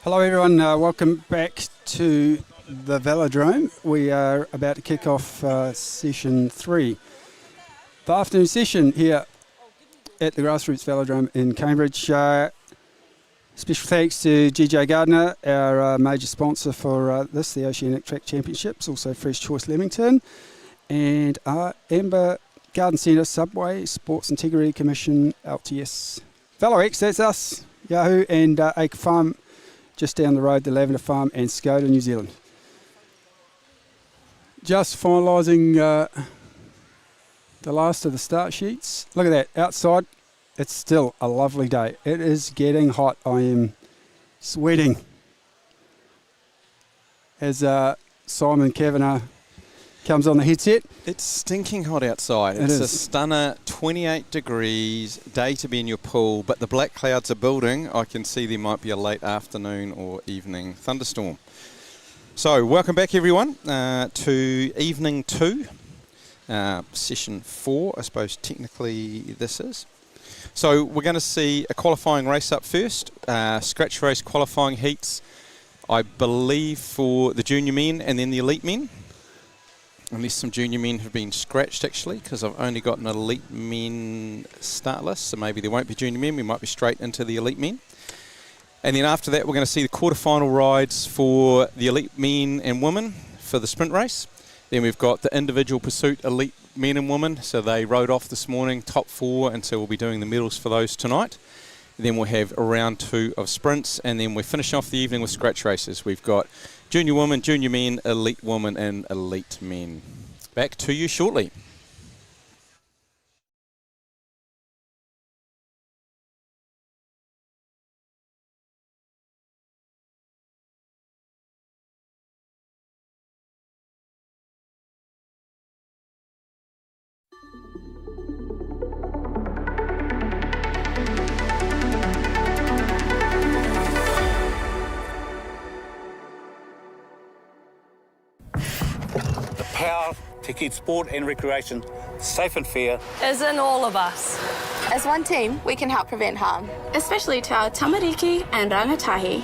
Hello everyone, welcome back to the Velodrome. We are about to kick off session 3. The afternoon session here at the Grassroots Velodrome in Cambridge. Special thanks to GJ Gardner, our major sponsor for this, the Oceanic Track Championships, also Fresh Choice Leamington, and Amber Garden Centre, Subway, Sports Integrity Commission, LTS, VeloX, that's us, Yahoo, and Acre Farm, just down the road, the Lavender Farm, and Skoda, New Zealand. Just finalising the last of the start sheets. Look at that, outside, it's still a lovely day. It is getting hot. I am sweating as Simon Kavanagh comes on the headset. It's stinking hot outside. It's a stunner, 28 degrees, day to be in your pool, but the black clouds are building. I can see there might be a late afternoon or evening thunderstorm. So, welcome back everyone to evening 2, session 4, I suppose technically this is. So, we're going to see a qualifying race up first, scratch race qualifying heats, I believe for the junior men and then the elite men. Unless some junior men have been scratched actually, because I've only got an elite men start list, so maybe there won't be junior men, we might be straight into the elite men. And then after that we're going to see the quarterfinal rides for the elite men and women for the sprint race. Then we've got the individual pursuit elite men and women, so they rode off this morning, top 4, and so we'll be doing the medals for those tonight. Then we'll have a round 2 of sprints, and then we finish off the evening with scratch races. We've got junior women, junior men, elite women, and elite men. Back to you shortly. Power to keep sport and recreation safe and fair is in all of us. As one team, we can help prevent harm, especially to our tamariki and rangatahi.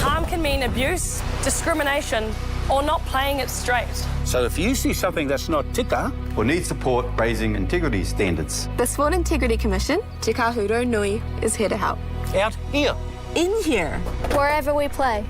Harm can mean abuse, discrimination, or not playing it straight. So if you see something that's not tika, or need support raising integrity standards, the Sport Integrity Commission, Te Kahuro Nui, is here to help. out here. In here. Wherever we play.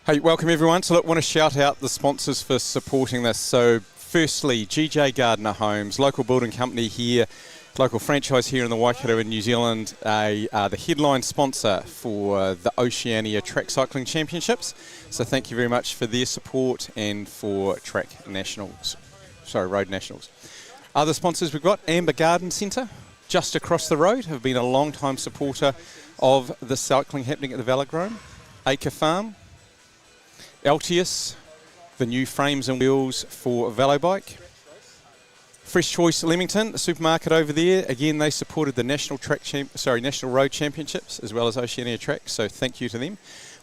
Hey, welcome everyone. So look, want to shout out the sponsors for supporting this. So firstly, GJ Gardner Homes, local building company here, local franchise here in the Waikato in New Zealand, are the headline sponsor for the Oceania Track Cycling Championships. So thank you very much for their support and for Road Nationals. Other sponsors we've got, Amber Garden Centre, just across the road, have been a long time supporter of the cycling happening at the Velodrome. Acre Farm, LTS, the new frames and wheels for a velo bike. Fresh Choice Leamington, the supermarket over there. Again, they supported the National Road Championships as well as Oceania Track, so thank you to them.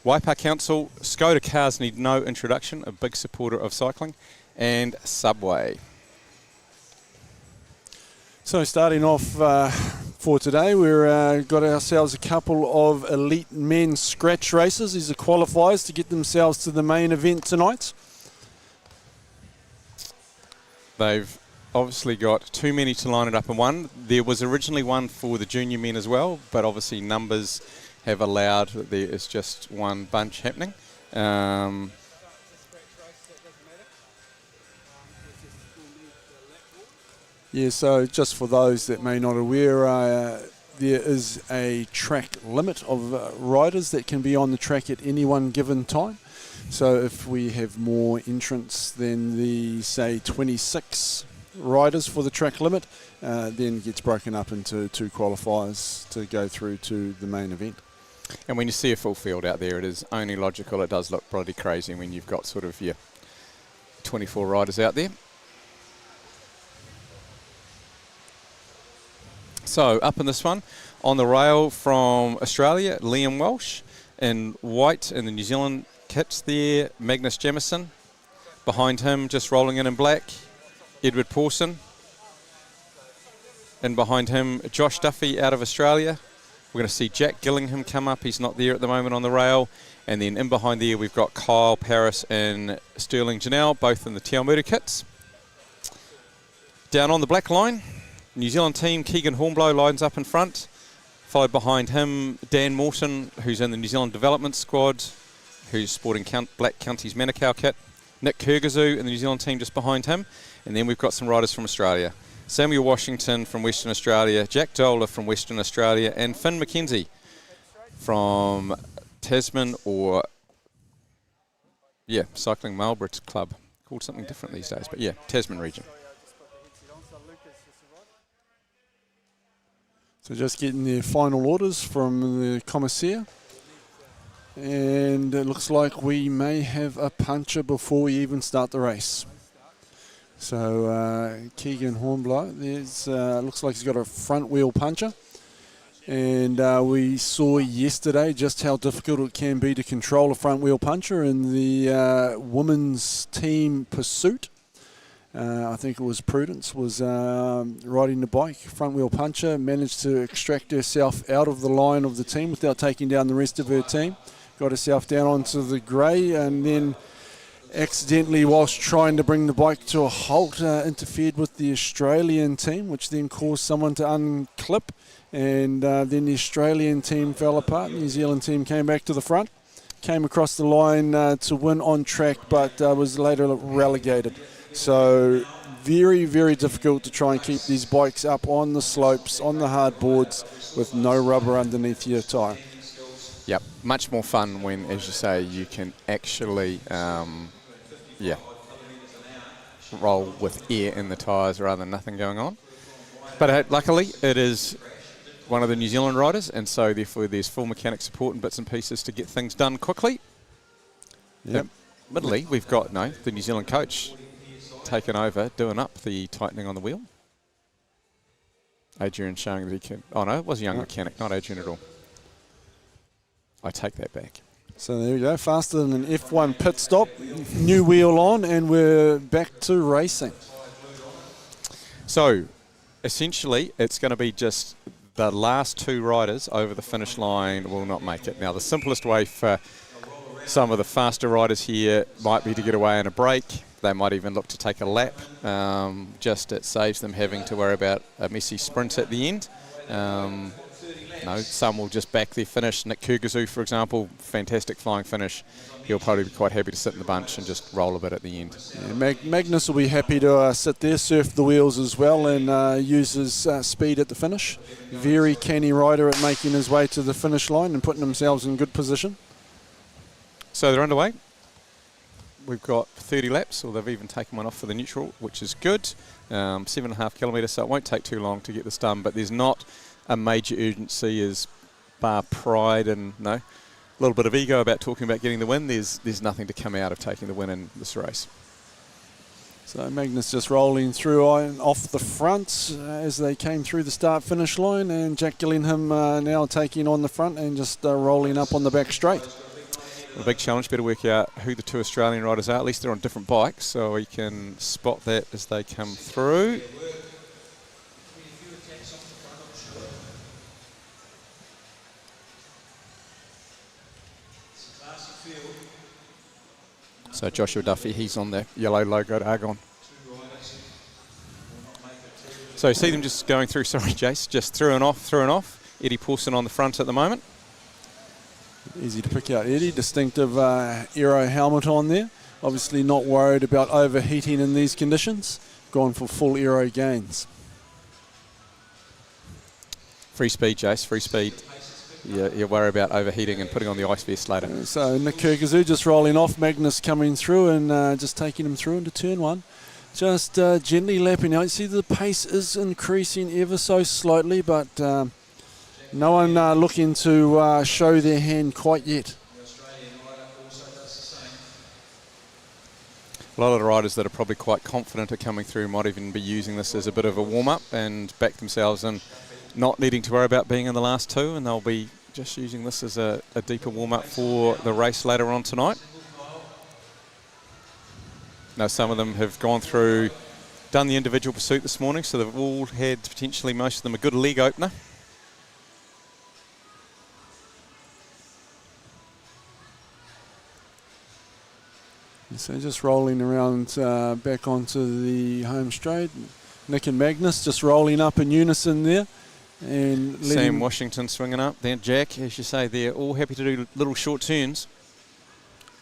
Waipa Council, Skoda cars need no introduction, a big supporter of cycling, and Subway. So starting off for today, we've got ourselves a couple of elite men's scratch races. These are qualifiers to get themselves to the main event tonight. They've obviously got too many to line it up in one. There was originally one for the junior men as well, but obviously numbers have allowed that there is just one bunch happening. Yeah, so just for those that may not aware, there is a track limit of riders that can be on the track at any one given time. So if we have more entrants than the, say, 26 riders for the track limit, then gets broken up into 2 qualifiers to go through to the main event. And when you see a full field out there, it is only logical. It does look bloody crazy when you've got sort of 24 riders out there. So up in this one, on the rail from Australia, Liam Walsh in white in the New Zealand kits there, Magnus Jamison. Behind him, just rolling in black, Edward Pawson. And behind him, Josh Duffy out of Australia. We're going to see Jack Gillingham come up. He's not there at the moment on the rail. And then in behind there, we've got Kyle Paris and Sterling Janelle, both in the Te Aomura kits. Down on the black line, New Zealand team, Keegan Hornblow lines up in front. Followed behind him, Dan Morton, who's in the New Zealand development squad, who's sporting Black Counties Manukau kit. Nick Kyrgyzou in the New Zealand team just behind him. And then we've got some riders from Australia. Samuel Washington from Western Australia, Jack Dola from Western Australia, and Finn McKenzie from Tasman Cycling Marlborough Club. Called something different these days, but yeah, Tasman region. So just getting the final orders from the commissaire. And it looks like we may have a puncher before we even start the race. So Keegan Hornblow, looks like he's got a front wheel puncher. And we saw yesterday just how difficult it can be to control a front wheel puncher in the women's team pursuit. I think it was Prudence was riding the bike, front wheel puncher, managed to extract herself out of the line of the team without taking down the rest of her team. Got herself down onto the grey and then accidentally, whilst trying to bring the bike to a halt, interfered with the Australian team, which then caused someone to unclip. And then the Australian team fell apart. The New Zealand team came back to the front, came across the line to win on track, but was later relegated. So very, very difficult to try and keep these bikes up on the slopes, on the hard boards, with no rubber underneath your tyre. Yep, much more fun when, as you say, you can actually, roll with air in the tyres rather than nothing going on. But luckily, it is one of the New Zealand riders, and so therefore there's full mechanic support and bits and pieces to get things done quickly. Yep. Admittedly, we've got the New Zealand coach taken over, doing up the tightening on the wheel. Adrian showing that he can. Oh no, it was a young mechanic, not Adrian at all. I take that back. So there we go, faster than an F1 pit stop, new wheel on, and we're back to racing. So essentially, it's going to be just the last 2 riders over the finish line will not make it. Now, the simplest way for some of the faster riders here might be to get away in a break. They might even look to take a lap. Just it saves them having to worry about a messy sprint at the end. Some will just back their finish. Nick Kyrgyzou, for example, fantastic flying finish. He'll probably be quite happy to sit in the bunch and just roll a bit at the end. Yeah, Magnus will be happy to sit there, surf the wheels as well, and use his speed at the finish. Very canny rider at making his way to the finish line and putting themselves in good position. So they're underway. We've got 30 laps, or they've even taken one off for the neutral, which is good. 7.5 kilometres, so it won't take too long to get this done, but there's not a major urgency as bar pride and little bit of ego about talking about getting the win. There's nothing to come out of taking the win in this race. So Magnus just rolling through off the front as they came through the start-finish line, and Jack Gillingham now taking on the front and just rolling up on the back straight. A big challenge, better work out who the two Australian riders are. At least they're on different bikes, so we can spot that as they come through. So Joshua Duffy, he's on the yellow logoed Argon. So see them just going through, sorry Jace, just through and off. Eddie Paulson on the front at the moment. Easy to pick out Eddie, distinctive aero helmet on there. Obviously not worried about overheating in these conditions. Gone for full aero gains. Free speed, Jace, free speed. You worry about overheating and putting on the ice vest later. So Nick Kirkazoo just rolling off, Magnus coming through and just taking him through into turn one. Just gently lapping out. You see the pace is increasing ever so slightly, but no one looking to show their hand quite yet. A lot of the riders that are probably quite confident are coming through might even be using this as a bit of a warm-up and back themselves in, not needing to worry about being in the last two, and they'll be just using this as a deeper warm-up for the race later on tonight. Now some of them have gone through, done the individual pursuit this morning, so they've all had potentially, most of them, a good leg opener. So just rolling around back onto the home straight. Nick and Magnus just rolling up in unison there. And Sam Washington swinging up. Then Jack, as you say, they're all happy to do little short turns.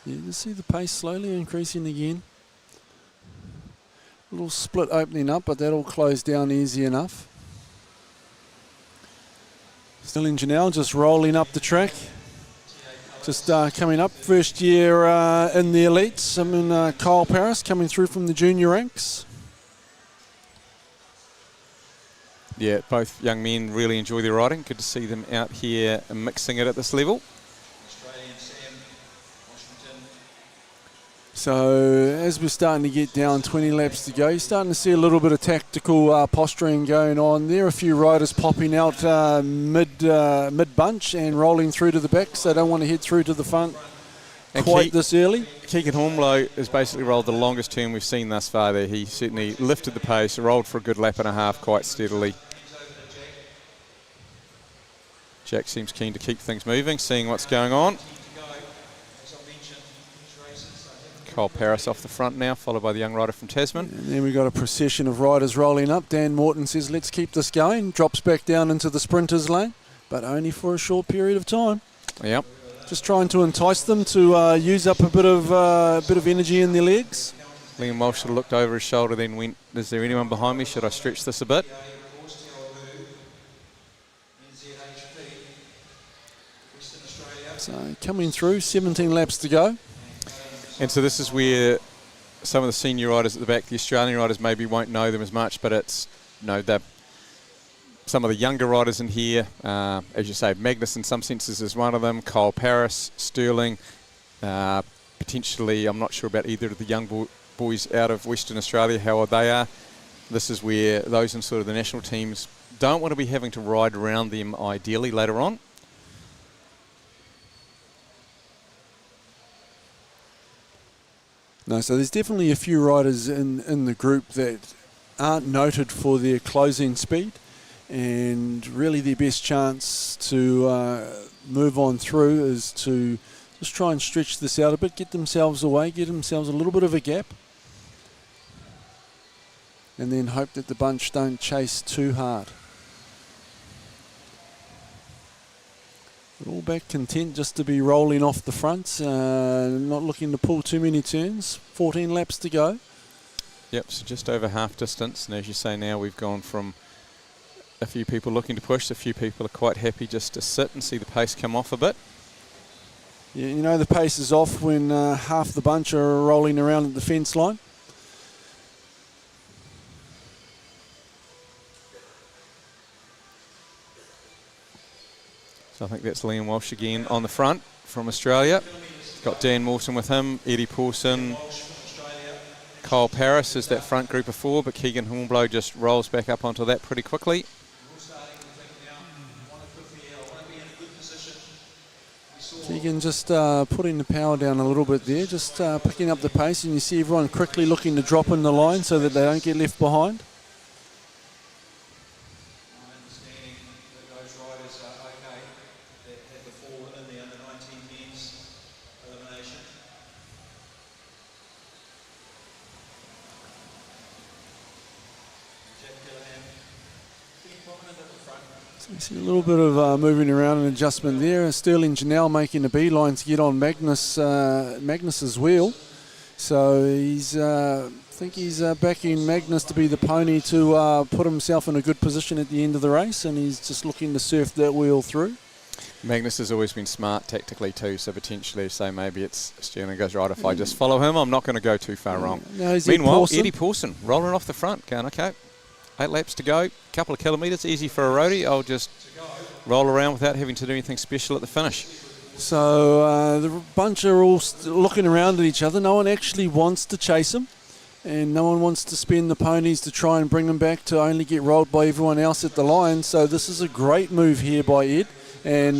Yeah, you see the pace slowly increasing again. Little split opening up, but that'll close down easy enough. Still in Janelle, just rolling up the track. Just coming up, first year in the elites. I mean, Kyle Paris coming through from the junior ranks. Yeah, both young men really enjoy their riding. Good to see them out here mixing it at this level. So as we're starting to get down 20 laps to go, you're starting to see a little bit of tactical posturing going on there. A few riders popping out mid-bunch and rolling through to the back, so they don't want to head through to the front and quite this early. Keegan Hornblow has basically rolled the longest turn we've seen thus far there. He certainly lifted the pace, rolled for a good lap and a half quite steadily. Jack seems keen to keep things moving, seeing what's going on. Kyle Paris off the front now, followed by the young rider from Tasman. And then we've got a procession of riders rolling up. Dan Morton says, let's keep this going. Drops back down into the sprinters lane, but only for a short period of time. Yep. Just trying to entice them to use up a bit of energy in their legs. Liam Walsh should have looked over his shoulder, then went, is there anyone behind me? Should I stretch this a bit? So coming through, 17 laps to go. And so this is where some of the senior riders at the back, the Australian riders maybe won't know them as much, but it's, you know, some of the younger riders in here, as you say, Magnus in some senses is one of them, Kyle Paris, Sterling, potentially, I'm not sure about either of the young boys out of Western Australia, how old they are. This is where those in sort of the national teams don't want to be having to ride around them ideally later on. No, so there's definitely a few riders in the group that aren't noted for their closing speed, and really their best chance to move on through is to just try and stretch this out a bit, get themselves away, get themselves a little bit of a gap, and then hope that the bunch don't chase too hard. All back content just to be rolling off the front, not looking to pull too many turns. 14 laps to go. Yep, so just over half distance, and as you say now, we've gone from a few people looking to push, a few people are quite happy just to sit and see the pace come off a bit. Yeah, you know the pace is off when half the bunch are rolling around at the fence line. So So I think that's Liam Walsh again on the front from Australia. Got Dan Morton with him, Eddie Pawson, Kyle Paris is that front group of 4, but Keegan Hornblow just rolls back up onto that pretty quickly. Keegan just putting the power down a little bit there, just picking up the pace, and you see everyone quickly looking to drop in the line so that they don't get left behind. You see a little bit of moving around and adjustment there. Sterling Janelle making a beeline to get on Magnus's wheel. So he's, I think he's backing Magnus to be the pony to put himself in a good position at the end of the race, and he's just looking to surf that wheel through. Magnus has always been smart tactically too, so potentially say maybe it's Sterling goes, right, if I just follow him, I'm not going to go too far wrong. No, Meanwhile, Eddie Pawson rolling off the front, going, okay, 8 laps to go, couple of kilometres, easy for a roadie. I'll just roll around without having to do anything special at the finish. So the bunch are all looking around at each other. No one actually wants to chase them, and no one wants to spend the ponies to try and bring them back to only get rolled by everyone else at the line. So this is a great move here by Ed. And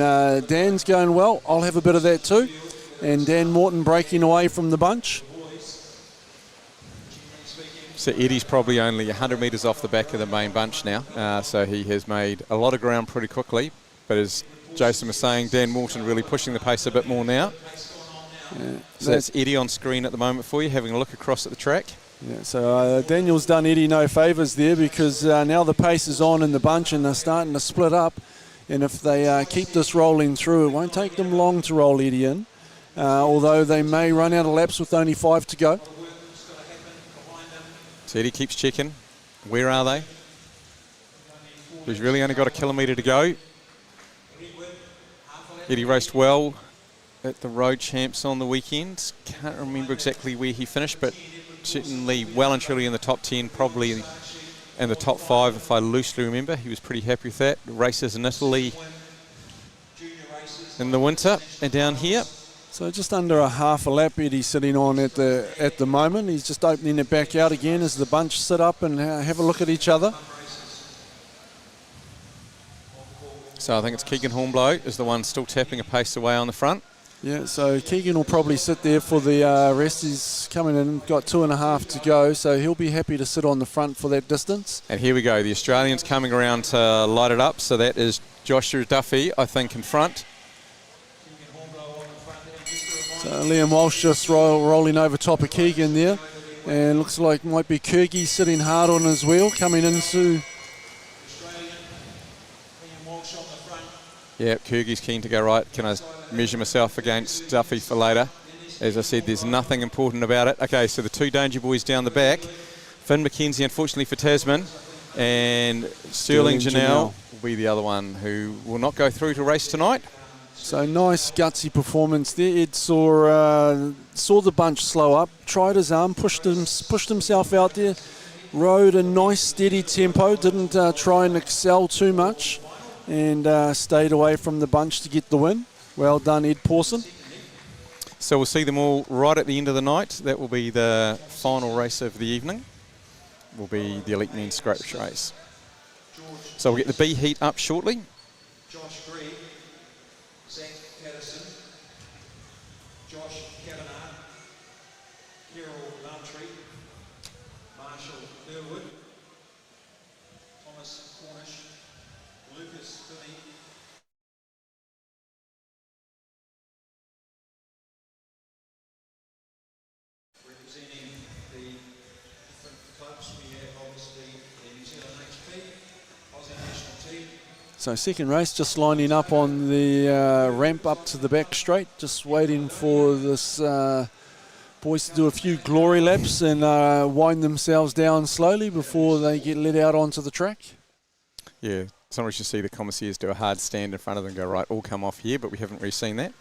Dan's going, well, I'll have a bit of that too. And Dan Morton breaking away from the bunch. So Eddie's probably only 100 metres off the back of the main bunch now, so he has made a lot of ground pretty quickly. But as Jason was saying, Dan Morton really pushing the pace a bit more now. Yeah, so that's Eddie on screen at the moment for you, having a look across at the track. Yeah, so Daniel's done Eddie no favours there, because now the pace is on in the bunch and they're starting to split up. And if they keep this rolling through, it won't take them long to roll Eddie in, although they may run out of laps with only 5 to go. So Eddie keeps checking. Where are they? He's really only got a kilometre to go. Eddie raced well at the Road Champs on the weekend. Can't remember exactly where he finished, but certainly well and truly in the top 10, probably in the top 5 if I loosely remember. He was pretty happy with that. Races in Italy in the winter and down here. So just under a half a lap Eddie's sitting on at the moment. He's just opening it back out again as the bunch sit up and have a look at each other. So I think it's Keegan Hornblow is the one still tapping a pace away on the front. Yeah, so Keegan will probably sit there for the rest. He's coming in, got 2.5 to go, so he'll be happy to sit on the front for that distance. And here we go, the Australians coming around to light it up. So that is Joshua Duffy, I think, in front. So Liam Walsh just rolling over top of Keegan there, and looks like might be Kirgy sitting hard on his wheel coming into. Yeah, Kirgy's keen to go right. Can I measure myself against Duffy for later? As I said, there's nothing important about it. Okay, so the 2 danger boys down the back. Finn McKenzie, unfortunately for Tasman, and Sterling Janelle will be the other one who will not go through to race tonight. So nice gutsy performance there. Ed saw the bunch slow up, tried his arm, pushed himself out there, rode a nice steady tempo, didn't try and excel too much, and stayed away from the bunch to get the win. Well done, Ed Pawson. So we'll see them all right at the end of the night. That will be the final race of the evening. Will be the Elite Men's Scratch race. So we'll get the B heat up shortly. So second race, just lining up on the ramp up to the back straight, just waiting for this boys to do a few glory laps and wind themselves down slowly before they get let out onto the track. Yeah, sometimes you see the commissaires do a hard stand in front of them and go, right, all come off here, but we haven't really seen that.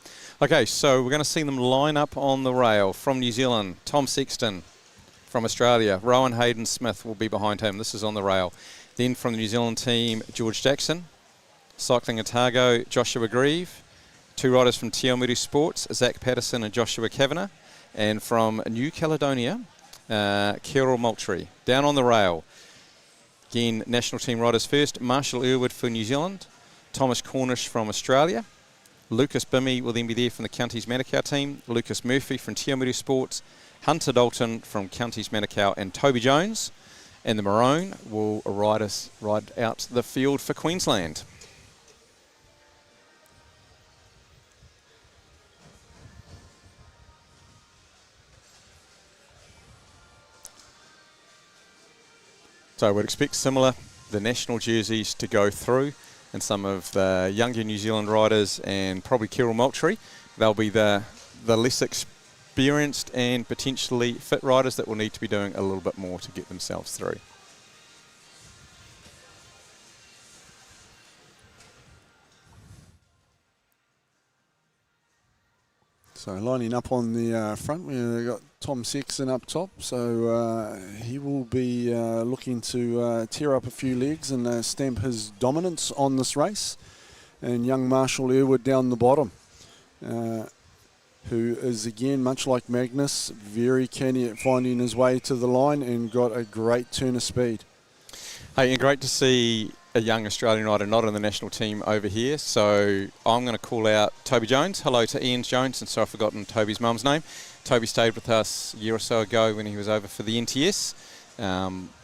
Okay, so we're going to see them line up on the rail. From New Zealand, Tom Sexton. From Australia, Rowan Hayden-Smith will be behind him. This is on the rail. Then from the New Zealand team, George Jackson. Cycling Otago, Joshua Grieve. 2 riders from Te Awamutu Sports, Zach Patterson and Joshua Kavanagh. And from New Caledonia, Kirill Moultrie. Down on the rail, again, national team riders first. Marshall Irwood for New Zealand. Thomas Cornish from Australia. Lucas Bimmy will then be there from the Counties Manukau team. Lucas Murphy from Te Awamutu Sports. Hunter Dalton from Counties Manukau and Toby Jones. And the Maroon will ride out the field for Queensland. So I would expect similar, the national jerseys to go through, and some of the younger New Zealand riders and probably Kirill Moultrie. They'll be the less experienced and potentially fit riders that will need to be doing a little bit more to get themselves through. So lining up on the front, we've got Tom Sexton up top. So he will be looking to tear up a few legs and stamp his dominance on this race. And young Marshall Irwood down the bottom, who is, again, much like Magnus, very canny at finding his way to the line and got a great turn of speed. Hey, and great to see a young Australian rider not in the national team over here. So I'm going to call out Toby Jones. Hello to Ian Jones, and so I've forgotten Toby's mum's name. Toby stayed with us a year or so ago when he was over for the NTS.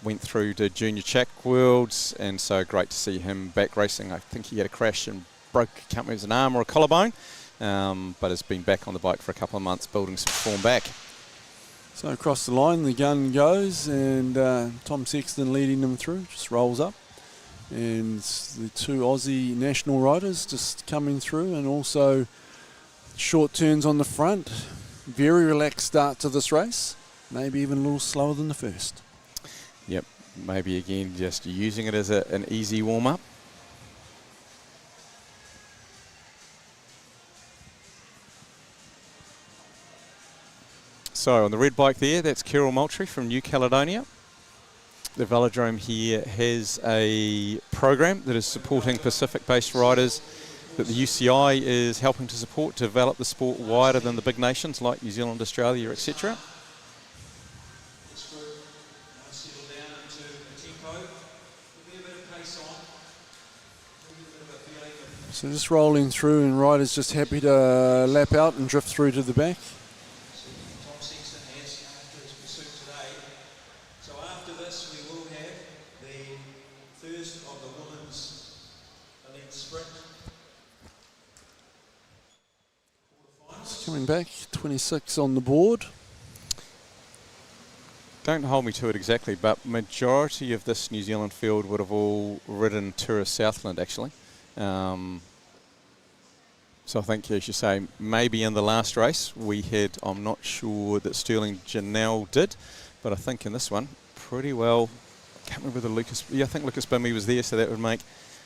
Went through to Junior Track Worlds, and so great to see him back racing. I think he had a crash and broke, I can't remember if it was an arm or a collarbone, but has been back on the bike for a couple of months, building some form back. So across the line, the gun goes, and Tom Sexton leading them through, just rolls up. And the 2 Aussie national riders just coming through, and also short turns on the front. Very relaxed start to this race, maybe even a little slower than the first. Yep, maybe again just using it as an easy warm-up. So on the red bike there, that's Kirill Moultrie from New Caledonia. The velodrome here has a program that is supporting Pacific-based riders that the UCI is helping to support to develop the sport wider than the big nations like New Zealand, Australia, etc. So just rolling through, and riders just happy to lap out and drift through to the back. Coming back, 26 on the board. Don't hold me to it exactly, but majority of this New Zealand field would have all ridden Tourist Southland actually. So I think, as you say, maybe in the last race we had, I'm not sure that Sterling Janelle did, but I think in this one, pretty well, I can't remember whether I think Lucas Bimmy was there, so that would make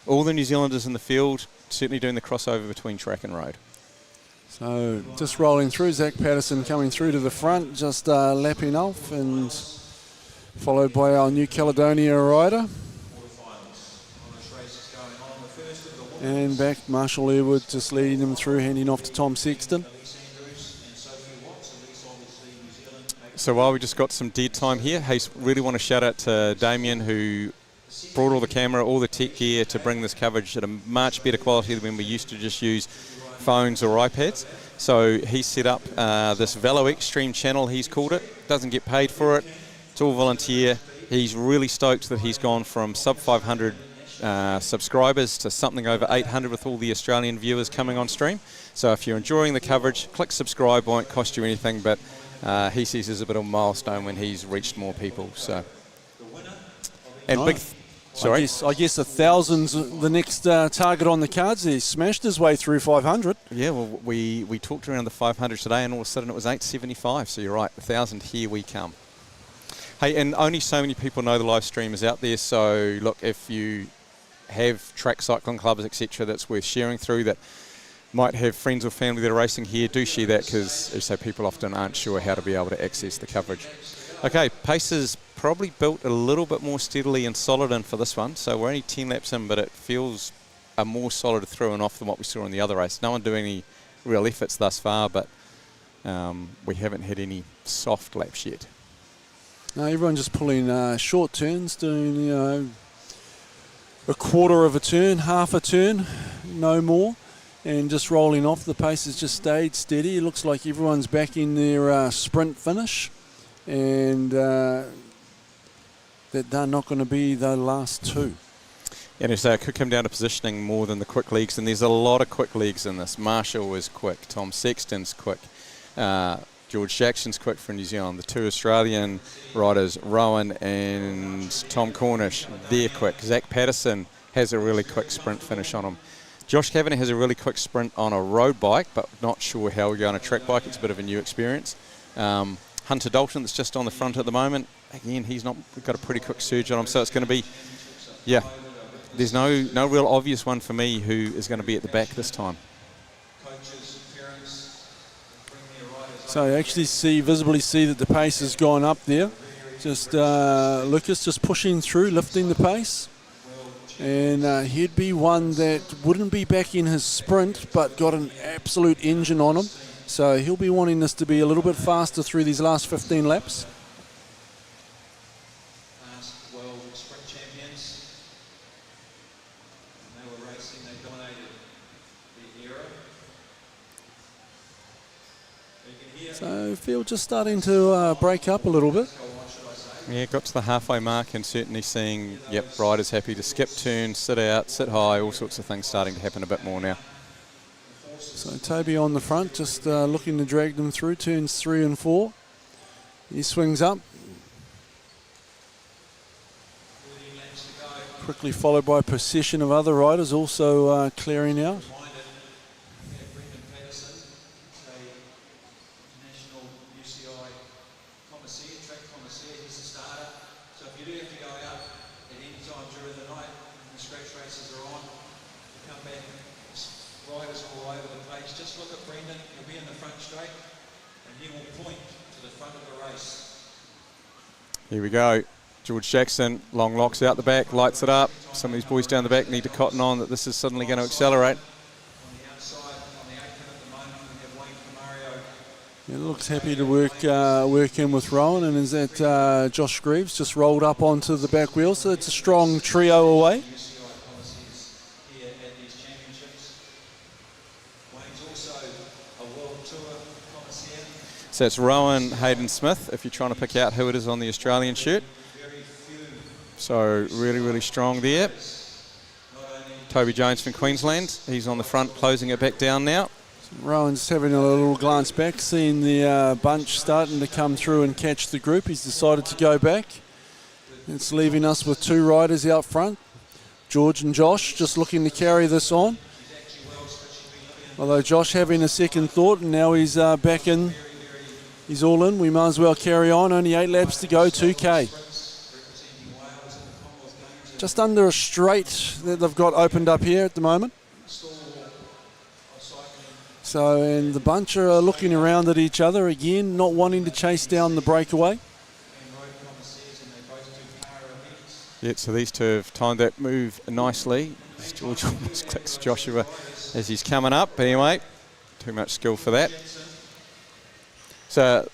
all the New Zealanders in the field certainly doing the crossover between track and road. So just rolling through, Zach Patterson coming through to the front, just lapping off, and followed by our New Caledonia rider. And back, Marshall Irwood just leading them through, handing off to Tom Sexton. So while we just got some dead time here, hey, really want to shout out to Damien, who brought all the camera, all the tech gear to bring this coverage at a much better quality than when we used to just use phones or iPads. So he set up this Velo Extreme channel, he's called it. Doesn't get paid for it. It's all volunteer. He's really stoked that he's gone from sub 500 subscribers to something over 800 with all the Australian viewers coming on stream. So if you're enjoying the coverage, click subscribe, won't cost you anything, but he sees as a bit of a milestone when he's reached more people. So, and no. big. Sorry? I guess 1,000's the next target on the cards. He smashed his way through 500. Yeah, well, we talked around the 500 today, and all of a sudden it was 875. So you're right, 1,000, here we come. Hey, and only so many people know the live stream is out there. So look, if you have track cycling clubs, etc., that's worth sharing through, that might have friends or family that are racing here, do share that, because as I say, people often aren't sure how to be able to access the coverage. Okay, pace is probably built a little bit more steadily and solid in for this one. So we're only 10 laps in, but it feels are more solid through and off than what we saw in the other race. No one doing any real efforts thus far, but we haven't had any soft laps yet. No, everyone just pulling short turns, doing a quarter of a turn, half a turn, no more, and just rolling off. The pace has just stayed steady. It looks like everyone's back in their sprint finish, and that they're not going to be the last two. And so it could come down to positioning more than the quick legs, and there's a lot of quick legs in this. Marshall is quick, Tom Sexton's quick, George Jackson's quick for New Zealand. The two Australian riders, Rowan and Tom Cornish, they're quick. Zach Patterson has a really quick sprint finish on him. Josh Kavanagh has a really quick sprint on a road bike, but not sure how we go on a track bike. It's a bit of a new experience. Hunter Dalton, that's just on the front at the moment. Again, he's not got a pretty quick surge on him, so it's going to be, there's no real obvious one for me who is going to be at the back this time. So you actually visibly see that the pace has gone up there. Just Lucas just pushing through, lifting the pace. And he'd be one that wouldn't be back in his sprint, but got an absolute engine on him. So he'll be wanting this to be a little bit faster through these last 15 laps. So field just starting to break up a little bit. Yeah, got to the halfway mark and certainly seeing, riders happy to skip turns, sit out, sit high, all sorts of things starting to happen a bit more now. So Toby on the front, just looking to drag them through turns 3 and 4. He swings up. Quickly followed by a procession of other riders also clearing out. Here we go. George Jackson, long locks out the back, lights it up. Some of these boys down the back need to cotton on that this is suddenly going to accelerate. It looks happy to work in with Rowan, and is that Josh Greaves just rolled up onto the back wheel, so it's a strong trio away. So it's Rowan, Hayden Smith, if you're trying to pick out who it is on the Australian shirt. So really, really strong there. Toby Jones from Queensland, he's on the front, closing it back down now. Rowan's having a little glance back, seeing the bunch starting to come through and catch the group. He's decided to go back. It's leaving us with two riders out front. George and Josh just looking to carry this on. Although Josh having a second thought, and now he's back in. He's all in. We might as well carry on. Only 8 laps to go, 2K. Just under a straight that they've got opened up here at the moment. So, and the bunch are looking around at each other again, not wanting to chase down the breakaway. Yeah, so these two have timed that move nicely. George almost clicks Joshua as he's coming up. But anyway, too much skill for that. So,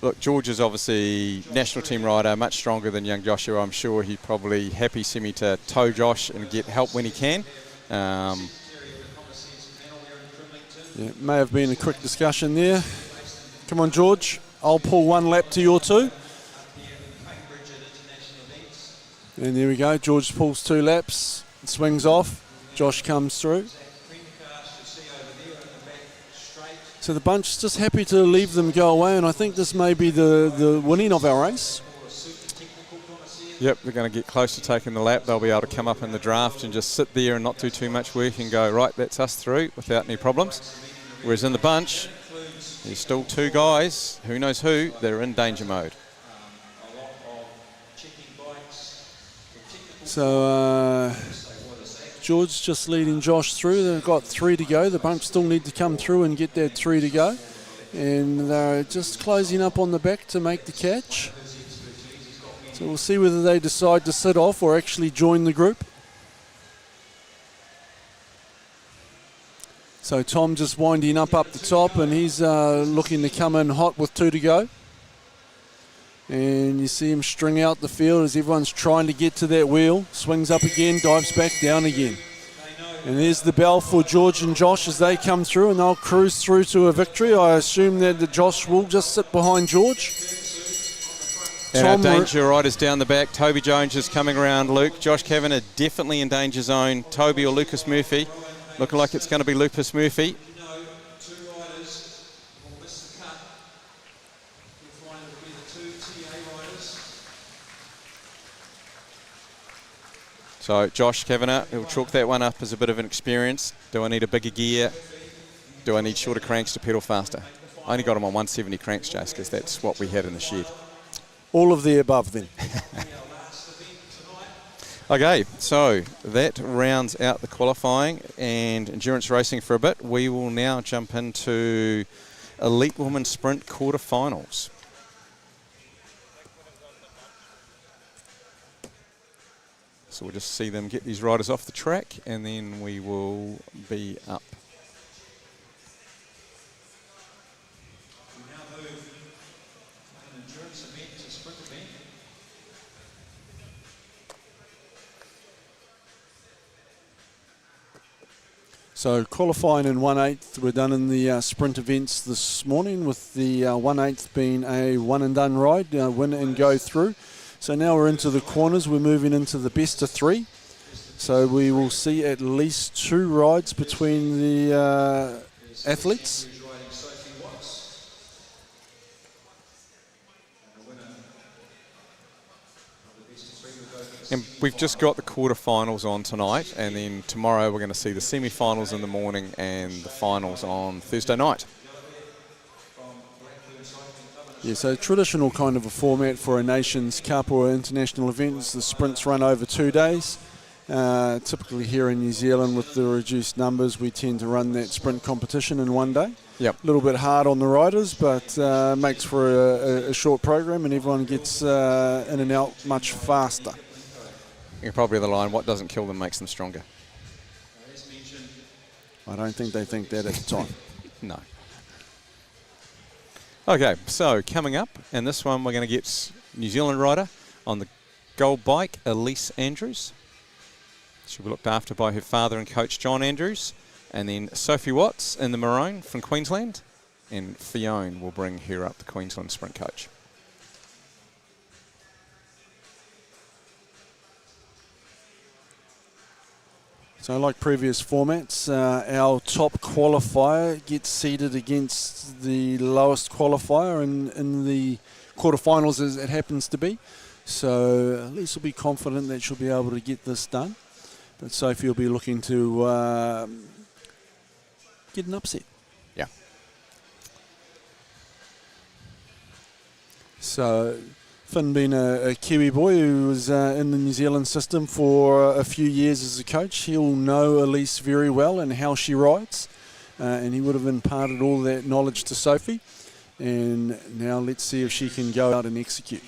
look, George is obviously national team rider, much stronger than young Joshua. I'm sure he'd probably happy Semi to tow Josh and get help when he can. Yeah, it may have been a quick discussion there. Come on, George. I'll pull 1 lap to your 2. And there we go. George pulls 2 laps. Swings off. Josh comes through. So the bunch is just happy to leave them go away, and I think this may be the winning of our race. Yep, they're going to get close to taking the lap. They'll be able to come up in the draft and just sit there and not do too much work and go, right, that's us through without any problems. Whereas in the bunch, there's still 2 guys, who knows who, that are in danger mode. So George just leading Josh through. They've got 3 to go. The bunch still need to come through and get that 3 to go. And they're just closing up on the back to make the catch. So we'll see whether they decide to sit off or actually join the group. So Tom just winding up the top, and he's looking to come in hot with 2 to go. And you see him string out the field as everyone's trying to get to that wheel. Swings up again, dives back down again. And there's the bell for George and Josh as they come through, and they'll cruise through to a victory. I assume that the Josh will just sit behind George. And our danger riders down the back. Toby Jones is coming around Luke. Josh Kavanagh definitely in danger zone. Toby or Lucas Murphy. Looking like it's going to be Lucas Murphy. So Josh Kavanagh, he'll chalk that one up as a bit of an experience. Do I need a bigger gear? Do I need shorter cranks to pedal faster? I only got him on 170 cranks, Jace, because that's what we had in the shed. All of the above then. Okay, so that rounds out the qualifying and endurance racing for a bit. We will now jump into Elite Women Sprint quarterfinals. So we'll just see them get these riders off the track, and then we will be up. So qualifying in 1/8 were done in the sprint events this morning, with the 1/8 being a one and done ride, win and go through. So now we're into the corners, we're moving into the best of 3. So we will see at least 2 rides between the athletes. And we've just got the quarterfinals on tonight, and then tomorrow we're going to see the semi-finals in the morning and the finals on Thursday night. Yeah, so traditional kind of a format for a Nations Cup or international events. The sprints run over 2 days. Typically here in New Zealand with the reduced numbers, we tend to run that sprint competition in 1 day. Yep. A little bit hard on the riders, but makes for a short program, and everyone gets in and out much faster. You're probably the line, what doesn't kill them makes them stronger. I don't think they think that at the time. No. Okay, so coming up, and this one we're going to get New Zealand rider on the gold bike, Elise Andrews. She'll be looked after by her father and coach, John Andrews. And then Sophie Watts in the maroon from Queensland. And Fiona will bring her up, the Queensland sprint coach. So like previous formats, our top qualifier gets seeded against the lowest qualifier in the quarterfinals as it happens to be. So Elise will be confident that she'll be able to get this done. But Sophie will be looking to get an upset. Yeah. So Finn being a Kiwi boy who was in the New Zealand system for a few years as a coach, he'll know Elise very well and how she rides. And he would have imparted all that knowledge to Sophie. And now let's see if she can go out and execute.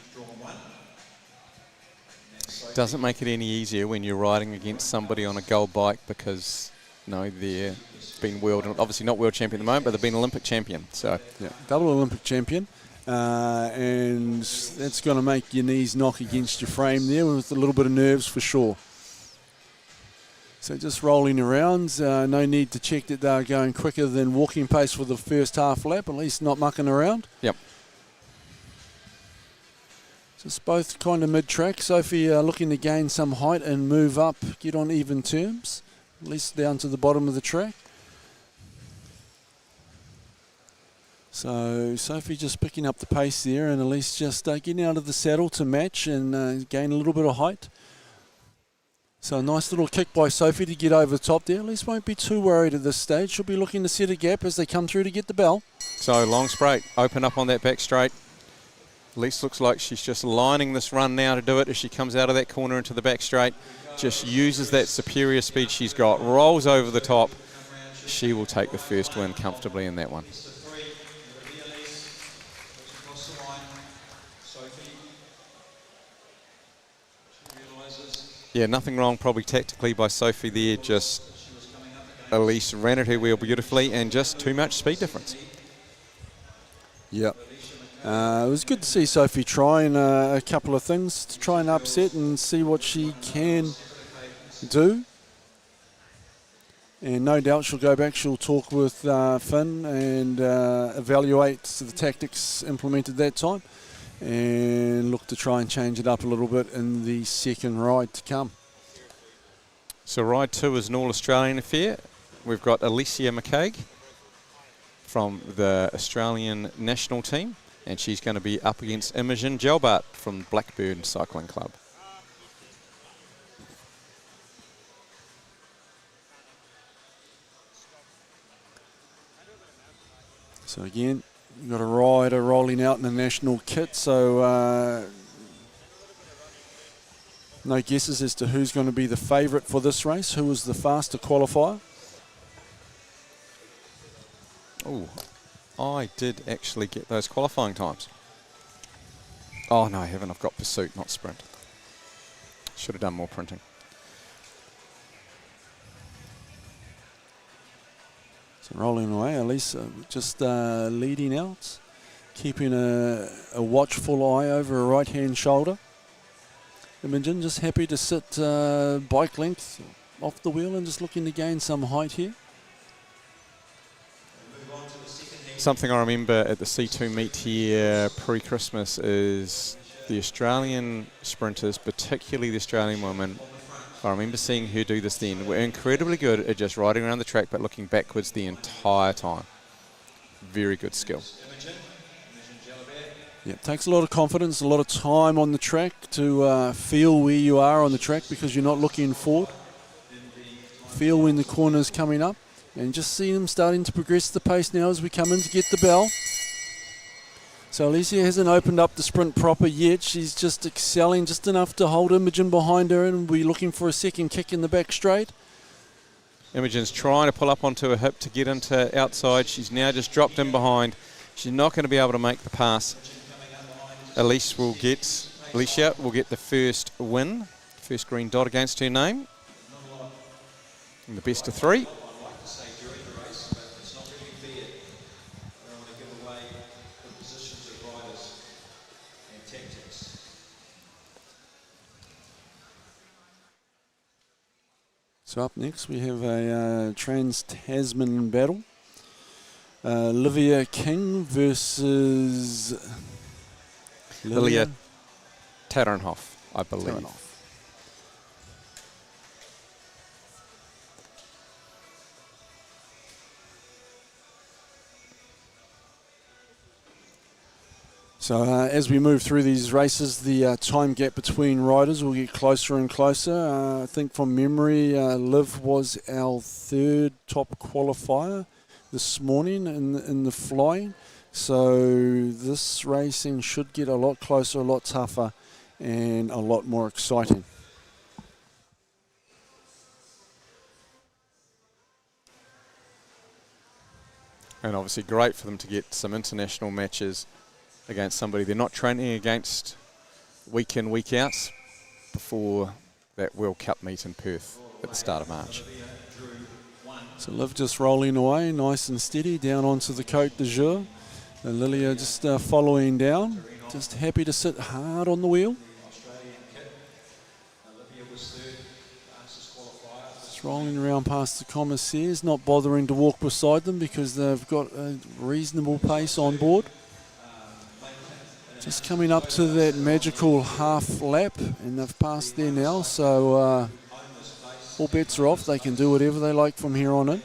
Doesn't make it any easier when you're riding against somebody on a gold bike, because they've been world, obviously not world champion at the moment, but they've been Olympic champion. So yeah, double Olympic champion. And that's going to make your knees knock against your frame there with a little bit of nerves for sure. So just rolling around, no need to check that they're going quicker than walking pace for the first half lap, at least not mucking around. Yep. Just both kind of mid-track. Sophie looking to gain some height and move up, get on even terms, at least down to the bottom of the track. So Sophie just picking up the pace there, and Elise just getting out of the saddle to match and gain a little bit of height. So a nice little kick by Sophie to get over the top there. Elise won't be too worried at this stage. She'll be looking to set a gap as they come through to get the bell. So long straight, open up on that back straight. Elise looks like she's just lining this run now to do it as she comes out of that corner into the back straight. Just uses that superior speed she's got, rolls over the top. She will take the first win comfortably in that one. Yeah, nothing wrong probably tactically by Sophie there, just Elise ran at her wheel beautifully and just too much speed difference. Yep. It was good to see Sophie trying a couple of things to try and upset and see what she can do. And no doubt she'll go back, she'll talk with Finn and evaluate the tactics implemented that time and look to try and change it up a little bit in the second ride to come. So ride 2 is an All-Australian affair. We've got Alicia McCaig from the Australian national team, and she's going to be up against Imogen Jelbart from Blackwood Cycling Club. So again, you've got a rider rolling out in the national kit, so no guesses as to who's going to be the favourite for this race. Who was the faster qualifier? Oh, I did actually get those qualifying times. Oh no, I haven't. I've got pursuit, not sprint. Should have done more printing. So rolling away, Elisa just leading out, keeping a watchful eye over her right-hand shoulder. Imogen just happy to sit bike length off the wheel and just looking to gain some height here. Something I remember at the C2 meet here pre-Christmas is the Australian sprinters, particularly the Australian women, I remember seeing her do this then, were incredibly good at just riding around the track but looking backwards the entire time. Very good skill. Yeah, it takes a lot of confidence, a lot of time on the track to feel where you are on the track because you're not looking forward. Feel when the corner's coming up and just see them starting to progress the pace now as we come in to get the bell. So Alicia hasn't opened up the sprint proper yet. She's just excelling just enough to hold Imogen behind her and we're looking for a second kick in the back straight. Imogen's trying to pull up onto her hip to get into outside. She's now just dropped in behind. She's not going to be able to make the pass. Alicia will get the first win, first green dot against her name. And the best of 3. So up next we have a Trans-Tasman battle. Olivia King versus Lilia Teranov, I believe. Teranov. So as we move through these races, the time gap between riders will get closer and closer. I think from memory, Liv was our 3rd top qualifier this morning in the flying. So this racing should get a lot closer, a lot tougher, and a lot more exciting. And obviously great for them to get some international matches against somebody they're not training against week in, week out before that World Cup meet in Perth at the start of March. So Liv just rolling away, nice and steady, down onto the Côte d'Azur. And Lilia just following down, just happy to sit hard on the wheel. Just rolling around past the commissaires, not bothering to walk beside them because they've got a reasonable pace on board. Just coming up to that magical half lap, and they've passed there now, so all bets are off. They can do whatever they like from here on in.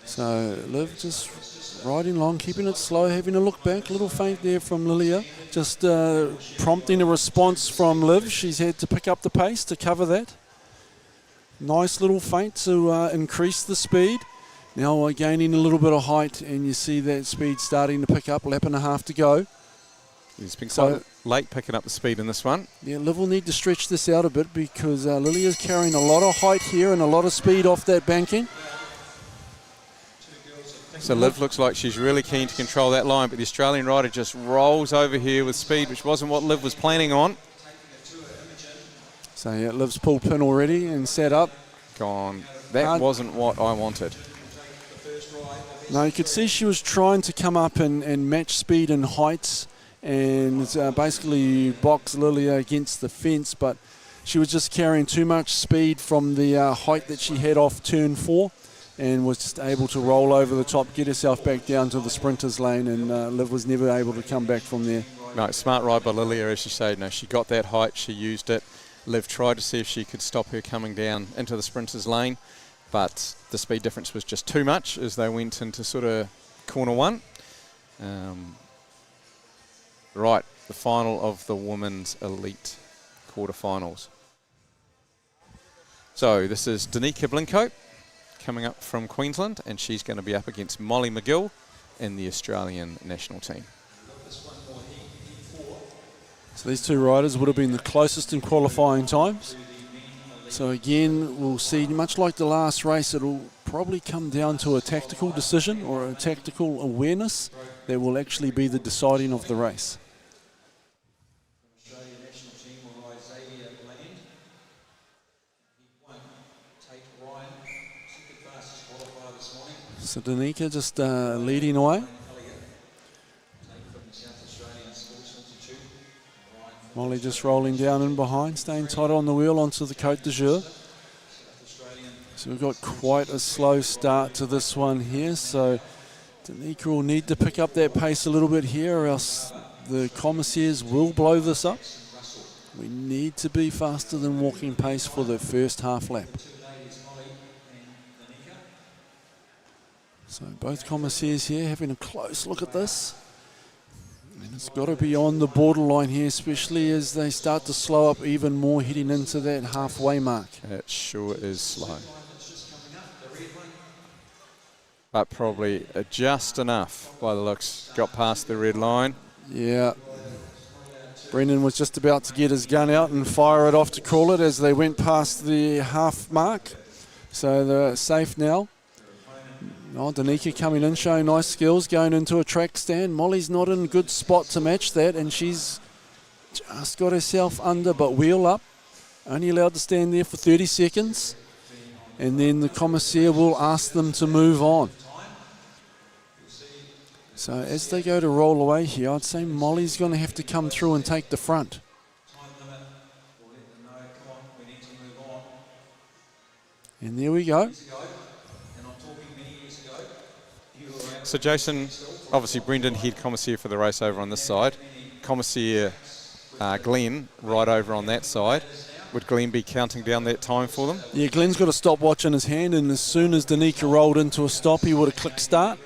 So Liv just riding along, keeping it slow, having a look back. A little feint there from Lilia, just prompting a response from Liv. She's had to pick up the pace to cover that. Nice little feint to increase the speed. Now we're gaining a little bit of height, and you see that speed starting to pick up. Lap and a half to go. He's been quite late picking up the speed in this one. Yeah, Liv will need to stretch this out a bit because Lily is carrying a lot of height here and a lot of speed off that banking. So Liv looks like she's really keen to control that line, but the Australian rider just rolls over here with speed, which wasn't what Liv was planning on. So yeah, Liv's pulled pin already and set up. Gone. That wasn't what I wanted. No, you could see she was trying to come up and match speed and heights and basically box Lily against the fence, but she was just carrying too much speed from the height that she had off turn 4 and was just able to roll over the top, get herself back down to the sprinters lane, and Liv was never able to come back from there. No, smart ride by Lilia, as you say. No, she got that height, she used it. Liv tried to see if she could stop her coming down into the sprinters lane, but the speed difference was just too much as they went into sort of corner 1. Right, the final of the women's elite quarterfinals. So this is Danica Blinko coming up from Queensland, and she's going to be up against Molly McGill in the Australian national team. So these two riders would have been the closest in qualifying times. So again, we'll see, much like the last race, it'll probably come down to a tactical decision or a tactical awareness that will actually be the deciding of the race. So Danica just leading away. Molly just rolling down in behind, staying tight on the wheel onto the Côte d'Azur. So we've got quite a slow start to this one here. So Danica will need to pick up that pace a little bit here, or else the commissaires will blow this up. We need to be faster than walking pace for the first half lap. So both commissaires here having a close look at this. And it's got to be on the borderline here, especially as they start to slow up even more heading into that halfway mark. It sure is slow. But probably just enough by the looks. Got past the red line. Yeah. Brendan was just about to get his gun out and fire it off to call it as they went past the half mark. So they're safe now. Oh, Danica coming in, showing nice skills, going into a track stand. Molly's not in a good spot to match that, and she's just got herself under, but wheel up. Only allowed to stand there for 30 seconds. And then the commissaire will ask them to move on. So as they go to roll away here, I'd say Molly's going to have to come through and take the front. And there we go. So Jason, obviously Brendan, head commissaire for the race over on this side. Commissaire Glenn right over on that side. Would Glenn be counting down that time for them? Yeah, Glenn's got a stopwatch in his hand, and as soon as Danica rolled into a stop, he would have clicked start,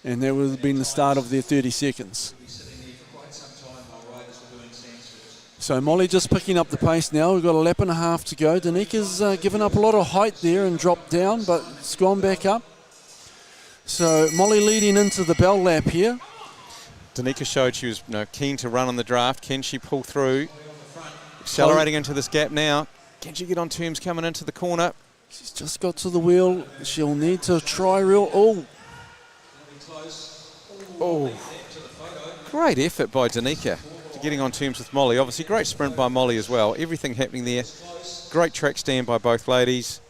and that would have been the start of their 30 seconds. So Molly just picking up the pace now. We've got a lap and a half to go. Danica's given up a lot of height there and dropped down, but it's gone back up. So Molly leading into the bell lap here. Danica showed she was keen to run on the draft. Can she pull through? Accelerating into this gap now. Can she get on terms coming into the corner? She's just got to the wheel. She'll need to try real. Oh. Great effort by Danica to getting on terms with Molly. Obviously, great sprint by Molly as well. Everything happening there. Great track stand by both ladies.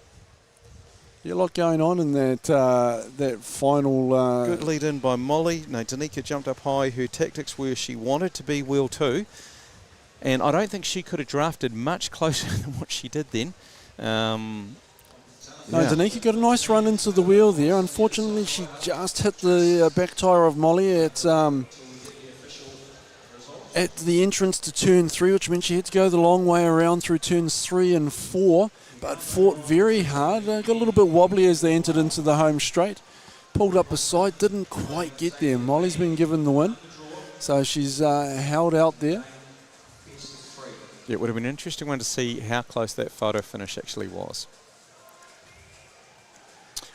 Yeah, a lot going on in that final... Good lead in by Molly. No, Danica jumped up high. Her tactics were she wanted to be wheel 2. And I don't think she could have drafted much closer than what she did then. Danica got a nice run into the wheel there. Unfortunately, she just hit the back tyre of Molly at the entrance to turn 3, which meant she had to go the long way around through turns 3 and 4, but fought very hard. Got a little bit wobbly as they entered into the home straight. Pulled up a side, didn't quite get there. Molly's been given the win, so she's held out there. It would have been an interesting one to see how close that photo finish actually was.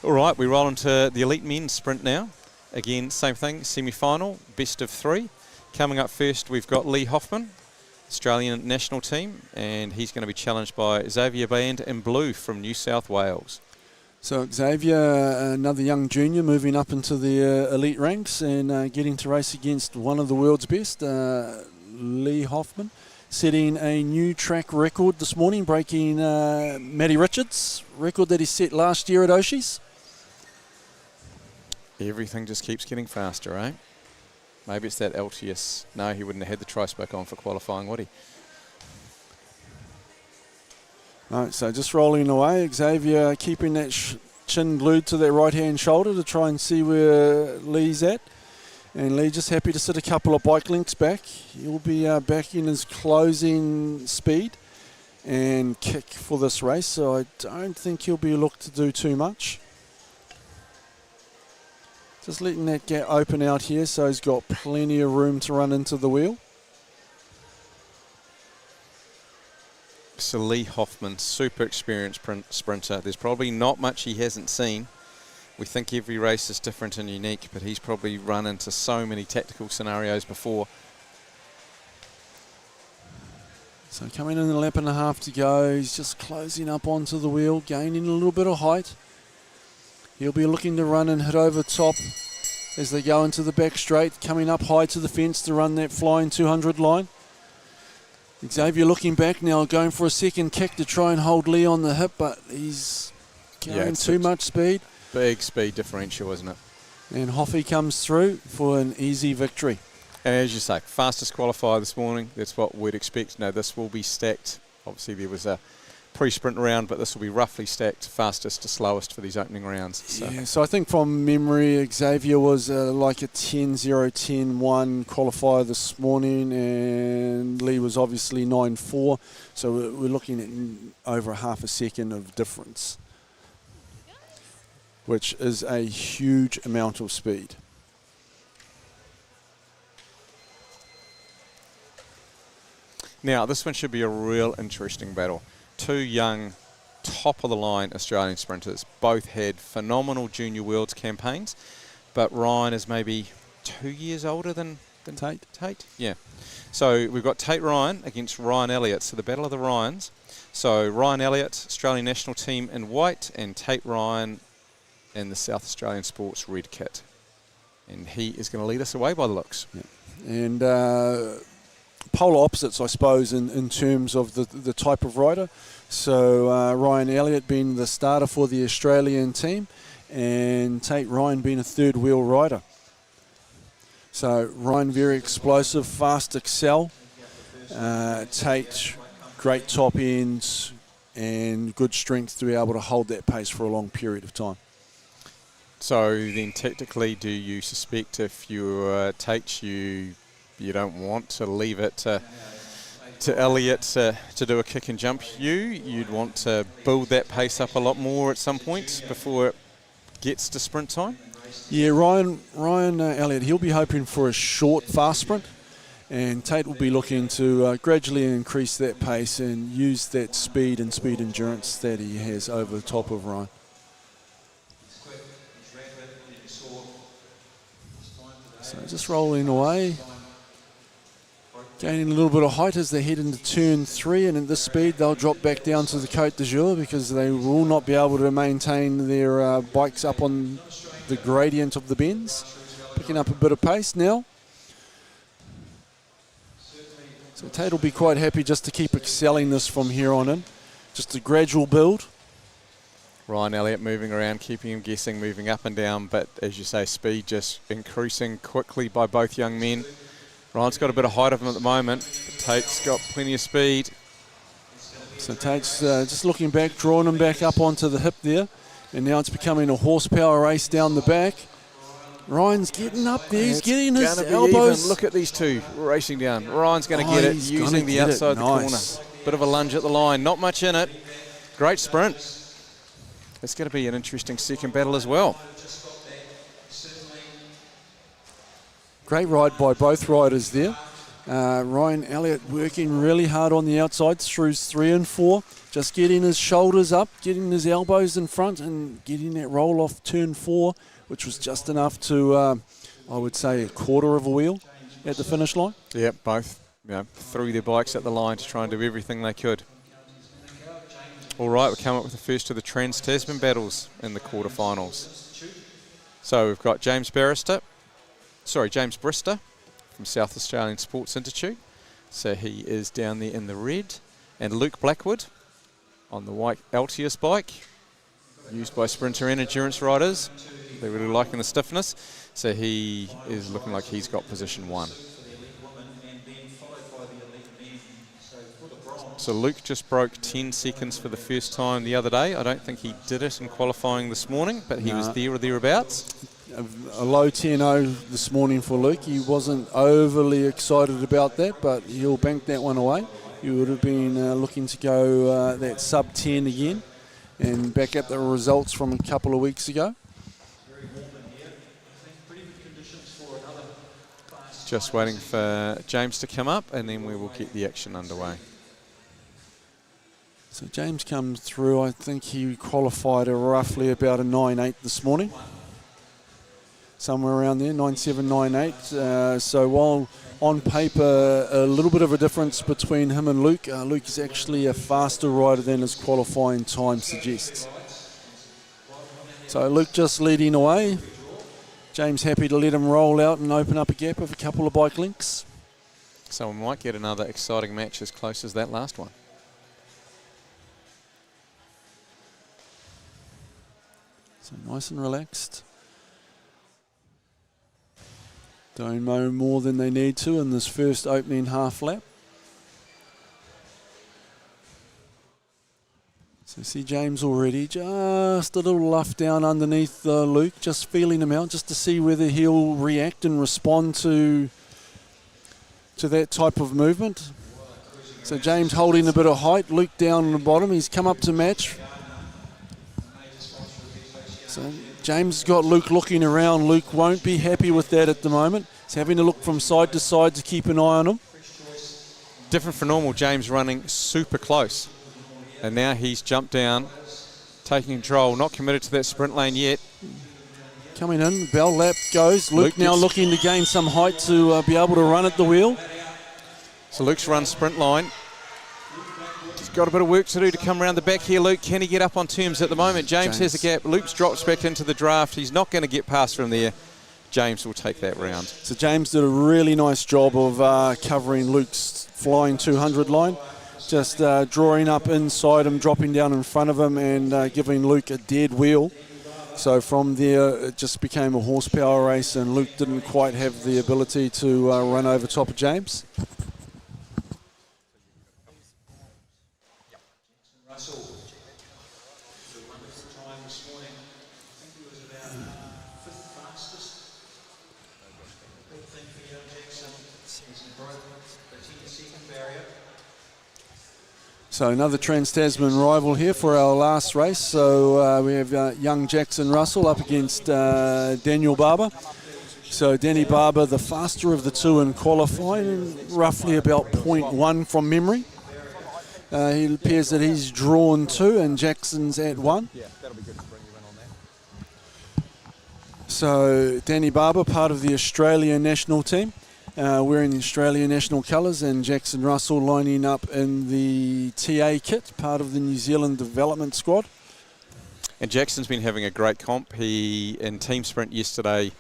All right, we roll into the elite men's sprint now. Again, same thing, semi-final, best of 3. Coming up first, we've got Lee Hoffman, Australian national team, and he's going to be challenged by Xavier Band in blue from New South Wales. So Xavier, another young junior, moving up into the elite ranks and getting to race against one of the world's best, Lee Hoffman, setting a new track record this morning, breaking Matty Richards' record that he set last year at Oshie's. Everything just keeps getting faster, eh? Maybe it's that LTS. No, he wouldn't have had the tri-spoke on for qualifying, would he? Right, so just rolling away. Xavier keeping that chin glued to that right-hand shoulder to try and see where Lee's at. And Lee just happy to sit a couple of bike lengths back. He'll be back in his closing speed and kick for this race, so I don't think he'll be looked to do too much. Just letting that gap open out here so he's got plenty of room to run into the wheel. So Lee Hoffman, super experienced sprinter. There's probably not much he hasn't seen. We think every race is different and unique, but he's probably run into so many tactical scenarios before. So coming in a lap and a half to go, he's just closing up onto the wheel, gaining a little bit of height. He'll be looking to run and hit over top as they go into the back straight, coming up high to the fence to run that flying 200 line. Xavier looking back now, going for a second kick to try and hold Lee on the hip, but he's carrying too much speed. Big speed differential, isn't it? And Hoffy comes through for an easy victory. And as you say, fastest qualifier this morning. That's what we'd expect. No, this will be stacked. Obviously, there was a pre-sprint round, but this will be roughly stacked, fastest to slowest for these opening rounds. So. Yeah, so I think from memory, Xavier was like a 10-0, 10-1 qualifier this morning, and Lee was obviously 9-4. So we're looking at over half a second of difference, which is a huge amount of speed. Now, this one should be a real interesting battle. Two young, top-of-the-line Australian sprinters. Both had phenomenal Junior Worlds campaigns, but Ryan is maybe 2 years older than Tate. Yeah. So we've got Tate Ryan against Ryan Elliot. So the battle of the Ryans. So Ryan Elliot, Australian national team in white, and Tate Ryan in the South Australian Sports red kit. And he is going to lead us away by the looks. Yeah. And polar opposites, I suppose, in terms of the type of rider. So Ryan Elliot being the starter for the Australian team, and Tate Ryan being a third wheel rider. So Ryan very explosive, fast excel. Tate great top ends and good strength to be able to hold that pace for a long period of time. So then tactically, do you suspect if you're Tate, you don't want to leave it to Elliot to do a kick and jump you'd want to build that pace up a lot more at some point before it gets to sprint time? Yeah, Ryan Elliot, he'll be hoping for a short, fast sprint, and Tate will be looking to gradually increase that pace and use that speed and speed endurance that he has over the top of Ryan. So just rolling away. Gaining a little bit of height as they head into turn 3, and at this speed they'll drop back down to the Côte d'Azur because they will not be able to maintain their bikes up on the gradient of the bends. Picking up a bit of pace now. So Tate will be quite happy just to keep excelling this from here on in. Just a gradual build. Ryan Elliot moving around, keeping him guessing, moving up and down, but as you say, speed just increasing quickly by both young men. Ryan's got a bit of height of him at the moment, but Tate's got plenty of speed. So Tate's just looking back, drawing him back up onto the hip there, and now it's becoming a horsepower race down the back. Ryan's getting up there, he's getting his elbows. Even. Look at these two racing down. Ryan's going to get it using the outside of the corner. Bit of a lunge at the line, not much in it. Great sprint. It's going to be an interesting second battle as well. Great ride by both riders there. Ryan Elliot working really hard on the outside through 3 and 4. Just getting his shoulders up, getting his elbows in front and getting that roll off turn 4, which was just enough to, I would say, a quarter of a wheel. at the finish line? Yeah, both threw their bikes at the line to try and do everything they could. All right, we come up with the first of the Trans-Tasman battles in the quarterfinals. So we've got James Bristow from South Australian Sports Institute. So he is down there in the red. And Luke Blackwood on the white Altius bike, used by sprinter and endurance riders. They're really liking the stiffness. So he is looking like he's got position 1. So Luke just broke 10 seconds for the first time the other day. I don't think he did it in qualifying this morning, but he was there or thereabouts. A low 10.0 this morning for Luke. He wasn't overly excited about that, but he'll bank that one away. He would have been looking to go that sub 10 again and back at the results from a couple of weeks ago. Just waiting for James to come up, and then we will get the action underway. So James comes through. I think he qualified roughly about a 9.8 this morning. Somewhere around there, 9.7, 9.8. So while on paper a little bit of a difference between him and Luke, Luke is actually a faster rider than his qualifying time suggests. So Luke just leading away. James happy to let him roll out and open up a gap of a couple of bike links. So we might get another exciting match as close as that last one. So nice and relaxed. Don't mow more than they need to in this first opening half lap. So see James already just a little luff down underneath Luke, just feeling him out, just to see whether he'll react and respond to that type of movement. So James holding a bit of height, Luke down on the bottom. He's come up to match. So James has got Luke looking around. Luke won't be happy with that at the moment. He's having to look from side to side to keep an eye on him. Different for normal, James running super close. And now he's jumped down, taking control, not committed to that sprint lane yet. Coming in, bell lap goes. Luke now looking to gain some height to be able to run at the wheel. So Luke's run sprint line. He's got a bit of work to do to come around the back here, Luke. Can he get up on terms at the moment? James has a gap. Luke's drops back into the draft. He's not going to get past from there. James will take that round. So James did a really nice job of covering Luke's flying 200 line. Just drawing up inside him, dropping down in front of him, and giving Luke a dead wheel. So from there, it just became a horsepower race, and Luke didn't quite have the ability to run over top of James. So another Trans-Tasman rival here for our last race. So we have young Jackson Russell up against Daniel Barber. So Danny Barber, the faster of the two in qualifying, roughly about 0.1 from memory. It appears that he's drawn 2 and Jackson's at 1. Yeah, that'll be good to bring you in on that. So Danny Barber, part of the Australian national team. Wearing the Australian national colours, and Jackson Russell lining up in the TA kit, part of the New Zealand development squad. And Jackson's been having a great comp. He, in team sprint yesterday,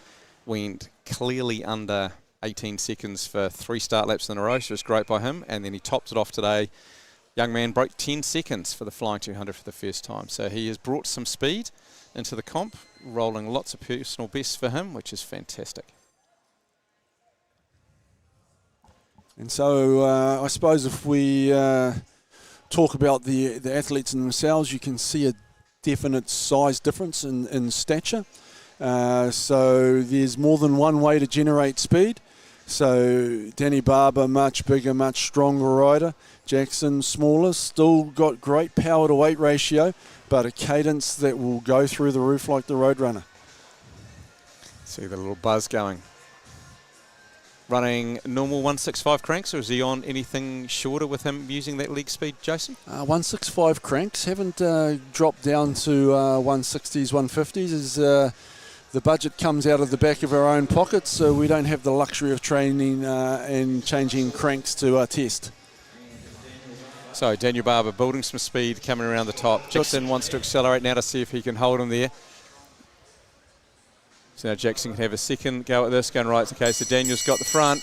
went clearly under 18 seconds for 3 start laps in a row, so it's great by him. And then he topped it off today. Young man broke 10 seconds for the Flying 200 for the first time. So he has brought some speed into the comp, rolling lots of personal bests for him, which is fantastic. And so I suppose if we talk about the athletes themselves, you can see a definite size difference in stature. So there's more than one way to generate speed. So Danny Barber, much bigger, much stronger rider. Jackson, smaller, still got great power to weight ratio, but a cadence that will go through the roof like the Roadrunner. See the little buzz going. Running normal 165 cranks, or is he on anything shorter with him using that leg speed, Jason? 165 cranks, haven't dropped down to 160s, 150s. Is the the budget comes out of the back of our own pockets, so we don't have the luxury of training and changing cranks to our test. So Daniel Barber building some speed coming around the top. Jackson wants to accelerate now to see if he can hold him there. So now Jackson can have a second go at this, going right. Okay, so Daniel's got the front.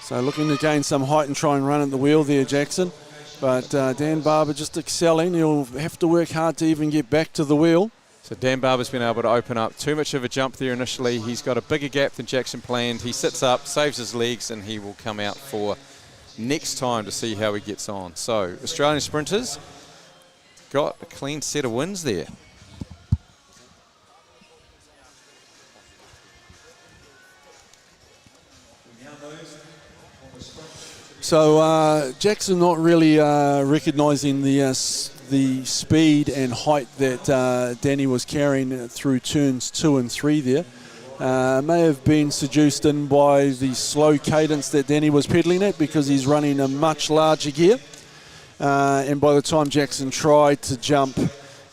So looking to gain some height and try and run at the wheel there, Jackson. But Dan Barber just excelling. He'll have to work hard to even get back to the wheel. So Dan Barber's been able to open up too much of a jump there initially. He's got a bigger gap than Jackson planned. He sits up, saves his legs, and he will come out for next time to see how he gets on. So Australian sprinters got a clean set of wins there. So Jackson not really recognising the speed and height that Danny was carrying through turns 2 and 3 there. May have been seduced in by the slow cadence that Danny was pedalling at, because he's running a much larger gear. And by the time Jackson tried to jump,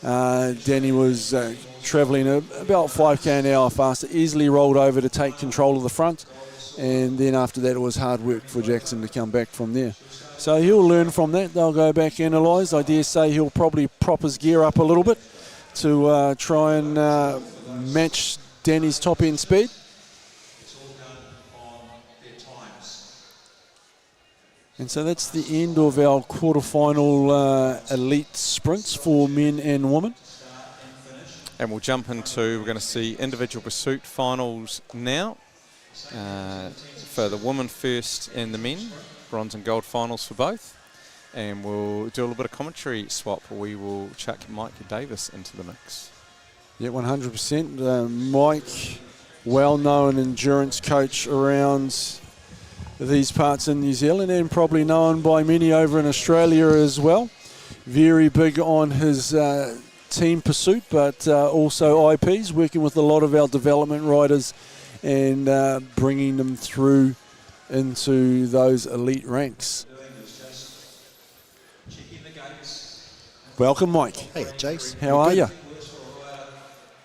Danny was travelling about 5k an hour faster, easily rolled over to take control of the front. And then after that, it was hard work for Jackson to come back from there. So he'll learn from that. They'll go back, analyse. I dare say he'll probably prop his gear up a little bit to try and match Danny's top end speed. And so that's the end of our quarterfinal elite sprints for men and women. And we'll jump into, we're going to see individual pursuit finals now. For the women first and the men, bronze and gold finals for both. And we'll do a little bit of commentary swap. We will chuck Mike Davis into the mix. Yeah, 100%. Mike, well-known endurance coach around these parts in New Zealand, and probably known by many over in Australia as well. Very big on his team pursuit, but also IPs, working with a lot of our development riders and bringing them through into those elite ranks. Welcome, Mike. Hey, Jace. How are you?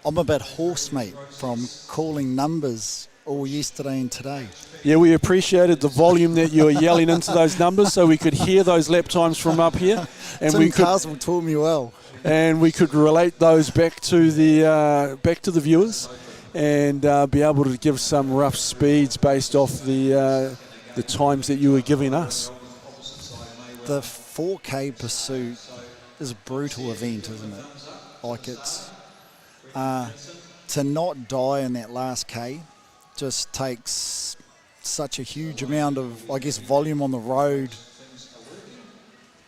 I'm a bit hoarse, mate, from calling numbers all yesterday and today. Yeah, we appreciated the volume that you were yelling into those numbers, so we could hear those lap times from up here, and Tim Castle taught me well, and we could relate those back to the viewers, and be able to give some rough speeds based off the times that you were giving us. The 4K pursuit is a brutal event, isn't it? Like, it's to not die in that last K just takes such a huge amount of, I guess, volume on the road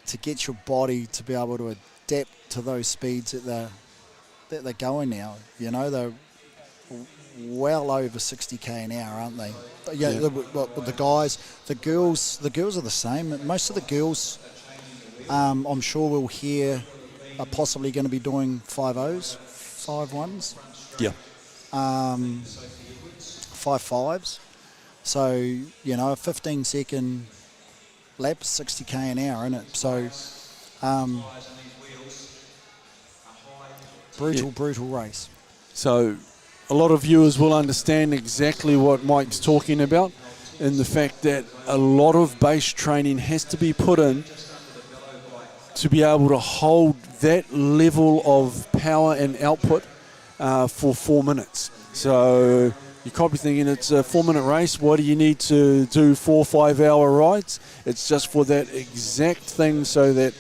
to get your body to be able to adapt to those speeds that they're going now. You know, they're well over 60k an hour, aren't they? Yeah. The guys, the girls are the same. Most of the girls, I'm sure we'll hear, are possibly going to be doing 5.0s, 5.1s. Yeah. 5.5s. So, you know, a 15-second lap is 60k an hour, isn't it? So, brutal race. So, a lot of viewers will understand exactly what Mike's talking about, in the fact that a lot of base training has to be put in to be able to hold that level of power and output for 4 minutes. So you're probably thinking it's a 4-minute race. Why do you need to do 4 5-hour rides? It's just for that exact thing, so that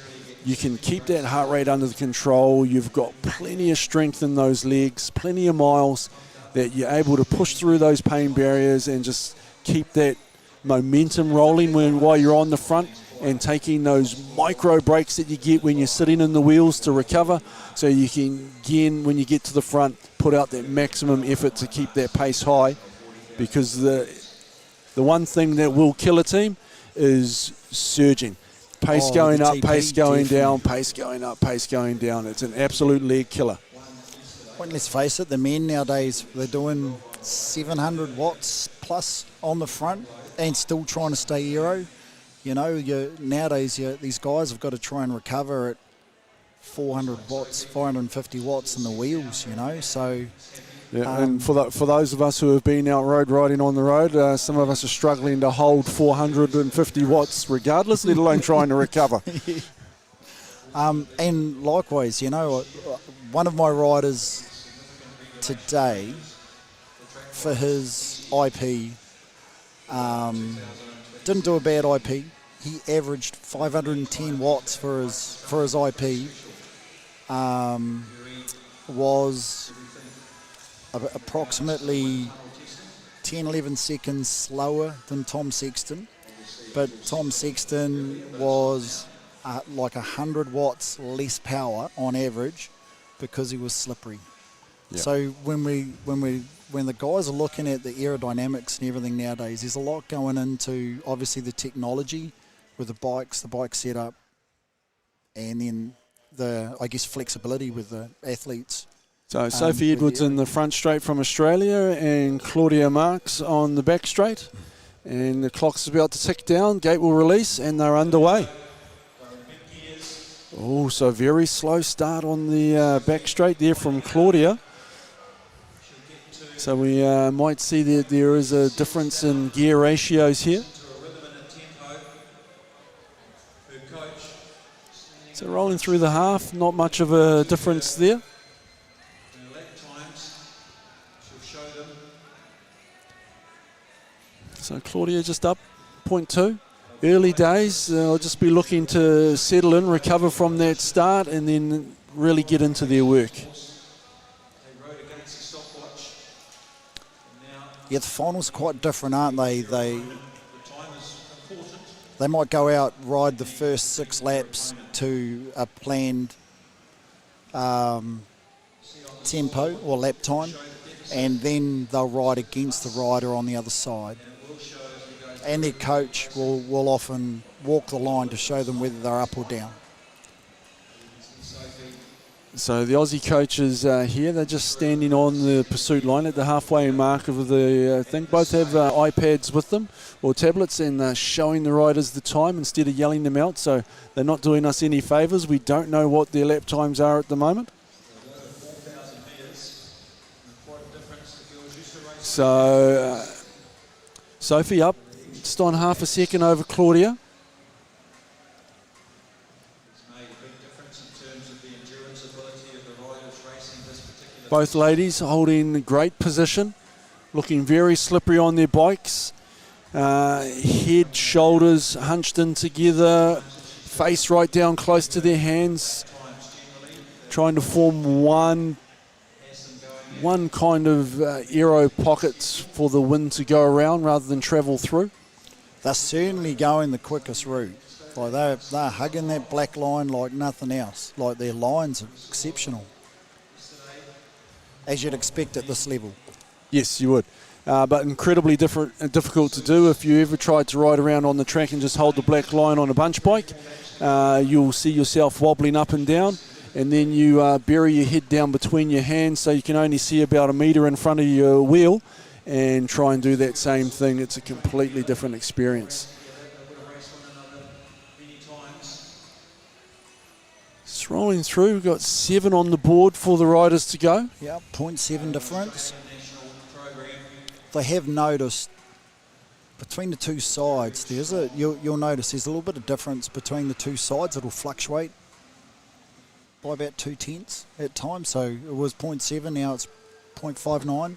you can keep that heart rate under control. You've got plenty of strength in those legs, plenty of miles, that you're able to push through those pain barriers and just keep that momentum rolling while you're on the front, and taking those micro breaks that you get when you're sitting in the wheels to recover, so you can, again, when you get to the front, put out that maximum effort to keep that pace high. Because the one thing that will kill a team is surging. Pace going up, pace going down, pace going up, pace going down. It's an absolute leg killer. Well, let's face it, the men nowadays, they're doing 700 watts plus on the front and still trying to stay aero. You know, nowadays these guys have got to try and recover at 400 watts, 450 watts in the wheels, you know. So Yeah, and for those of us who have been out road riding on the road, some of us are struggling to hold 450 watts regardless, let alone trying to recover. And likewise, one of my riders today, for his IP, didn't do a bad IP. He averaged 510 watts for his IP. Was approximately 10-11 seconds slower than Tom Sexton, but Tom Sexton was like 100 watts less power on average because he was slippery. Yep. So when the guys are looking at the aerodynamics and everything nowadays, there's a lot going into obviously the technology with the bike setup, and then the flexibility with the athletes. So Sophie Edwards in the front straight from Australia, and Claudia Marks on the back straight. And the clock's about to tick down, gate will release, and they're underway. Oh, so very slow start on the back straight there from Claudia. So we might see that there is a difference in gear ratios here. So rolling through the half, not much of a difference there. So Claudia just up 0.2. Early days, they'll just be looking to settle in, recover from that start, and then really get into their work. Yeah, the finals are quite different, aren't they? They might go out, ride the first 6 laps to a planned tempo or lap time, and then they'll ride against the rider on the other side. And their coach will often walk the line to show them whether they're up or down. So the Aussie coaches here, they're just standing on the pursuit line at the halfway mark of the thing. Both have iPads with them or tablets, and showing the riders the time instead of yelling them out. So they're not doing us any favours. We don't know what their lap times are at the moment. So Sophie up just on half a second over Claudia. Both ladies holding great position, looking very slippery on their bikes. Head, shoulders hunched in together, face right down close to their hands, trying to form one kind of aero pockets for the wind to go around rather than travel through. They're certainly going the quickest route. Like they're hugging that black line like nothing else. Like their lines are exceptional, as you'd expect at this level. Yes, you would. But incredibly difficult to do. If you ever tried to ride around on the track and just hold the black line on a bunch bike, you'll see yourself wobbling up and down, and then you bury your head down between your hands so you can only see about a metre in front of your wheel, and try and do that same thing. It's a completely different experience. Just rolling through, we've got 7 on the board for the riders to go. Yeah, 0.7 difference. They have noticed between the two sides, you'll notice there's a little bit of difference between the two sides. It'll fluctuate by about 0.2 at times. So it was 0.7, now it's 0.59.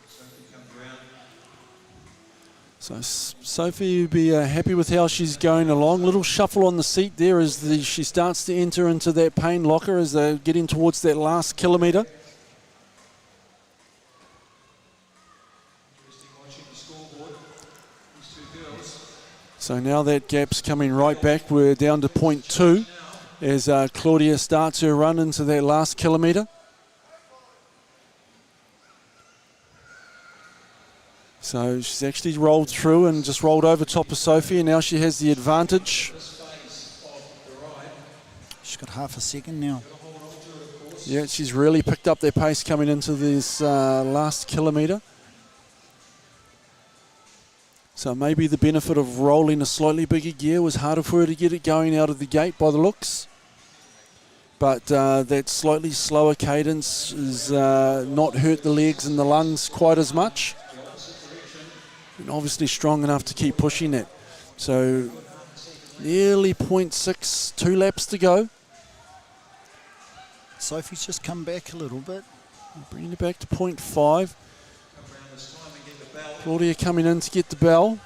So Sophie will be happy with how she's going along. Little shuffle on the seat there as she starts to enter into that pain locker as they're getting towards that last kilometre. So now that gap's coming right back. We're down to 0.2 as Claudia starts her run into that last kilometre. So she's actually rolled through and just rolled over top of Sophie, and now she has the advantage. She's got half a second now. Yeah, she's really picked up their pace coming into this last kilometre. So maybe the benefit of rolling a slightly bigger gear was harder for her to get it going out of the gate by the looks. but that slightly slower cadence has not hurt the legs and the lungs quite as much. And obviously strong enough to keep pushing it. So nearly 0.6, 2 laps to go. Sophie's just come back a little bit. Bringing it back to 0.5. Claudia coming in to get the bell.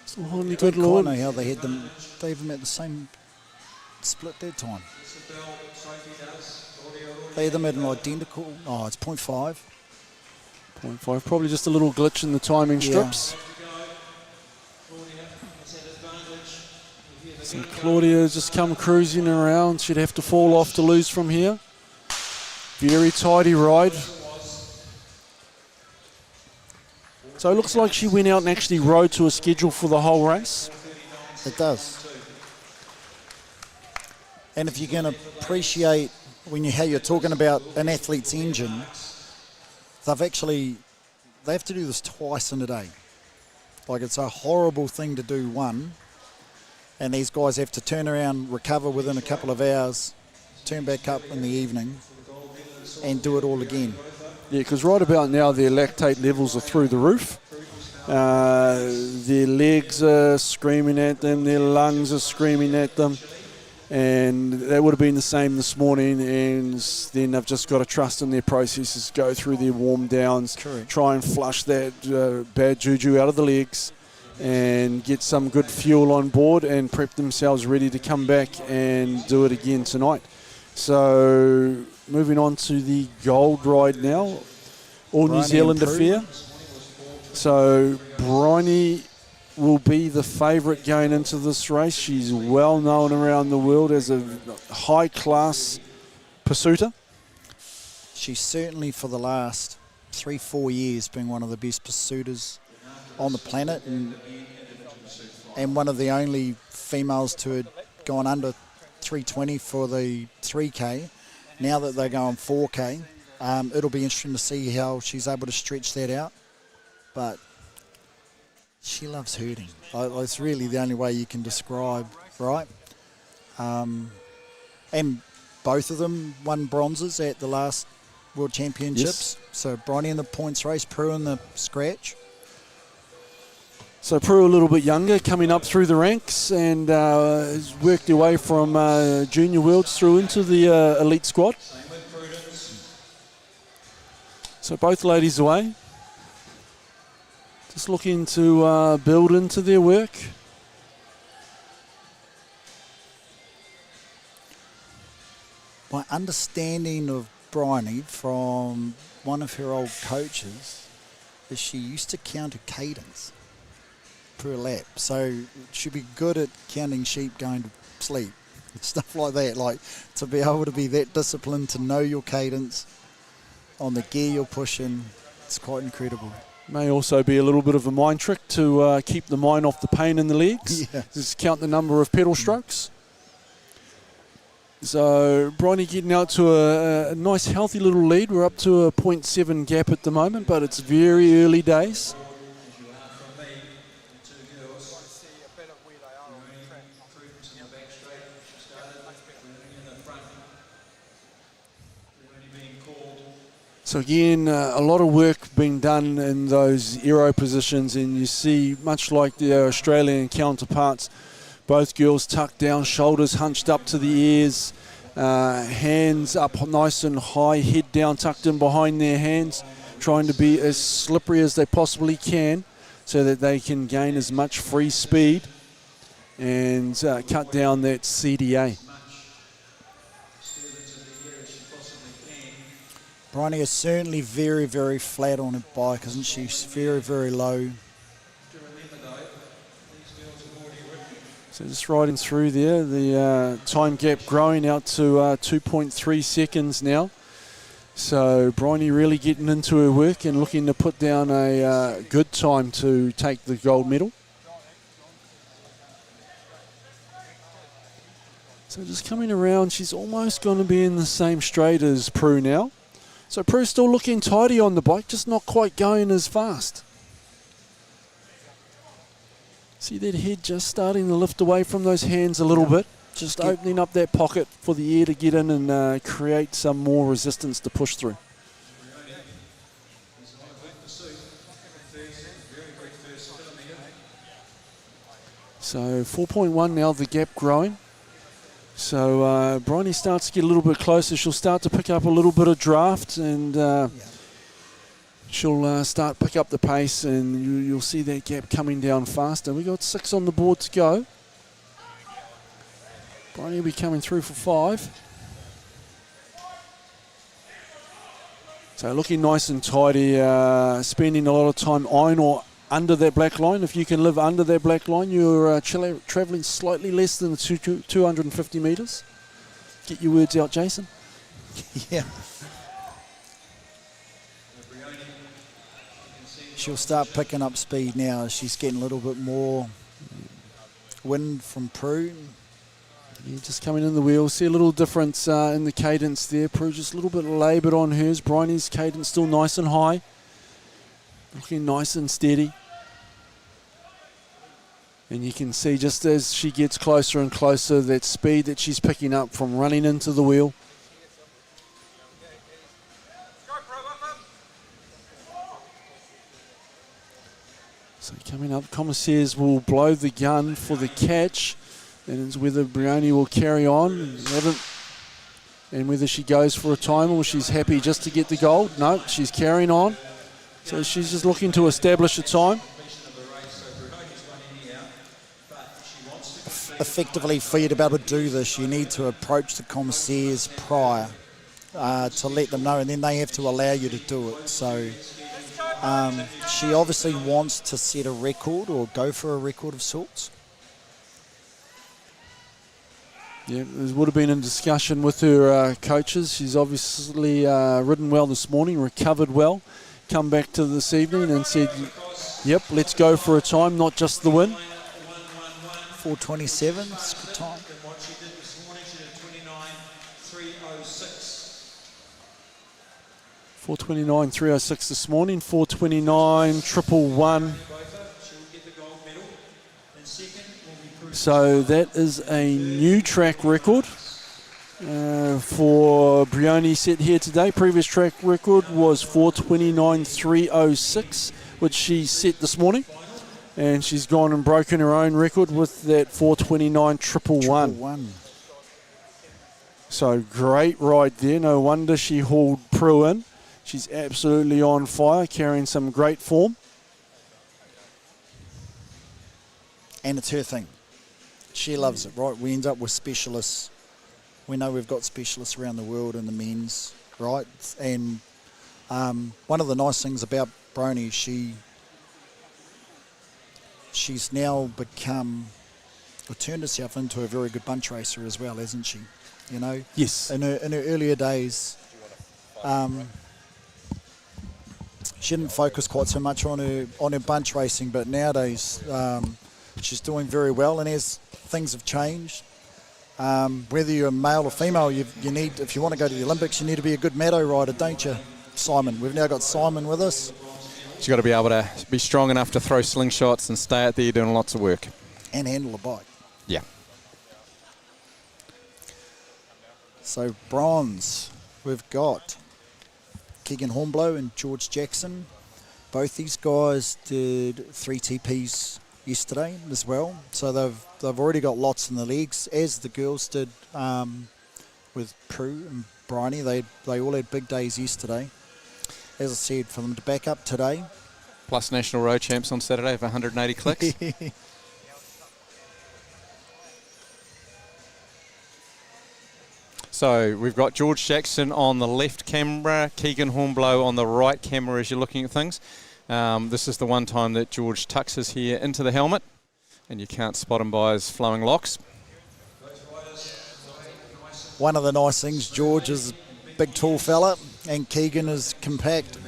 Still holding a good Lord. I don't know how they had them. They have them at the same split that time. They had them at an identical. Oh, it's 0.5. 0.5. Probably just a little glitch in the timing strips. So Claudia just come cruising around. She'd have to fall off to lose from here. Very tidy ride. So it looks like she went out and actually rode to a schedule for the whole race. It does. And if you're going to appreciate how you're talking about an athlete's engine, they have to do this twice in a day. Like, it's a horrible thing to do one. And these guys have to turn around, recover within a couple of hours, turn back up in the evening, and do it all again. Yeah, because right about now their lactate levels are through the roof. Their legs are screaming at them, their lungs are screaming at them. And that would have been the same this morning, and then they've just got to trust in their processes, go through their warm downs, try and flush that bad juju out of the legs, and get some good fuel on board and prep themselves ready to come back and do it again tonight. So moving on to the gold ride now, all New Zealand affair. So Bryony will be the favourite going into this race. She's well known around the world as a high class pursuiter. She's certainly for the last 3-4 years been one of the best pursuiters on the planet, and one of the only females to have gone under 320 for the 3K. Now that they're going 4K, it'll be interesting to see how she's able to stretch that out. But she loves herding. It's really the only way you can describe, right? And both of them won bronzes at the last World Championships. Yes. So Bronny in the points race, Prue in the scratch. So Prue a little bit younger, coming up through the ranks, and has worked her way from Junior Worlds through into the elite squad. So both ladies away. Just looking to build into their work. My understanding of Bryony from one of her old coaches is she used to count a cadence per lap. So she'd be good at counting sheep going to sleep. Stuff like that. Like, to be able to be that disciplined, to know your cadence on the gear you're pushing, it's quite incredible. May also be a little bit of a mind trick to keep the mind off the pain in the legs. Yeah. Just count the number of pedal strokes. So Bryony getting out to a nice healthy little lead. We're up to a 0.7 gap at the moment, but it's very early days. So again, a lot of work being done in those aero positions, and you see, much like their Australian counterparts, both girls tucked down, shoulders hunched up to the ears, hands up nice and high, head down, tucked in behind their hands, trying to be as slippery as they possibly can so that they can gain as much free speed and cut down that CDA. Bryony is certainly very, very flat on her bike, isn't she? She's very, very low. So just riding through there, the time gap growing out to 2.3 seconds now. So Bryony really getting into her work and looking to put down a good time to take the gold medal. So just coming around, she's almost going to be in the same straight as Prue now. So Prue's still looking tidy on the bike, just not quite going as fast. See that head just starting to lift away from those hands a little bit. Just opening up that pocket for the air to get in and create some more resistance to push through. So 4.1 now, the gap growing. So Bryony starts to get a little bit closer. She'll start to pick up a little bit of draft, and she'll start pick up the pace, and you'll see that gap coming down faster. We got 6 on the board to go. Bryony will be coming through for 5. So looking nice and tidy, spending a lot of time on or under that black line. If you can live under that black line, you're travelling slightly less than 250 metres. Get your words out, Jason. Yeah. She'll start picking up speed now. She's getting a little bit more wind from Prue. Yeah, just coming in the wheel. See a little difference in the cadence there. Prue just a little bit laboured on hers. Bryony's cadence still nice and high. Looking nice and steady. And you can see just as she gets closer and closer, that speed that she's picking up from running into the wheel. So coming up, commissaires will blow the gun for the catch. And it's whether Bryony will carry on and whether she goes for a time or she's happy just to get the gold. No, she's carrying on. So she's just looking to establish a time. Effectively, for you to be able to do this, you need to approach the commissaires prior to let them know, and then they have to allow you to do it. So she obviously wants to set a record or go for a record of sorts. Yeah, there would have been a discussion with her coaches. She's obviously ridden well this morning, recovered well, come back to this evening and said, yep, let's go for a time, not just the win. 4:27, it's a good time. 4:29.306 this morning, 4:29.111. So that is a new track record for Bryony set here today. Previous track record was 4:29.306, which she set this morning. And she's gone and broken her own record with that 4:29.111. So great ride there. No wonder she hauled Prue in. She's absolutely on fire, carrying some great form. And it's her thing. She loves it, right? We end up with specialists. We know we've got specialists around the world in the men's, right? And one of the nice things about Bryony, she's now become, or turned herself into a very good bunch racer as well, hasn't she? You know? Yes. In her earlier days, she didn't focus quite so much on her bunch racing, but nowadays she's doing very well. And as things have changed, whether you're male or female, you need, if you want to go to the Olympics, you need to be a good Maddo rider, don't you, Simon? We've now got Simon with us. She's got to be able to be strong enough to throw slingshots and stay out there doing lots of work. And handle a bike. Yeah. So bronze, we've got Keegan Hornblow and George Jackson. Both these guys did 3 TPs yesterday as well. So they've already got lots in the legs, as the girls did with Prue and Bryony. They all had big days yesterday. As I said, for them to back up today. Plus national road champs on Saturday of 180 clicks. So we've got George Jackson on the left camera, Keegan Hornblow on the right camera as you're looking at things. This is the one time that George tucks his hair into the helmet, and you can't spot him by his flowing locks. One of the nice things, George is a big tall fella, and Keegan is compact.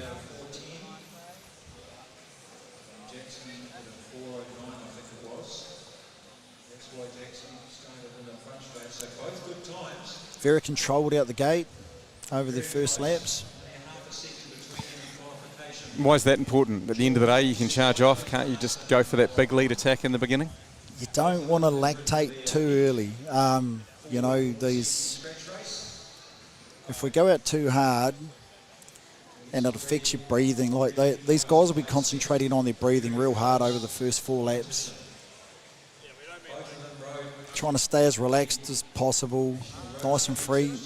Very controlled out the gate over the first laps. Why is that important? At the end of the day, you can charge off. Can't you just go for that big lead attack in the beginning? You don't want to lactate too early. You know, if we go out too hard and it affects your breathing, like these guys will be concentrating on their breathing real hard over the first 4 laps. Trying to stay as relaxed as possible, nice and free.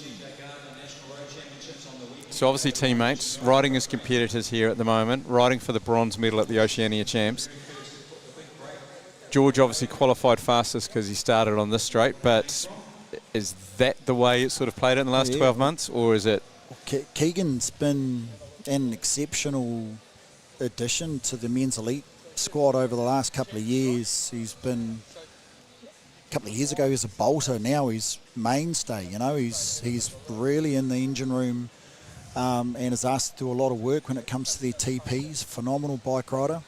So obviously teammates, riding as competitors here at the moment, riding for the bronze medal at the Oceania Champs. George obviously qualified fastest because he started on this straight, but is that the way it sort of played out in the last 12 months, or is it? Keegan's been an exceptional addition to the men's elite squad over the last couple of years. He's been, a couple of years ago he was a bolter, now he's mainstay, you know, he's really in the engine room. And is asked to do a lot of work when it comes to their TPs. Phenomenal bike rider.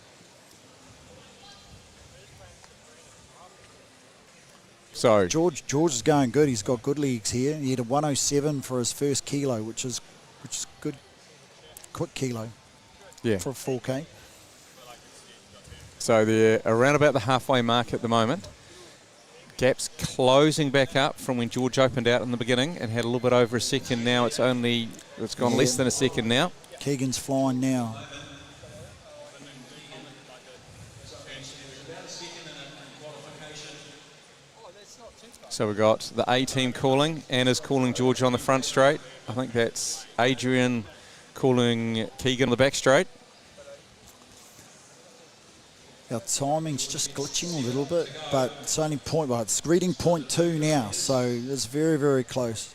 So George is going good. He's got good legs here. He had a 107 for his first kilo, which is good. Quick kilo. Yeah. For a 4K. So they're around about the halfway mark at the moment. Gap's closing back up from when George opened out in the beginning and had a little bit over a second. Now it's gone less than a second now. Keegan's flying now. So we've got the A team calling. Anna's calling George on the front straight. I think that's Adrian calling Keegan on the back straight. Our timing's just glitching a little bit, but it's only it's reading 0.2 now, so it's very, very close.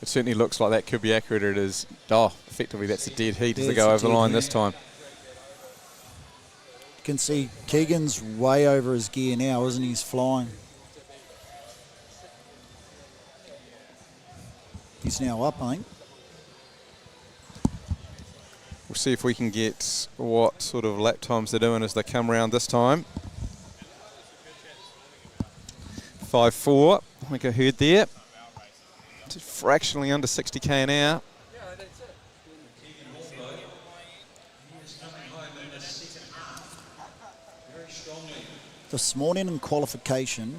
It certainly looks like that could be accurate. It is, effectively that's a dead heat as they go over the line this time. You can see Keegan's way over his gear now, isn't he? He's flying. He's now up, I think. We'll see if we can get what sort of lap times they're doing as they come around this time. 5.4, I think I heard there. Just fractionally under 60k an hour. This morning in qualification,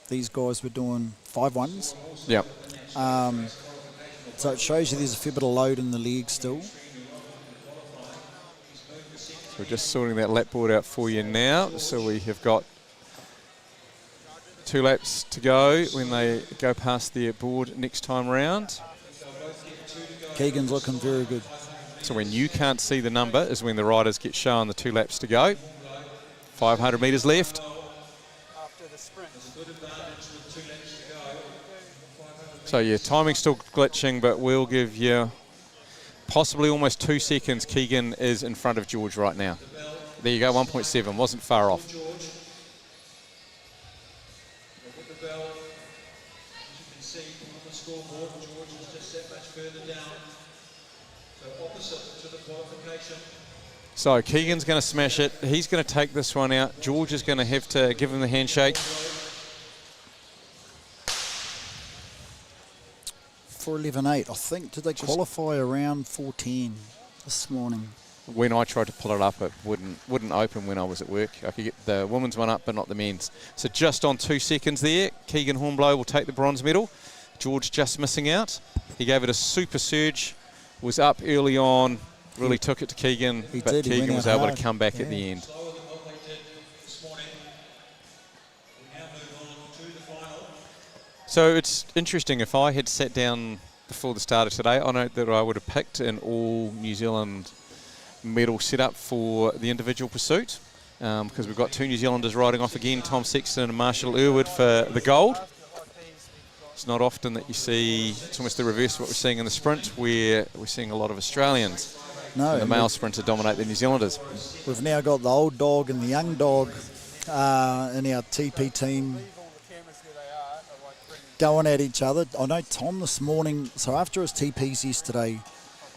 these guys were doing 5.1s. Yep. So it shows you there's a fair bit of load in the leg still. So we're just sorting that lap board out for you now. So we have got 2 laps to go when they go past their board next time round. Keegan's looking very good. So when you can't see the number is when the riders get shown the 2 laps to go. 500 metres left. So yeah, timing's still glitching, but we'll give you possibly almost 2 seconds. Keegan is in front of George right now. There you go, 1.7, wasn't far off. So Keegan's going to smash it. He's going to take this one out. George is going to have to give him the handshake. 4.11.8, I think. Did they qualify around 4.10 this morning? When I tried to pull it up, it wouldn't open when I was at work. I could get the women's one up, but not the men's. So just on 2 seconds there, Keegan Hornblow will take the bronze medal. George just missing out. He gave it a super surge, was up early on, really took it to Keegan, but Keegan was able to come back at the end. So it's interesting, if I had sat down before the start of today, I know that I would have picked an all New Zealand medal set up for the individual pursuit, because we've got 2 New Zealanders riding off again, Tom Sexton and Marshall Irwood for the gold. It's not often that you see, it's almost the reverse of what we're seeing in the sprint, where we're seeing a lot of Australians. No, and the male sprinter dominate the New Zealanders. We've now got the old dog and the young dog in our TP team going at each other. I know Tom this morning, so after his TPs yesterday,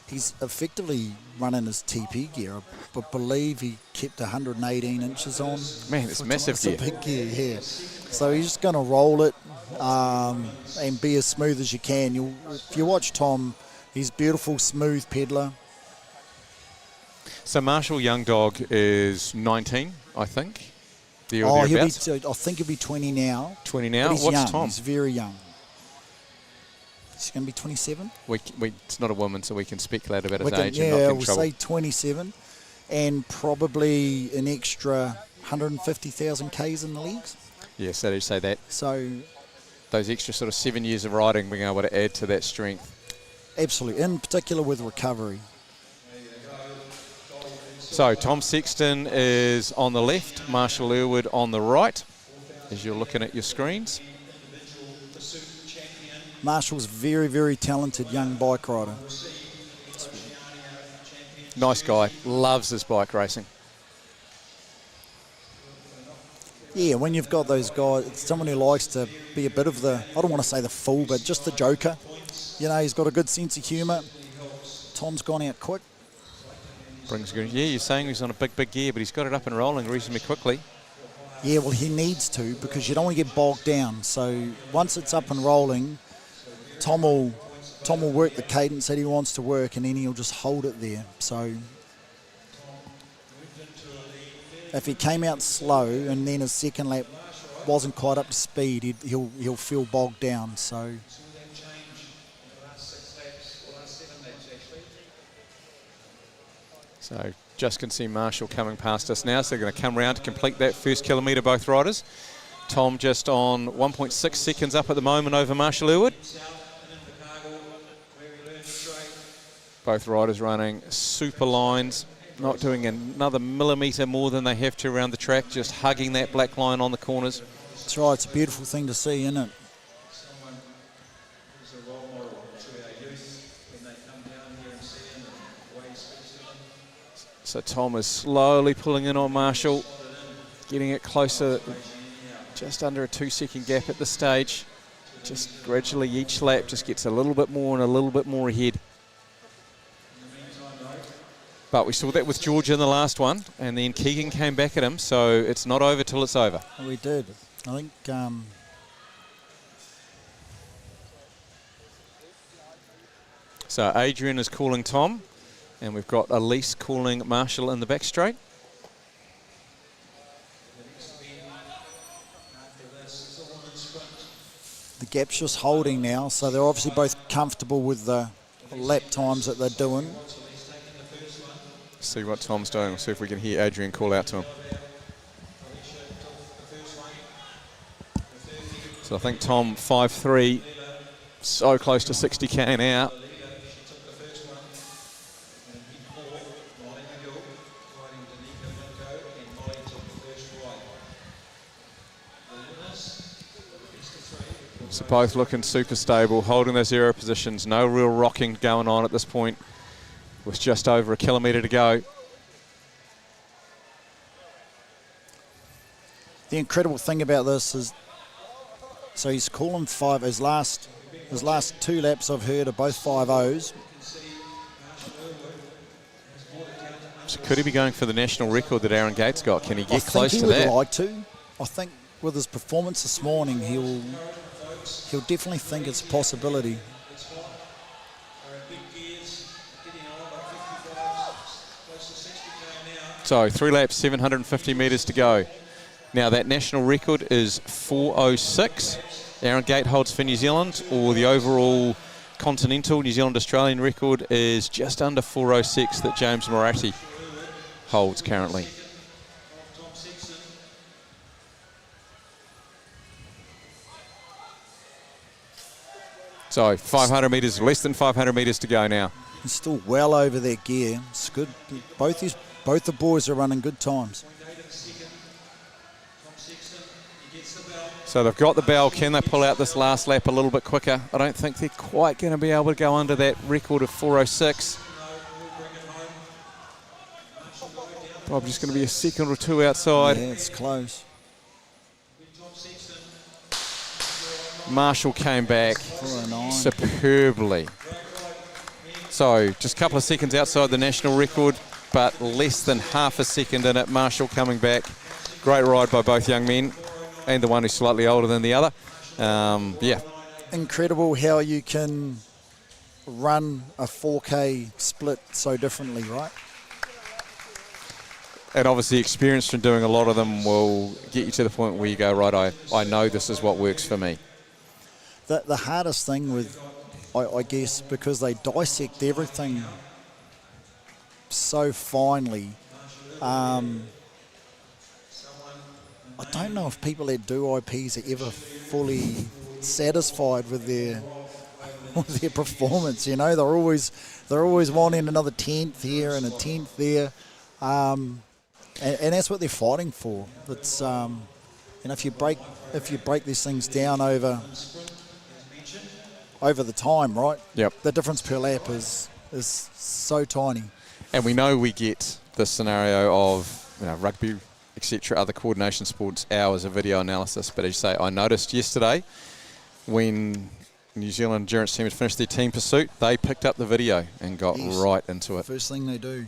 he's effectively running his TP gear. I believe he kept 118 inches on. Man, it's massive gear. It's a big gear, yeah. So he's just going to roll it and be as smooth as you can. If you watch Tom, he's beautiful, smooth peddler. So Marshall Young Dog is 19, I think. I think he'll be 20 now. 20 now? But he's What's young. Tom? He's very young. He's going to be 27. It's not a woman, so we can speculate about his age yeah, and not get in we'll trouble. say 27. And probably an extra 150,000 Ks in the legs. Yes, that is say that. So those extra sort of 7 years of riding being able to add to that strength. Absolutely, in particular with recovery. So Tom Sexton is on the left, Marshall Earwood on the right, as you're looking at your screens. Marshall's very, very talented young bike rider. Nice guy, loves his bike racing. Yeah, when you've got those guys, it's someone who likes to be a bit of the, I don't want to say the fool, but just the joker. You know, he's got a good sense of humour. Tom's gone out quick. Brings good. Yeah, you're saying he's on a big gear, but he's got it up and rolling reasonably quickly. Yeah, well, he needs to, because you don't want to get bogged down. So once it's up and rolling, Tom will work the cadence that he wants to work, and then he'll just hold it there. So if he came out slow and then his second lap wasn't quite up to speed, he'll feel bogged down. So just can see Marshall coming past us now, so they're going to come round to complete that first kilometre, both riders. Tom just on 1.6 seconds up at the moment over Marshall Earwood. Both riders running super lines, not doing another millimetre more than they have to around the track, just hugging that black line on the corners. That's right, it's a beautiful thing to see, isn't it? So Tom is slowly pulling in on Marshall, getting it closer, just under a 2-second gap at this stage. Just gradually each lap just gets a little bit more and a little bit more ahead. But we saw that with George in the last one, and then Keegan came back at him, so it's not over till it's over. We did. I think So Adrian is calling Tom, and we've got Elise calling Marshall in the back straight. the gap's just holding now, so they're obviously both comfortable with the lap times that they're doing. See what Tom's doing. We'll see if we can hear Adrian call out to him. So I think Tom 5.3, so close to 60k now. So both looking super stable, holding those aero positions. No real rocking going on at this point, with just over a kilometre to go. The incredible thing about this is, so he's calling his last 2 laps I've heard are both 5.0s. So could he be going for the national record that Aaron Gates got? Can he get close to that? I think he would like to. I think with his performance this morning, he'll definitely think it's a possibility. So 3 laps, 750 metres to go. Now that national record is 4.06. Aaron Gate holds for New Zealand, or the overall continental New Zealand Australian record is just under 4.06 that James Moratti holds currently. So 500 metres, less than 500 metres to go now. He's still well over that gear. It's good. Both the boys are running good times. So they've got the bell. Can they pull out this last lap a little bit quicker? I don't think they're quite going to be able to go under that record of 4.06. Probably just going to be a second or two outside. Yeah, it's close. Marshall came back superbly. So just a couple of seconds outside the national record, but less than half a second in it. Marshall coming back. Great ride by both young men, and the one who's slightly older than the other. Yeah. Incredible how you can run a 4K split so differently, right? And obviously experience from doing a lot of them will get you to the point where you go, right, I know this is what works for me. The hardest thing with, I guess, because they dissect everything so finely, I don't know if people that do IPs are ever fully satisfied with their performance. You know, they're always wanting another 10th here and a 10th there, and that's what they're fighting for. It's if you break these things down over the time, right? Yep. The difference per lap is so tiny. And we know we get the scenario of rugby, etc., other coordination sports, hours of video analysis. But as you say, I noticed yesterday when New Zealand endurance team had finished their team pursuit, they picked up the video and got right into it. First thing they do.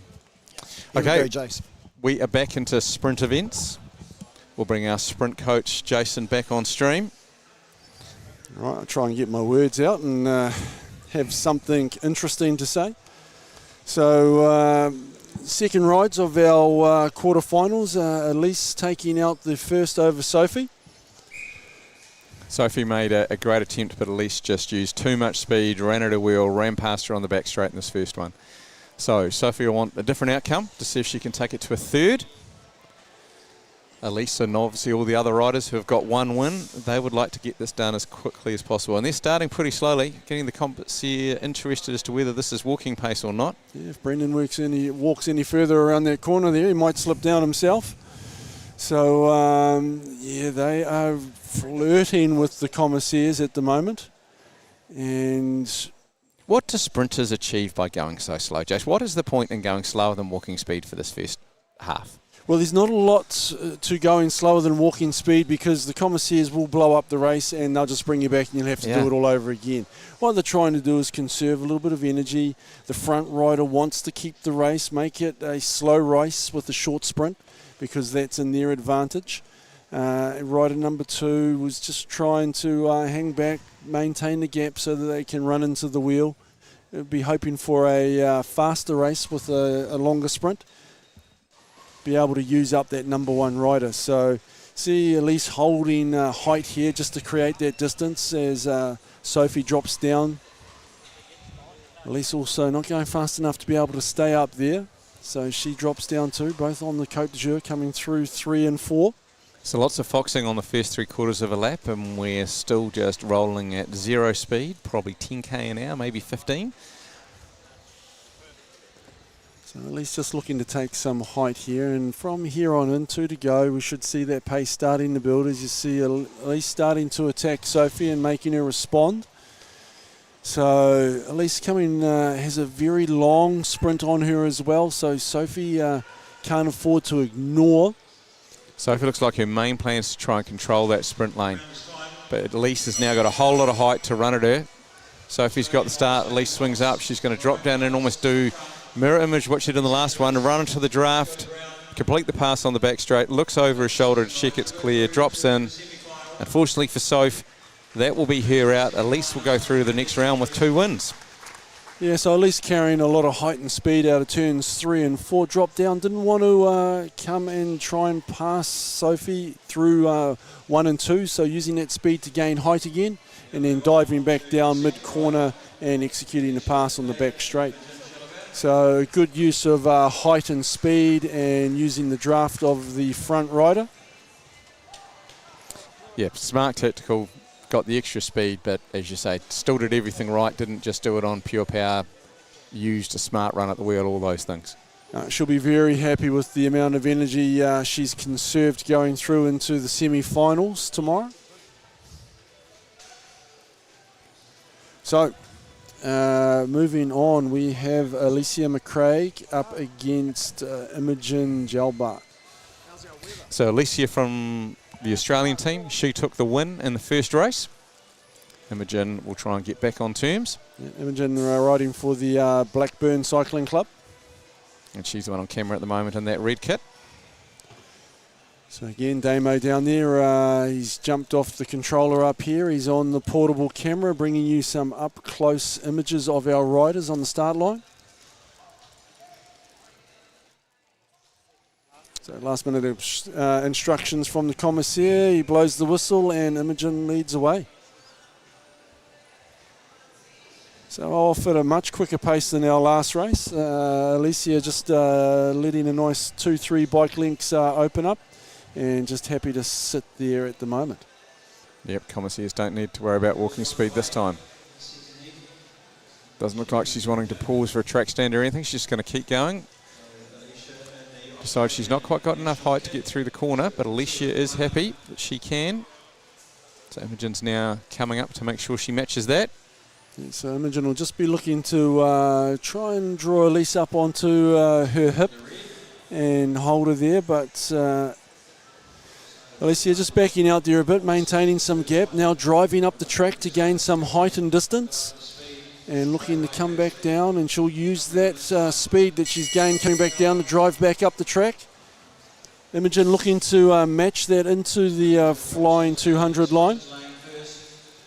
Okay, we go, Jace. We are back into sprint events. We'll bring our sprint coach, Jason, back on stream. All right, I'll try and get my words out and have something interesting to say. So, second rides of our quarterfinals, Elise taking out the first over Sophie. Sophie made a great attempt, but Elise just used too much speed, ran at her wheel, ran past her on the back straight in this first one. So Sophie will want a different outcome to see if she can take it to a third. Elise and obviously all the other riders who have got one win, they would like to get this done as quickly as possible. And they're starting pretty slowly, getting the competencia interested as to whether this is walking pace or not. Yeah, if Brendan walks any further around that corner there, he might slip down himself. So, they are flirting with the commissaires at the moment. And what do sprinters achieve by going so slow, Jace? What is the point in going slower than walking speed for this first half? Well, there's not a lot to going slower than walking speed because the commissaires will blow up the race and they'll just bring you back and you'll have to do it all over again. What they're trying to do is conserve a little bit of energy. The front rider wants to keep the race, make it a slow race with a short sprint because that's in their advantage. Rider number 2 was just trying to hang back, maintain the gap so that they can run into the wheel. Be hoping for a faster race with a longer sprint. Be able to use up that number 1 rider. So see Elise holding height here just to create that distance as Sophie drops down. Elise also not going fast enough to be able to stay up there. So she drops down too, both on the Côte d'Azur coming through 3 and 4. So lots of foxing on the first 3/4 of a lap, and we're still just rolling at 0 speed, probably 10k an hour, maybe 15. So at least just looking to take some height here, and from here on in, 2 to go, we should see that pace starting to build as you see Elise starting to attack Sophie and making her respond. So Elise has a very long sprint on her as well, so Sophie can't afford to ignore. Sophie looks like her main plan is to try and control that sprint lane. But Elise has now got a whole lot of height to run at her. Sophie's got the start, Elise swings up, she's going to drop down and almost do mirror image what she did in the last one, run into the draft, complete the pass on the back straight, looks over her shoulder to check it's clear, drops in. Unfortunately for Soph, that will be her out. Elise will go through the next round with 2 wins. Yeah, so Elise carrying a lot of height and speed out of turns 3 and 4. Dropped down, didn't want to come and try and pass Sophie through 1 and 2, so using that speed to gain height again, and then diving back down mid-corner and executing the pass on the back straight. So good use of height and speed and using the draft of the front rider. Yeah, smart tactical. Got the extra speed, but as you say, still did everything right, didn't just do it on pure power, used a smart run at the wheel, all those things. She'll be very happy with the amount of energy she's conserved going through into the semi-finals tomorrow. So, moving on, we have Alicia McCrae up against Imogen Jelbart. So Alicia from the Australian team, she took the win in the first race. Imogen will try and get back on terms. Yeah, Imogen riding for the Blackburn Cycling Club. And she's the one on camera at the moment in that red kit. So again, Damo down there, he's jumped off the controller up here. He's on the portable camera, bringing you some up-close images of our riders on the start line. So last minute instructions from the commissaire. He blows the whistle and Imogen leads away. So off at a much quicker pace than our last race. Alicia just letting a nice 2-3 bike links open up and just happy to sit there at the moment. Yep, commissaires don't need to worry about walking speed this time. Doesn't look like she's wanting to pause for a track stand or anything. She's just going to keep going. Decides she's not quite got enough height to get through the corner, but Alicia is happy that she can. So Imogen's now coming up to make sure she matches that. Yeah, so Imogen will just be looking to try and draw Alicia up onto her hip and hold her there, but Alicia just backing out there a bit, maintaining some gap, now driving up the track to gain some height and distance. And looking to come back down, and she'll use that speed that she's gained coming back down to drive back up the track. Imogen looking to match that into the flying 200 line.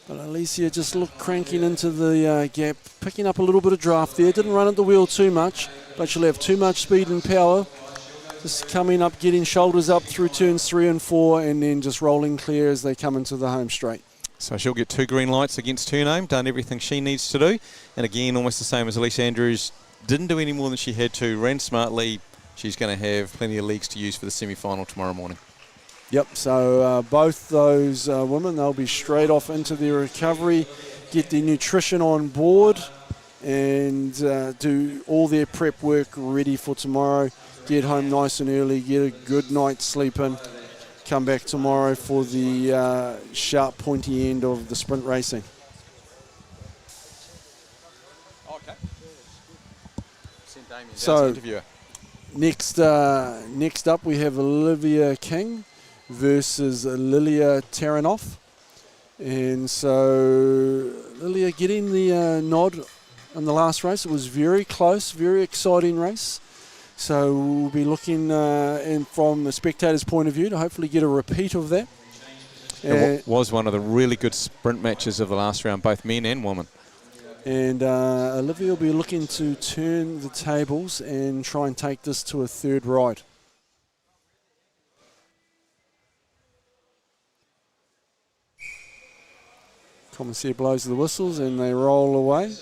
But Alicia just cranking into the gap, picking up a little bit of draft there. Didn't run at the wheel too much, but she'll have too much speed and power. Just coming up, getting shoulders up through turns 3 and 4, and then just rolling clear as they come into the home straight. So she'll get 2 green lights against her name, done everything she needs to do. And again, almost the same as Elise Andrews, didn't do any more than she had to, ran smartly. She's going to have plenty of legs to use for the semi-final tomorrow morning. Yep, so both those women, they'll be straight off into their recovery, get their nutrition on board, and do all their prep work ready for tomorrow. Get home nice and early, get a good night's sleep in. Come back tomorrow for the sharp, pointy end of the sprint racing. Okay. So next up we have Olivia King versus Lilia Teranov. And so Lilia getting the nod in the last race. It was very close, very exciting race. So we'll be looking and from the spectators' point of view to hopefully get a repeat of that. It was one of the really good sprint matches of the last round, both men and women. And Olivia will be looking to turn the tables and try and take this to a third ride. Commissaire blows the whistles and they roll away.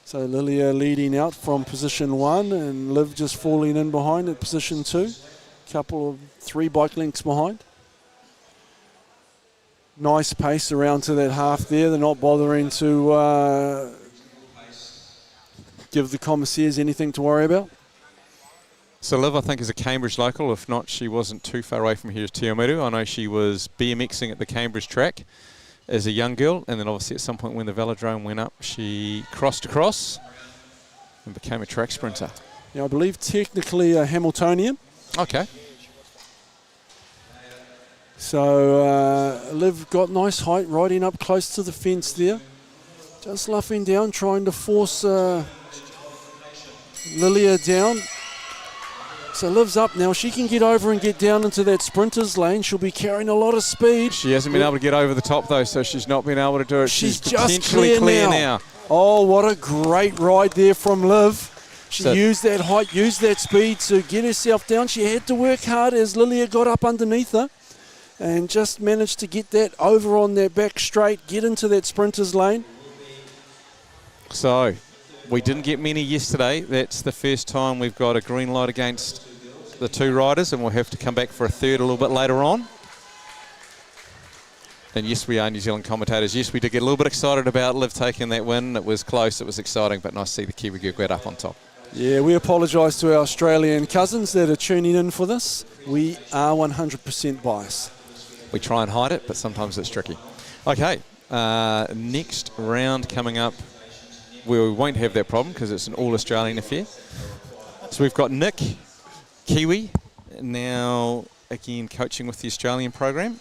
So Lilia leading out from position 1 and Liv just falling in behind at position 2. Couple of 3 bike lengths behind. Nice pace around to that half there. They're not bothering to give the commissaires anything to worry about. So Liv, I think, is a Cambridge local. If not, she wasn't too far away from here as Te Awamutu. I know she was BMXing at the Cambridge track as a young girl, and then obviously at some point when the velodrome went up, she crossed across and became a track sprinter. Yeah, I believe technically a Hamiltonian. Okay. So Liv got nice height, riding up close to the fence there. Just luffing down, trying to force Lilia down. So Liv's up now. She can get over and get down into that sprinter's lane. She'll be carrying a lot of speed. She hasn't been able to get over the top, though, so she's not been able to do it. She's just potentially clear now. Oh, what a great ride there from Liv. She used that height, used that speed to get herself down. She had to work hard as Lilia got up underneath her and just managed to get that over on their back straight, get into that sprinter's lane. So we didn't get many yesterday. That's the first time we've got a green light against the 2 riders, and we'll have to come back for a third a little bit later on. And yes, we are New Zealand commentators. Yes, we did get a little bit excited about Liv taking that win. It was close, it was exciting, but nice to see the Kiwi girl get up on top. Yeah, we apologise to our Australian cousins that are tuning in for this. We are 100% biased. We try and hide it, but sometimes it's tricky. Okay, next round coming up, we won't have that problem because it's an all-Australian affair. So we've got Nick, Kiwi, now again coaching with the Australian program.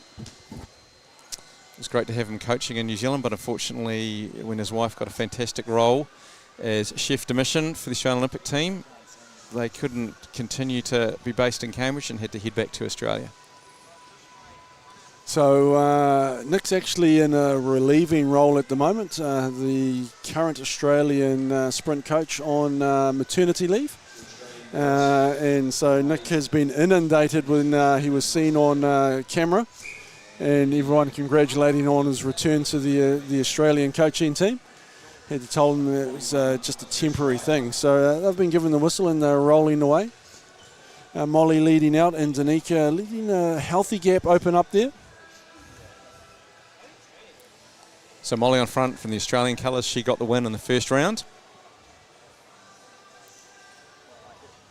It's great to have him coaching in New Zealand, but unfortunately when his wife got a fantastic role as chef de mission for the Australian Olympic team, they couldn't continue to be based in Cambridge and had to head back to Australia. So Nick's actually in a relieving role at the moment, the current Australian sprint coach on maternity leave. And so Nick has been inundated when he was seen on camera, and everyone congratulating on his return to the Australian coaching team. Had to tell them it was just a temporary thing. So they've been given the whistle and they're rolling away. Molly leading out and Danica leading a healthy gap open up there. So Molly on front from the Australian colours. She got the win in the first round.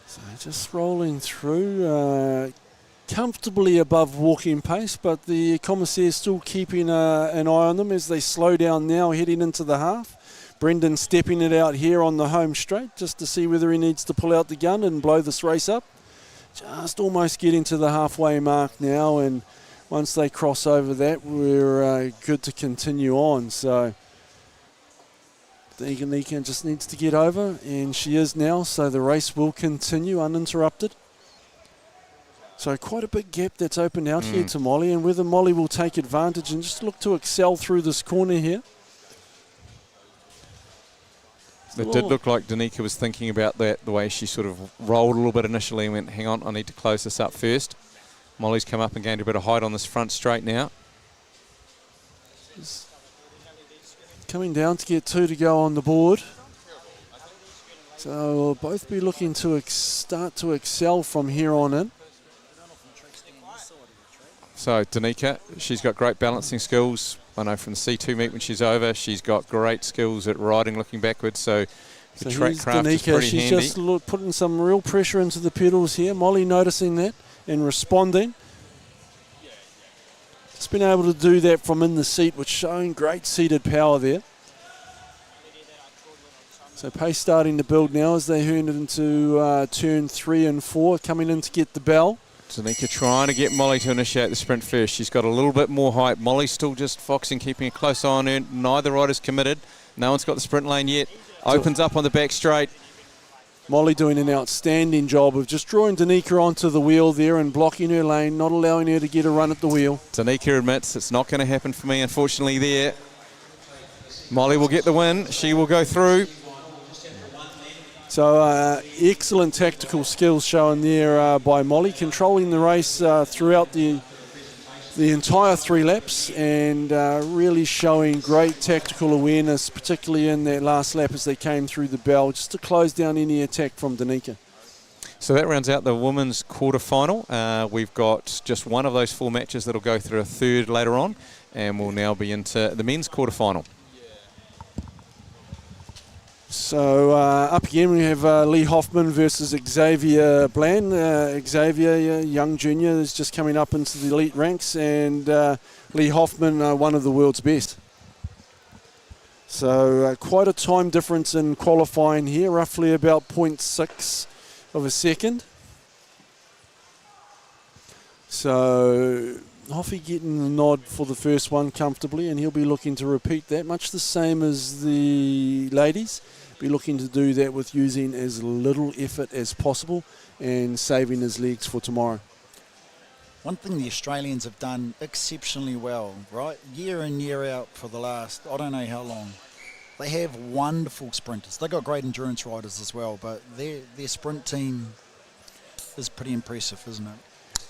So just rolling through, comfortably above walking pace, but the commissaire still keeping an eye on them as they slow down now heading into the half. Brendan stepping it out here on the home straight just to see whether he needs to pull out the gun and blow this race up. Just almost getting to the halfway mark now, and once they cross over that, we're good to continue on. So Danica just needs to get over, and she is now, so the race will continue uninterrupted. So quite a big gap that's opened out here to Molly, and whether Molly will take advantage and just look to excel through this corner here. It did look like Danica was thinking about that, the way she sort of rolled a little bit initially and went, hang on, I need to close this up first. Molly's come up and gained a bit of height on this front straight now. Just coming down to get 2 to go on the board. So we'll both be looking to start to excel from here on in. So Danica, she's got great balancing skills. I know from the C2 meet when she's over, she's got great skills at riding looking backwards. So the track craft is pretty she's handy. Just putting some real pressure into the pedals here. Molly noticing that and responding. Just been able to do that from in the seat, which showing great seated power there. So pace starting to build now as they head into turn 3 and 4, coming in to get the bell. Danica trying to get Molly to initiate the sprint first. She's got a little bit more height. Molly's still just foxing, keeping a close eye on her. Neither rider's committed. No one's got the sprint lane yet. Opens up on the back straight. Molly doing an outstanding job of just drawing Danica onto the wheel there and blocking her lane, not allowing her to get a run at the wheel. Danica admits it's not going to happen for me, unfortunately, there. Molly will get the win. She will go through. So excellent tactical skills shown there by Molly, controlling the race throughout the entire 3 laps, and really showing great tactical awareness, particularly in that last lap as they came through the bell, just to close down any attack from Danica. So that rounds out the women's quarterfinal. We've got just one of those 4 matches that'll go through a third later on, and we'll now be into the men's quarterfinal. So up again we have Lee Hoffman versus Xavier Bland. Xavier, young junior, is just coming up into the elite ranks, and Lee Hoffman, one of the world's best. So quite a time difference in qualifying here, roughly about 0.6 of a second. So Hoffy getting the nod for the first one comfortably, and he'll be looking to repeat that, much the same as the ladies. Be looking to do that with using as little effort as possible and saving his legs for tomorrow. One thing the Australians have done exceptionally well, right? Year in, year out for the last, I don't know how long. They have wonderful sprinters. They've got great endurance riders as well, but their sprint team is pretty impressive, isn't it?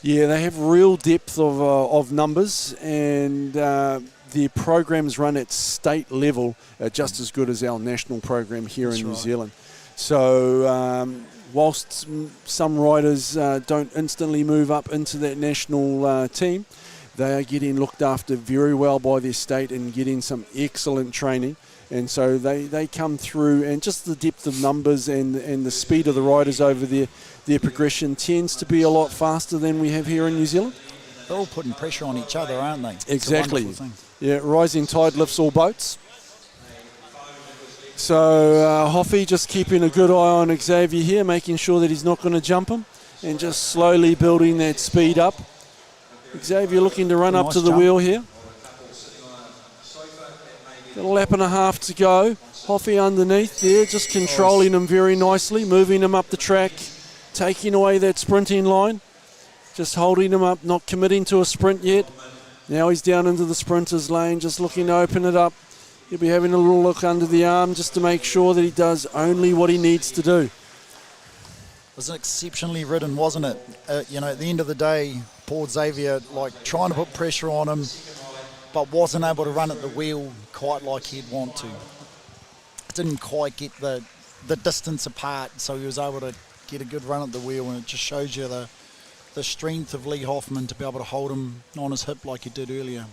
Yeah, they have real depth of numbers, and their programs run at state level are just as good as our national program here in New Zealand. So whilst some riders don't instantly move up into that national team, they are getting looked after very well by their state and getting some excellent training. And so they come through, and just the depth of numbers and the speed of the riders over there, their progression tends to be a lot faster than we have here in New Zealand. They're all putting pressure on each other, aren't they? Exactly. Yeah, rising tide lifts all boats. So Hoffy just keeping a good eye on Xavier here, making sure that he's not going to jump him, and just slowly building that speed up. Xavier looking to run up to the wheel here. Got a lap and a half to go. Hoffy underneath there, just controlling him very nicely, moving him up the track, taking away that sprinting line, just holding him up, not committing to a sprint yet. Now he's down into the sprinter's lane, just looking to open it up. He'll be having a little look under the arm just to make sure that he does only what he needs to do. was exceptionally ridden, wasn't it? At the end of the day, Paul Xavier, trying to put pressure on him, but wasn't able to run at the wheel quite like he'd want to. Didn't quite get the distance apart, so he was able to get a good run at the wheel, and it just shows you the strength of Lee Hoffman to be able to hold him on his hip like he did earlier.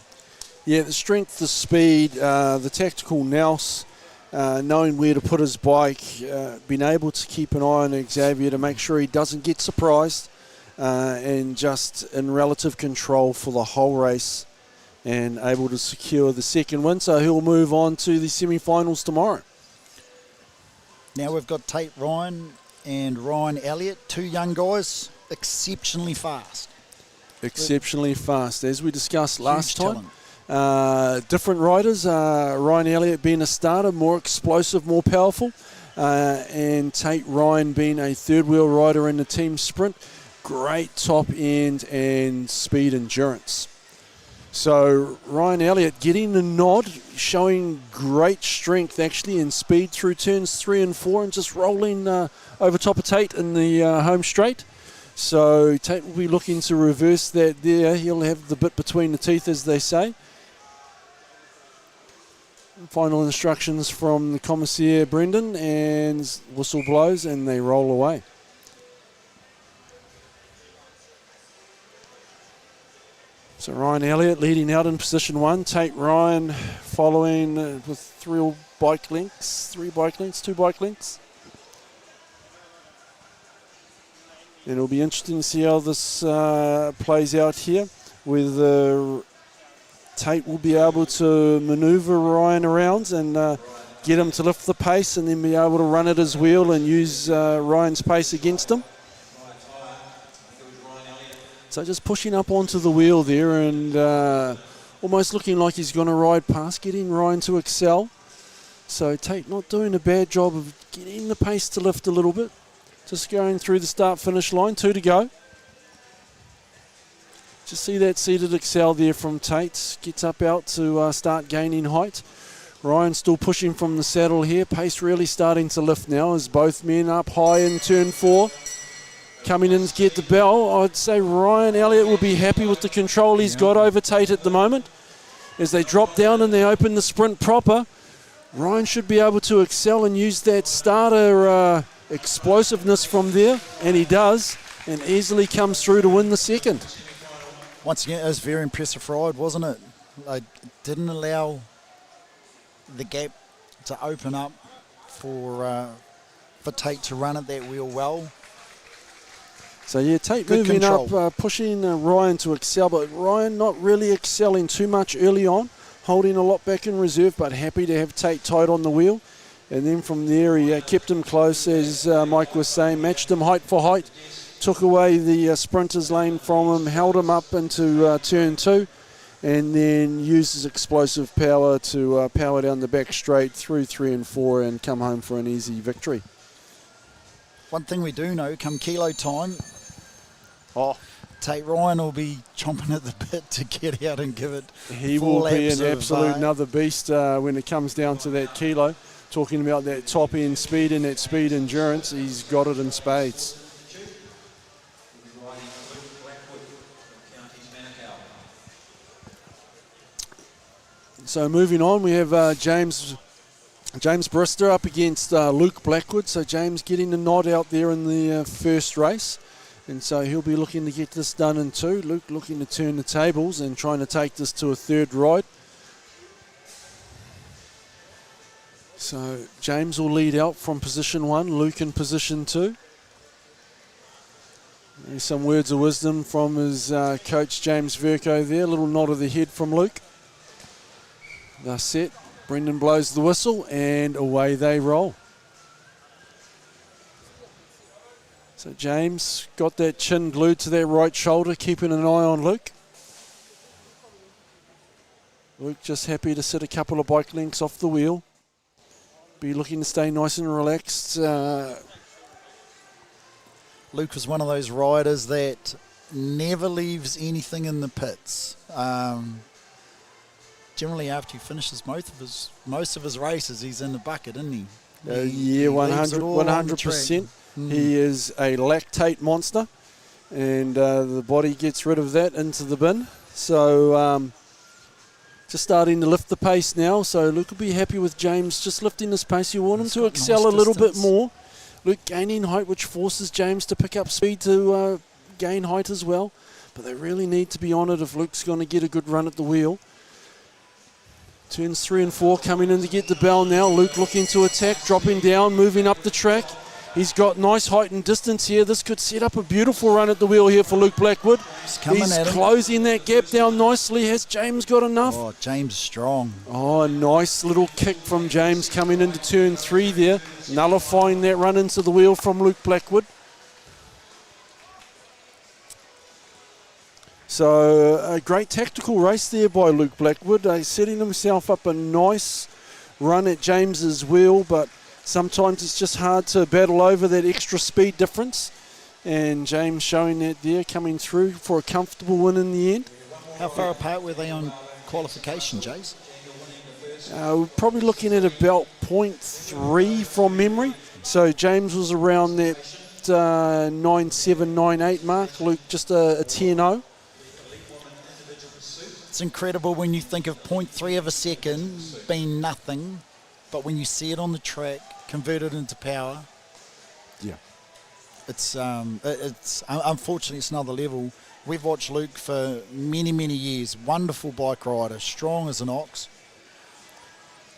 Yeah, the strength, the speed, the tactical nous, knowing where to put his bike, being able to keep an eye on Xavier to make sure he doesn't get surprised, and just in relative control for the whole race and able to secure the second win. So he'll move on to the semi-finals tomorrow. Now we've got Tate Ryan and Ryan Elliot, two young guys, exceptionally fast. Exceptionally fast, as we discussed last time. Talent. Different riders, Ryan Elliot being a starter, more explosive, more powerful, and Tate Ryan being a third-wheel rider in the team sprint. Great top end and speed endurance. So Ryan Elliot getting the nod, showing great strength actually and speed through turns 3 and 4, and just rolling over top of Tate in the home straight. So Tate will be looking to reverse that there. He'll have the bit between the teeth, as they say. Final instructions from the commissaire Brendan, and whistle blows and they roll away. So Ryan Elliot leading out in position 1. Tate Ryan following with 2 bike lengths. And it'll be interesting to see how this plays out here, whether Tate will be able to manoeuvre Ryan around and get him to lift the pace and then be able to run at his wheel and use Ryan's pace against him. So just pushing up onto the wheel there and almost looking like he's going to ride past, getting Ryan to excel. So Tate not doing a bad job of getting the pace to lift a little bit. Just going through the start-finish line, 2 to go. Just see that seated excel there from Tate. Gets up out to start gaining height. Ryan still pushing from the saddle here. Pace really starting to lift now as both men up high in turn 4. Coming in to get the bell. I'd say Ryan Elliot will be happy with the control he's got over Tate at the moment. As they drop down and they open the sprint proper, Ryan should be able to excel and use that starter explosiveness from there, and he does, and easily comes through to win the second. Once again, it was a very impressive ride, wasn't it? They didn't allow the gap to open up for Tate to run at that wheel well. So yeah, Tate Good moving control. up, pushing Ryan to excel, but Ryan not really excelling too much early on, holding a lot back in reserve, but happy to have Tate tight on the wheel. And then from there, he kept him close, as Mike was saying, matched him height for height, took away the sprinter's lane from him, held him up into turn 2, and then used his explosive power to power down the back straight through 3 and 4 and come home for an easy victory. One thing we do know, come kilo time, Tate Ryan will be chomping at the bit to get out and give it. He will be an absolute another beast when it comes down to that kilo. Talking about that top end speed and that speed endurance, he's got it in spades. So moving on, we have James Bristow up against Luke Blackwood. So James getting the nod out there in the first race. And so he'll be looking to get this done in 2. Luke looking to turn the tables and trying to take this to a 3rd ride. So James will lead out from position 1, Luke in position 2. There's some words of wisdom from his coach James Verco there. A little nod of the head from Luke. They're set. Brendan blows the whistle and away they roll. So James got that chin glued to that right shoulder, keeping an eye on Luke. Luke just happy to sit a couple of bike lengths off the wheel. Be looking to stay nice and relaxed. Luke was one of those riders that never leaves anything in the pits. Generally, after he finishes most of his races, he's in the bucket, isn't he? Yeah, 100%. He is a lactate monster, and the body gets rid of that into the bin. So just starting to lift the pace now. So Luke will be happy with James just lifting his pace. You want him to excel a little bit more. Luke gaining height, which forces James to pick up speed to gain height as well. But they really need to be on it if Luke's going to get a good run at the wheel. Turns 3 and 4 coming in to get the bell now. Luke looking to attack, dropping down, moving up the track. He's got nice height and distance here. This could set up a beautiful run at the wheel here for Luke Blackwood. He's closing that gap down nicely. Has James got enough? Oh, James strong. Oh, a nice little kick from James coming into turn 3 there, nullifying that run into the wheel from Luke Blackwood. So a great tactical race there by Luke Blackwood, setting himself up a nice run at James's wheel, but sometimes it's just hard to battle over that extra speed difference. And James showing that there, coming through for a comfortable win in the end. How far apart were they on qualification, Jace? We're probably looking at about 0.3 from memory. So James was around that 9.7, 9.8 mark. Luke just a 10.0. It's incredible when you think of 0.3 of a second being nothing, but when you see it on the track, converted into power, yeah, it's unfortunately it's another level. We've watched Luke for many, many years. Wonderful bike rider, strong as an ox.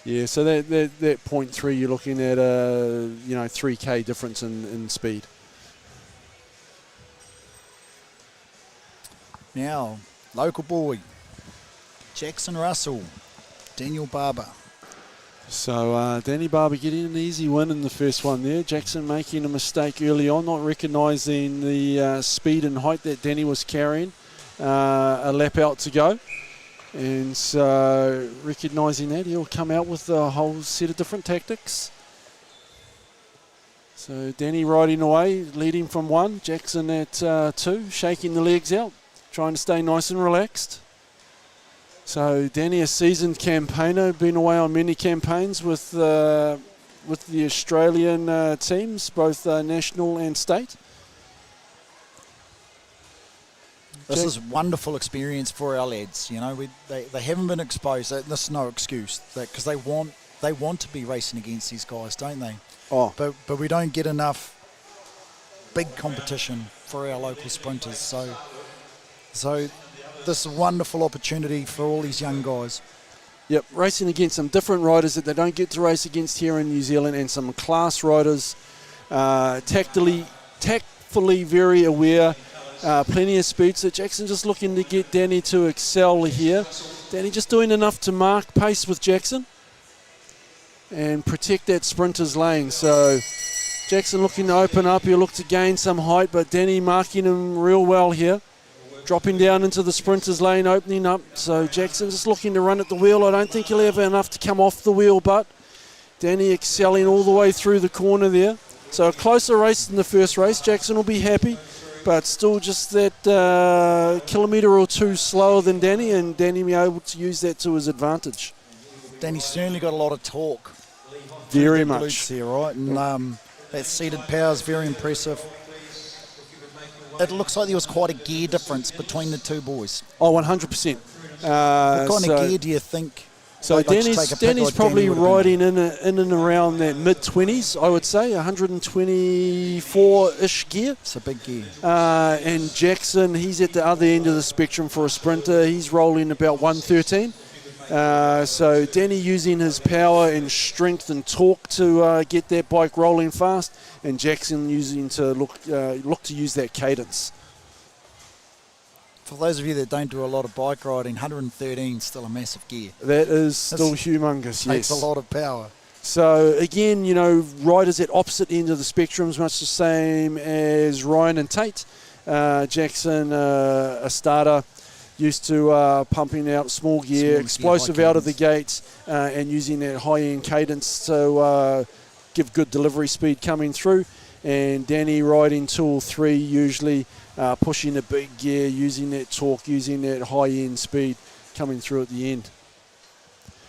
Yeah, so that 0.3, you're looking at a 3K difference in speed. Now, local boy, Jackson Russell, Daniel Barber. So Danny Barber getting an easy win in the first one there. Jackson making a mistake early on, not recognising the speed and height that Danny was carrying. A lap out to go. And so recognising that, he'll come out with a whole set of different tactics. So Danny riding away, leading from 1. Jackson at 2, shaking the legs out, trying to stay nice and relaxed. So Danny, a seasoned campaigner, been away on many campaigns with the Australian teams, both national and state. This is wonderful experience for our lads. They haven't been exposed. This is no excuse because they want to be racing against these guys, don't they? Oh, but we don't get enough big competition for our local sprinters. So this is a wonderful opportunity for all these young guys. Yep, racing against some different riders that they don't get to race against here in New Zealand, and some class riders, tactfully very aware, plenty of speed. So Jackson just looking to get Danny to excel here. Danny just doing enough to mark pace with Jackson and protect that sprinter's lane. So Jackson looking to open up, he'll look to gain some height, but Danny marking him real well here. Dropping down into the sprinter's lane, opening up. So Jackson just looking to run at the wheel. I don't think he'll have enough to come off the wheel, but Danny excelling all the way through the corner there. So a closer race than the first race. Jackson will be happy, but still just that kilometre or 2 slower than Danny, and Danny be able to use that to his advantage. Danny's certainly got a lot of torque. Very much. Here, right? And that seated power is very impressive. It looks like there was quite a gear difference between the two boys. Oh, 100%. What kind of gear do you think? So Danny's probably riding in and around that mid-20s, I would say, 124-ish gear. It's a big gear. And Jackson, he's at the other end of the spectrum for a sprinter. He's rolling about 113. So Danny using his power and strength and torque to get that bike rolling fast, and Jackson using to look to use that cadence. For those of you that don't do a lot of bike riding, 113 is still a massive gear. That is still humongous, yes. Takes a lot of power. So again, riders at opposite ends of the spectrum is much the same as Ryan and Tate. Jackson, a starter, used to pumping out small gear, explosive out of the gates, and using that high-end cadence to give good delivery speed coming through. And Danny riding tool 3, usually pushing a big gear, using that torque, using that high-end speed coming through at the end.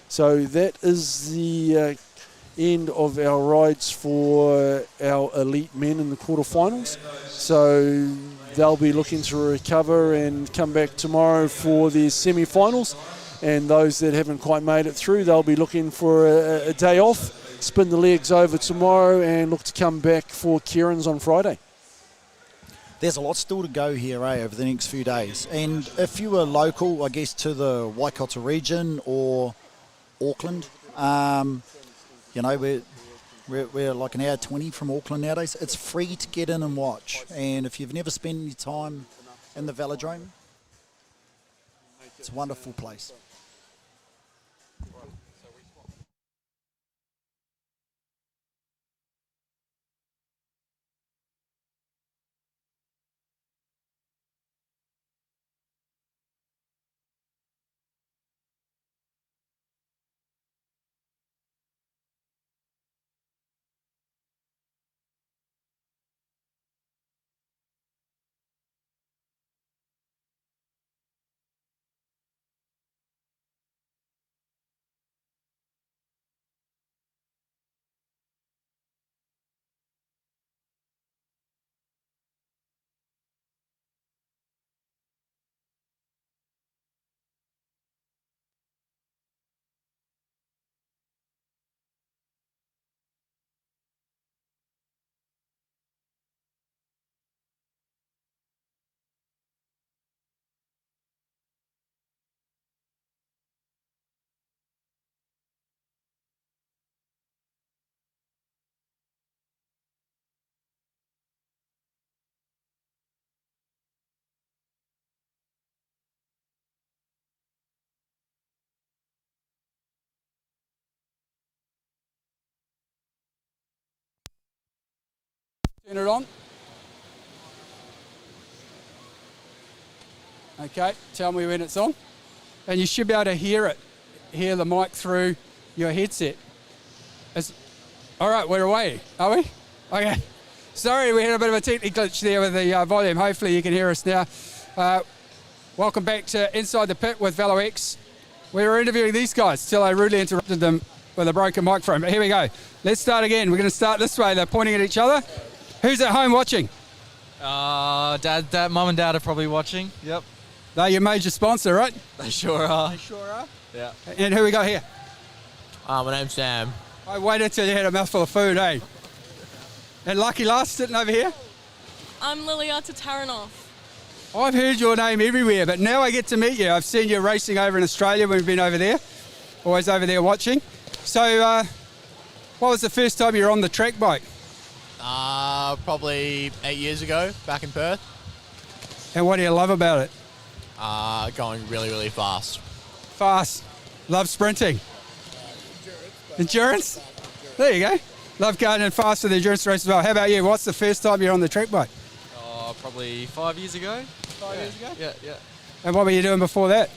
So that is the end of our rides for our elite men in the quarterfinals. So they'll be looking to recover and come back tomorrow for their semi-finals. And those that haven't quite made it through, they'll be looking for a day off, spin the legs over tomorrow and look to come back for Kieran's on Friday. There's a lot still to go here, over the next few days. And if you were local, I guess, to the Waikato region or Auckland, we're like an hour 20 from Auckland nowadays. It's free to get in and watch. And if you've never spent any time in the velodrome, it's a wonderful place. Turn it on. Okay, tell me when it's on. And you should be able to hear the mic through your headset. All right, we're away, are we? Okay. Sorry, we had a bit of a technical glitch there with the volume. Hopefully you can hear us now. Welcome back to Inside the Pit with VeloX. We were interviewing these guys till I rudely interrupted them with a broken microphone. But here we go. Let's start again. We're going to start this way. They're pointing at each other. Who's at home watching? Dad, Mum and Dad are probably watching. Yep. They're your major sponsor, right? They sure are. They sure are? Yeah. And who we got here? My name's Sam. I waited till you had a mouthful of food, eh? And Lucky Last sitting over here? I'm Liliata Teranov. I've heard your name everywhere, but now I get to meet you. I've seen you racing over in Australia when we've been over there. Always over there watching. So, what was the first time you were on the track bike? Probably 8 years ago, back in Perth. And what do you love about it? Going really, really fast. Fast. Love sprinting. Endurance? There you go. Love going in fast with the endurance race as well. How about you? What's the first time you're on the track bike? Probably 5 years ago. 5 years ago? Yeah. And what were you doing before that?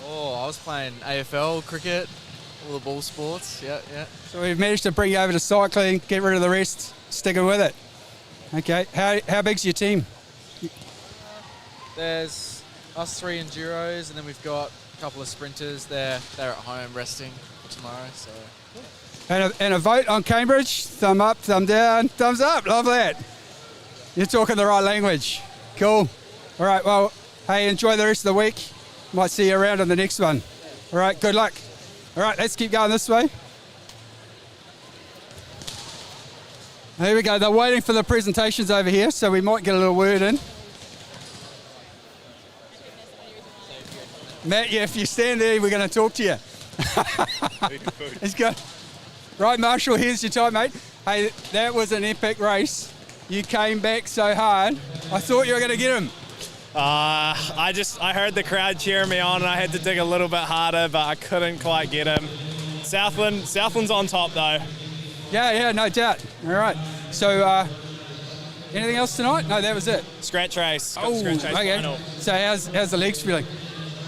I was playing AFL, cricket, all the ball sports. Yeah. So we've managed to bring you over to cycling, get rid of the rest, sticking with it. Okay. How big's your team? There's us 3 enduros, and then we've got a couple of sprinters. They're at home resting for tomorrow. So. And a vote on Cambridge. Thumb up, thumb down, thumbs up. Love that. You're talking the right language. Cool. All right, well, hey, enjoy the rest of the week. Might see you around on the next one. All right, good luck. All right, let's keep going this way. Here we go. They're waiting for the presentations over here, so we might get a little word in. Matt, yeah, if you stand there, we're going to talk to you. It's good. Right, Marshall, here's your time, mate. Hey, that was an epic race. You came back so hard. I thought you were going to get him. I heard the crowd cheering me on, and I had to dig a little bit harder, but I couldn't quite get him. Southland's on top, though. Yeah, no doubt. All right. So, anything else tonight? No, that was it. Scratch race. Okay. Final. So, how's the legs feeling?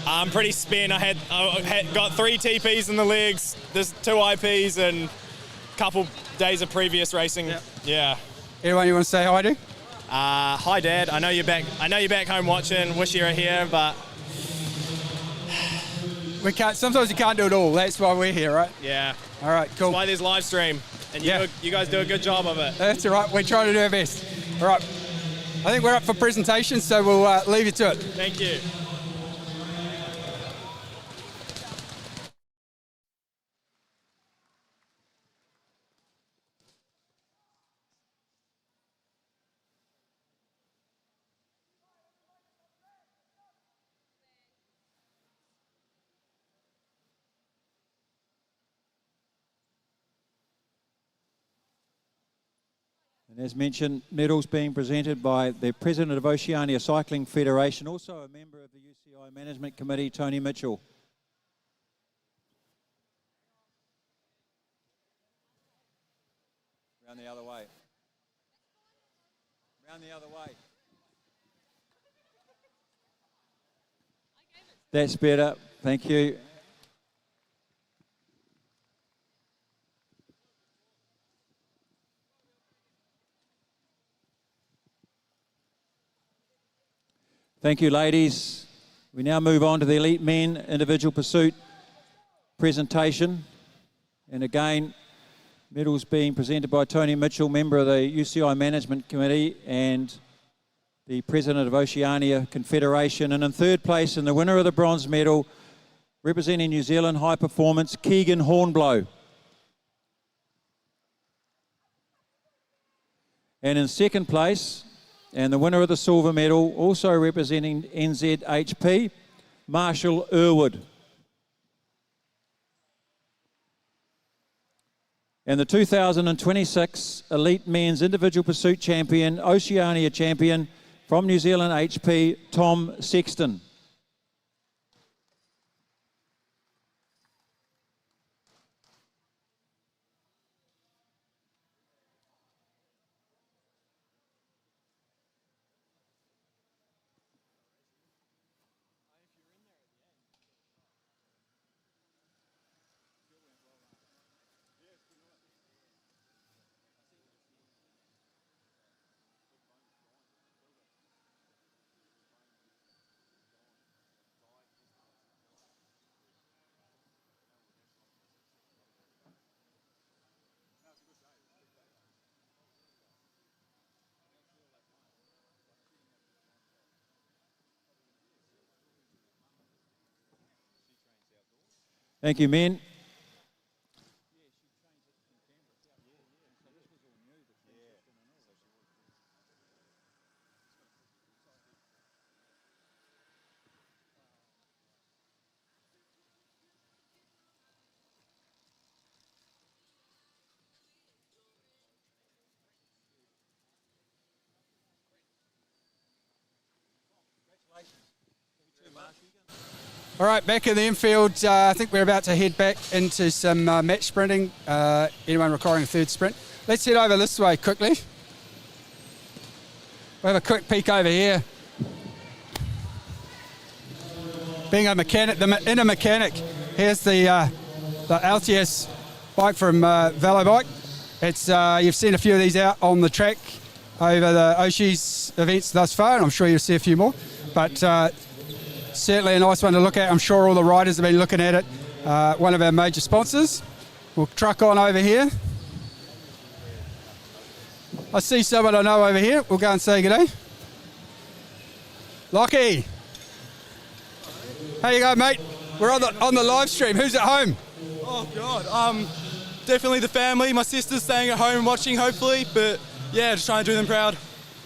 I'm pretty spent. I had got 3 TPs in the legs. There's 2 IPs and a couple days of previous racing. Yeah. Anyone you want to say hi to? Hi, Dad. I know you're back home watching. Wish you were here, but we can't. Sometimes you can't do it all. That's why we're here, right? Yeah. All right, cool. That's why there's live stream, and you guys do a good job of it. That's all right. We're trying to do our best. All right. I think we're up for presentation, so we'll leave you to it. Thank you. And as mentioned, medals being presented by the President of Oceania Cycling Federation, also a member of the UCI Management Committee, Tony Mitchell. Round the other way. Round the other way. That's better. Thank you. Thank you, ladies. We now move on to the elite men individual pursuit presentation. And again, medals being presented by Tony Mitchell, member of the UCI Management Committee and the President of Oceania Confederation. And in third place, and the winner of the bronze medal, representing New Zealand High Performance, Keegan Hornblow. And in second place, and the winner of the silver medal, also representing NZHP, Marshall Irwood. And the 2026 Elite Men's Individual Pursuit Champion, Oceania Champion from New Zealand HP, Tom Sexton. Thank you, men. All right, back in the infield, I think we're about to head back into some match sprinting. Anyone requiring a third sprint? Let's head over this way quickly. We'll have a quick peek over here. Being a mechanic, the inner mechanic, here's the LTS bike from Velobike. It's you've seen a few of these out on the track over the Oshie's events thus far, and I'm sure you'll see a few more. But certainly a nice one to look at. I'm sure all the riders have been looking at it. One of our major sponsors. We'll truck on over here. I see someone I know over here. We'll go and say good day. Lockie. How you going, mate? We're on the live stream. Who's at home? Oh, God. Definitely the family. My sister's staying at home watching, hopefully. But, yeah, just trying to do them proud.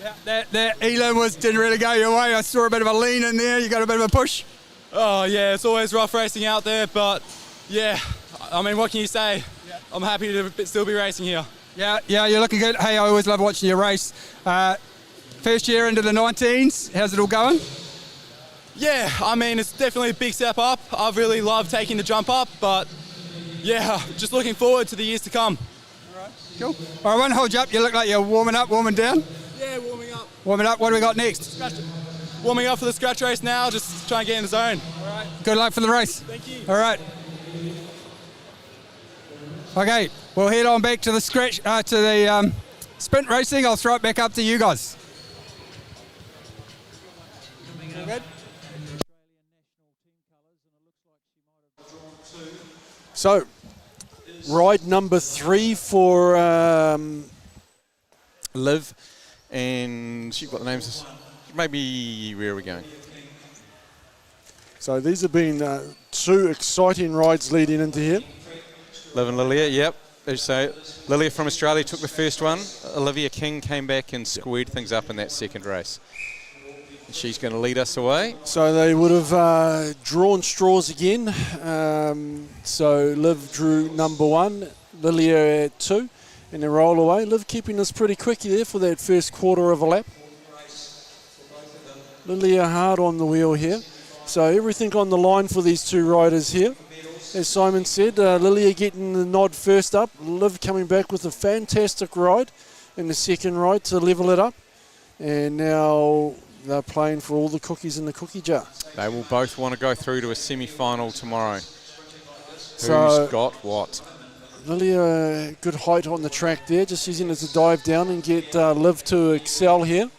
Yeah, that Elam didn't really go your way. I saw a bit of a lean in there. You got a bit of a push? Oh, yeah, it's always rough racing out there. But, yeah, I mean, what can you say? Yeah. I'm happy to still be racing here. Yeah, you're looking good. Hey, I always love watching you race. First year into the 19s. How's it all going? Yeah, I mean, it's definitely a big step up. I've really loved taking the jump up. But, yeah, just looking forward to the years to come. All right, cool. All right, I won't hold you up. You look like you're warming up, warming down. Yeah, warming up. Warming up. What do we got next? Warming up for the scratch race now. Just try and get in the zone. All right. Good luck for the race. Thank you. All right. Okay, we'll head on back to the sprint racing. I'll throw it back up to you guys. Good. So, ride number 3 for Liv, and she's got the names. Maybe where are we going? So these have been 2 exciting rides leading into here. Liv and Lilia, yep. As you say, Lilia from Australia took the first one. Olivia King came back and squared things up in that second race. She's going to lead us away. So they would have drawn straws again. So Liv drew number 1, Lilia at 2, and they roll away. Liv keeping us pretty quick there for that first quarter of a lap. Lilia hard on the wheel here. So everything on the line for these 2 riders here. As Simon said, Lilia getting the nod first up. Liv coming back with a fantastic ride in the second ride to level it up. And now they're playing for all the cookies in the cookie jar. They will both want to go through to a semi-final tomorrow. So who's got what? Lilia, good height on the track there, just using it to dive down and get Liv to excel here.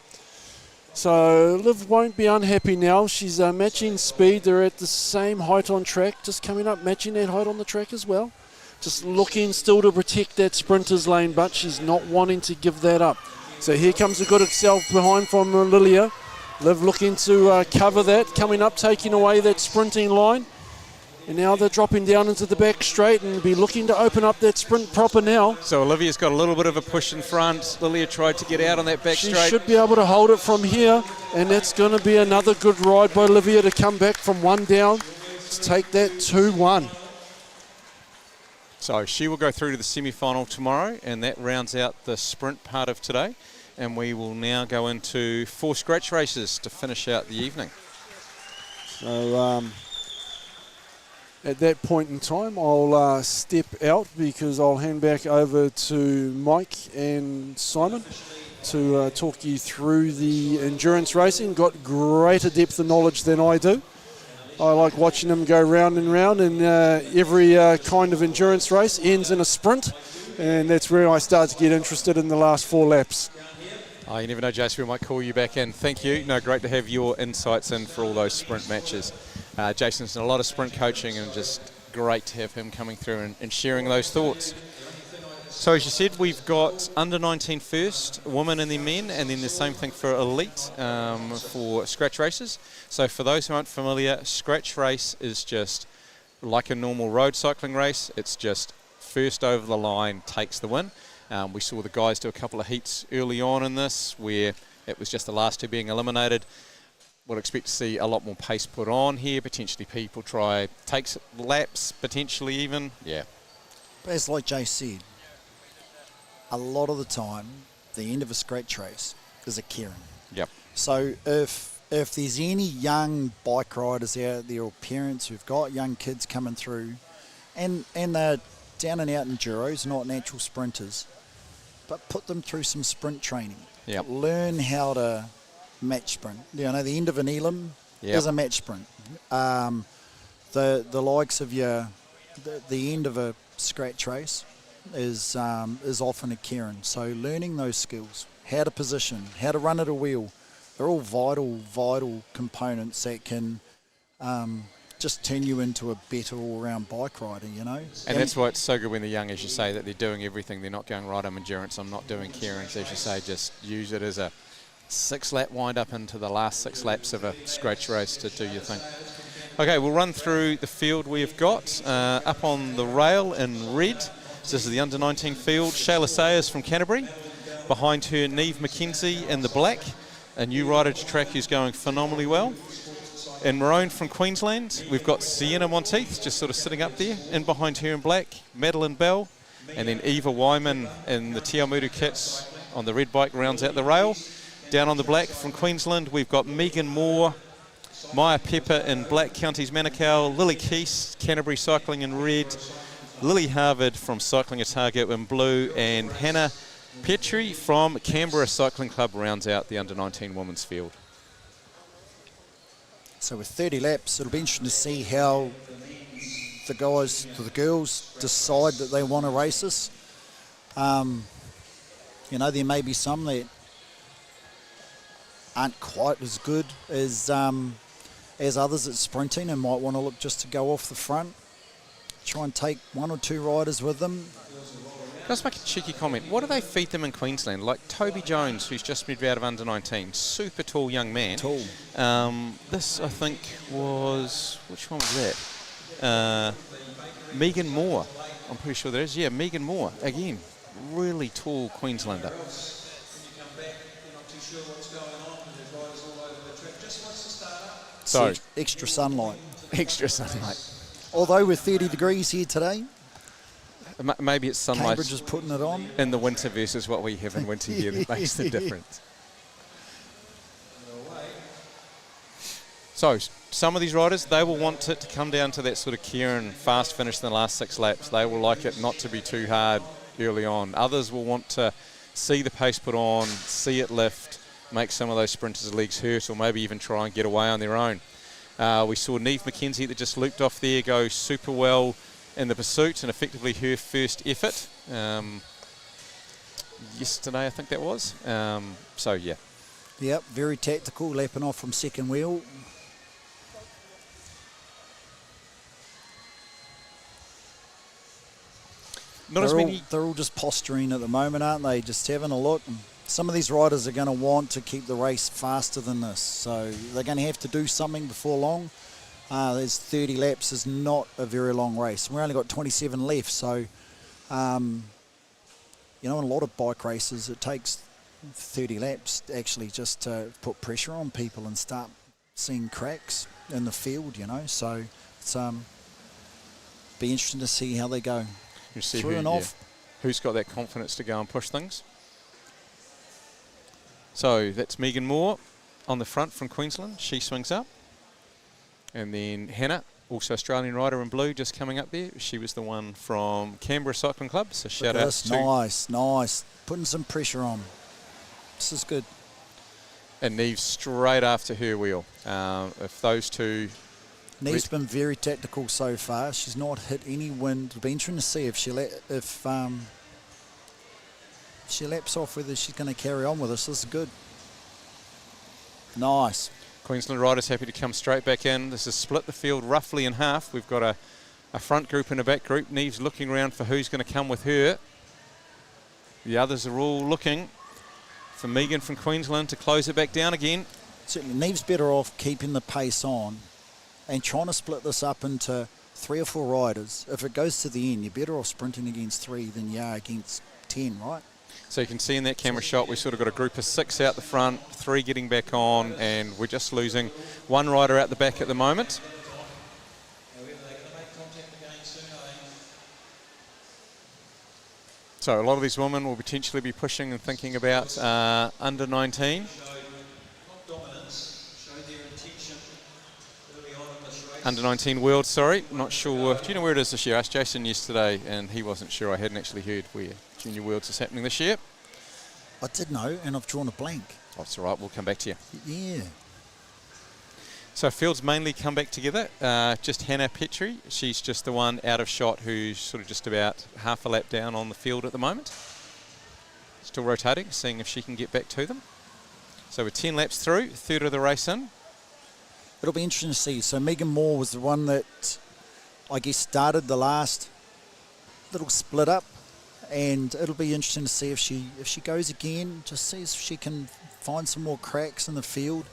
So Liv won't be unhappy now. She's matching speed. They're at the same height on track, just coming up, matching that height on the track as well. Just looking still to protect that sprinter's lane, but she's not wanting to give that up. So here comes a good excel behind from Lilia. Liv looking to cover that, coming up, taking away that sprinting line. And now they're dropping down into the back straight and be looking to open up that sprint proper now. So Olivia's got a little bit of a push in front. Lilia tried to get out on that back straight. She should be able to hold it from here, and that's going to be another good ride by Olivia to come back from 1 down to take that 2-1. So she will go through to the semi-final tomorrow, and that rounds out the sprint part of today. And we will now go into 4 scratch races to finish out the evening. So at that point in time, I'll step out because I'll hand back over to Mike and Simon to talk you through the endurance racing. Got greater depth of knowledge than I do. I like watching them go round and round, and every kind of endurance race ends in a sprint, and that's where I start to get interested in the last 4 laps. Oh, you never know, Jason, we might call you back in. Thank you. No, great to have your insights in for all those sprint matches. Jason's done a lot of sprint coaching, and just great to have him coming through and sharing those thoughts. So as you said, we've got under 19 first, women and then men, and then the same thing for elite for scratch races. So for those who aren't familiar, scratch race is just like a normal road cycling race. It's just first over the line takes the win. We saw the guys do a couple of heats early on in this where it was just the last 2 being eliminated. We'll expect to see a lot more pace put on here. Potentially people try takes laps, potentially even. Yeah. But as like Jay said, a lot of the time, the end of a scratch race is a caring. Yep. So if there's any young bike riders out there or parents who've got young kids coming through and they're down and out enduros, not natural sprinters, but put them through some sprint training. Yep. Learn how to match sprint. You know, the end of an elim is a match sprint. The likes of the end of a scratch race is often a cairn. So learning those skills, how to position, how to run at a wheel, they're all vital components that can just turn you into a better all-round bike rider, you know. And that's why it's so good when they're young, as you say, that they're doing everything. They're not going, right, I'm endurance, I'm not doing cairns, as you say, just use it as a 6-lap wind-up into the last 6 laps of a scratch race to do your thing. Okay, we'll run through the field we've got. Up on the rail in red, so this is the under-19 field. Shayla Sayers from Canterbury. Behind her, Neve McKenzie in the black, a new rider to track who's going phenomenally well. In maroon from Queensland, we've got Sienna Monteith just sort of sitting up there. In behind her in black, Madeline Bell. And then Eva Wyman in the Tiamutu kits on the red bike rounds out the rail. Down on the black from Queensland, we've got Megan Moore, Maya Pepper in black, Counties Manukau, Lily Keese, Canterbury Cycling in red, Lily Harvard from Cycling Otago in blue, and Hannah Petrie from Canberra Cycling Club rounds out the under-19 women's field. So with 30 laps, it'll be interesting to see how the girls decide that they want to race this. You know, there may be some that aren't quite as good as others at sprinting and might want to look just to go off the front. try and take 1 or 2 riders with them. Can I just make a cheeky comment? What do they feed them in Queensland? Like Toby Jones, who's just moved out of under 19, super tall young man. Tall. This, I think, was, which one was that? Megan Moore. I'm pretty sure there is. Yeah, Megan Moore. Again, really tall Queenslander. So extra sunlight. Extra sunlight. Although we're 30 degrees here today. Maybe it's sunlight. Cambridge is putting it on. In the winter versus what we have in winter here that makes the difference. So some of these riders, they will want it to come down to that sort of Kieran fast finish in the last 6 laps. They will like it not to be too hard early on. Others will want to see the pace put on, see it lift, make some of those sprinters' legs hurt, or maybe even try and get away on their own. We saw Neve McKenzie that just looped off there go super well in the pursuit, and effectively her first effort yesterday, I think that was. So, yeah. Yep, very tactical, lapping off from second wheel. They're all just posturing at the moment, aren't they? Just having a look. And some of these riders are going to want to keep the race faster than this, so they're going to have to do something before long. There's 30 laps is not a very long race. We've only got 27 left, so you know, in a lot of bike races, it takes 30 laps actually just to put pressure on people and start seeing cracks in the field, you know. So it's be interesting to see how they go. You see who's got that confidence to go and push things. So that's Megan Moore on the front from Queensland. She swings up. And then Hannah, also Australian rider in blue, just coming up there. She was the one from Canberra Cycling Club. So shout out to... Nice. Putting some pressure on. This is good. And Neve straight after her wheel. If those two... Neve's been very tactical so far. She's not hit any wind. It'll be interesting to see if she laps off, whether she's going to carry on with us. This is good. Nice. Queensland riders happy to come straight back in. This has split the field roughly in half. We've got a front group and a back group. Neve's looking around for who's going to come with her. The others are all looking for Megan from Queensland to close it back down again. Certainly, Neve's better off keeping the pace on and trying to split this up into 3 or 4 riders. If it goes to the end, you're better off sprinting against 3 than you are against 10, right? So you can see in that camera shot, we've sort of got a group of 6 out the front, 3 getting back on, and we're just losing 1 rider out the back at the moment. So a lot of these women will potentially be pushing and thinking about under 19. Under 19 World, sorry, not sure. Do you know where it is this year? I asked Jason yesterday and he wasn't sure. I hadn't actually heard where Junior Worlds is happening this year. I did know, and I've drawn a blank. Oh, that's all right, we'll come back to you. Yeah. So fields mainly come back together. Just Hannah Petrie, she's just the one out of shot who's sort of just about half a lap down on the field at the moment. Still rotating, seeing if she can get back to them. So we're 10 laps through, third of the race in. It'll be interesting to see. So Megan Moore was the one that, I guess, started the last little split up, and it'll be interesting to see if she goes again, just see if she can find some more cracks in the field.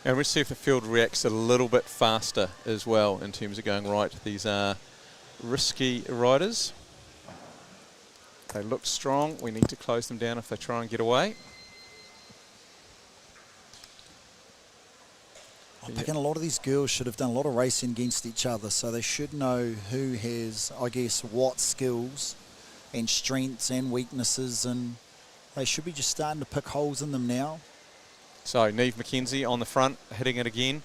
And we'll see if the field reacts a little bit faster as well in terms of going right. These are risky riders. They look strong. We need to close them down if they try and get away. I reckon a lot of these girls should have done a lot of racing against each other, so they should know who has, I guess, what skills and strengths and weaknesses, and they should be just starting to pick holes in them now. So Neve McKenzie on the front, hitting it again.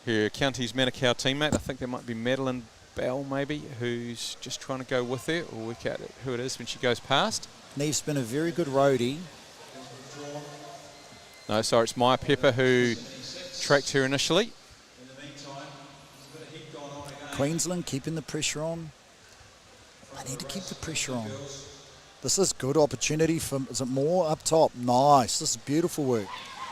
Her Counties Manukau teammate, I think there might be Madeline Bell maybe, who's just trying to go with her or work out who it is when she goes past. Neve's been a very good roadie. No, sorry, it's Maya Pepper who tracked her initially. Queensland keeping the pressure on. They need to keep the pressure on. This is good opportunity for, is it Moore up top? Nice, this is beautiful work.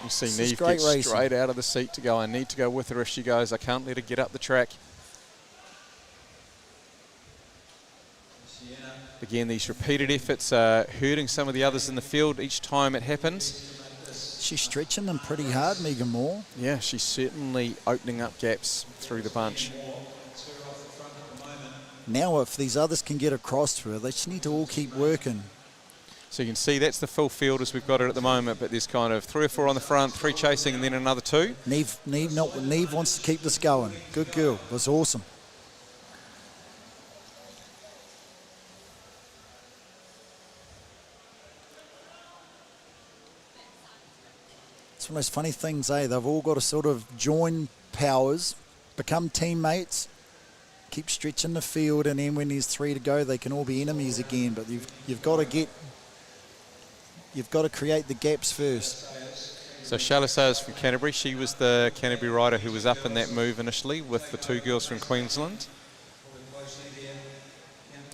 You see Neve get straight out of the seat to go. I need to go with her if she goes. I can't let her get up the track. Again, these repeated efforts are hurting some of the others in the field each time it happens. She's stretching them pretty hard, Megan Moore. Yeah, she's certainly opening up gaps through the bunch. Now if these others can get across to her, they just need to all keep working. So you can see that's the full field as we've got it at the moment, but there's kind of 3 or 4 on the front, 3 chasing, and then another 2. Neve wants to keep this going. Good girl. That's awesome. It's one of those funny things, eh? They've all got to sort of join powers, become teammates, keep stretching the field, and then when there's 3 to go, they can all be enemies again. But you've got to create the gaps first. So Charlotte Sayers from Canterbury, she was the Canterbury rider who was up in that move initially with the 2 girls from Queensland.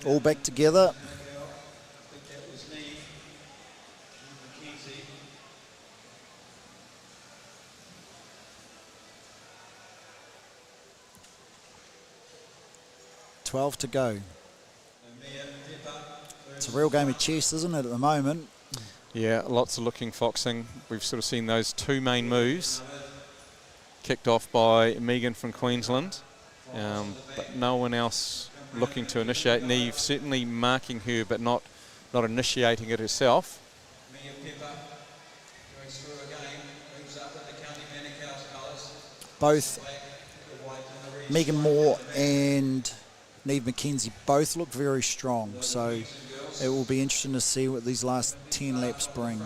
All back together. $12 to go. It's a real game of chess, isn't it, at the moment? Yeah, lots of looking foxing. We've sort of seen those 2 main moves kicked off by Megan from Queensland, but no one else looking to initiate. Neve certainly marking her, but not initiating it herself. Both Megan Moore and Neve McKenzie both look very strong, so it will be interesting to see what these last 10 laps bring.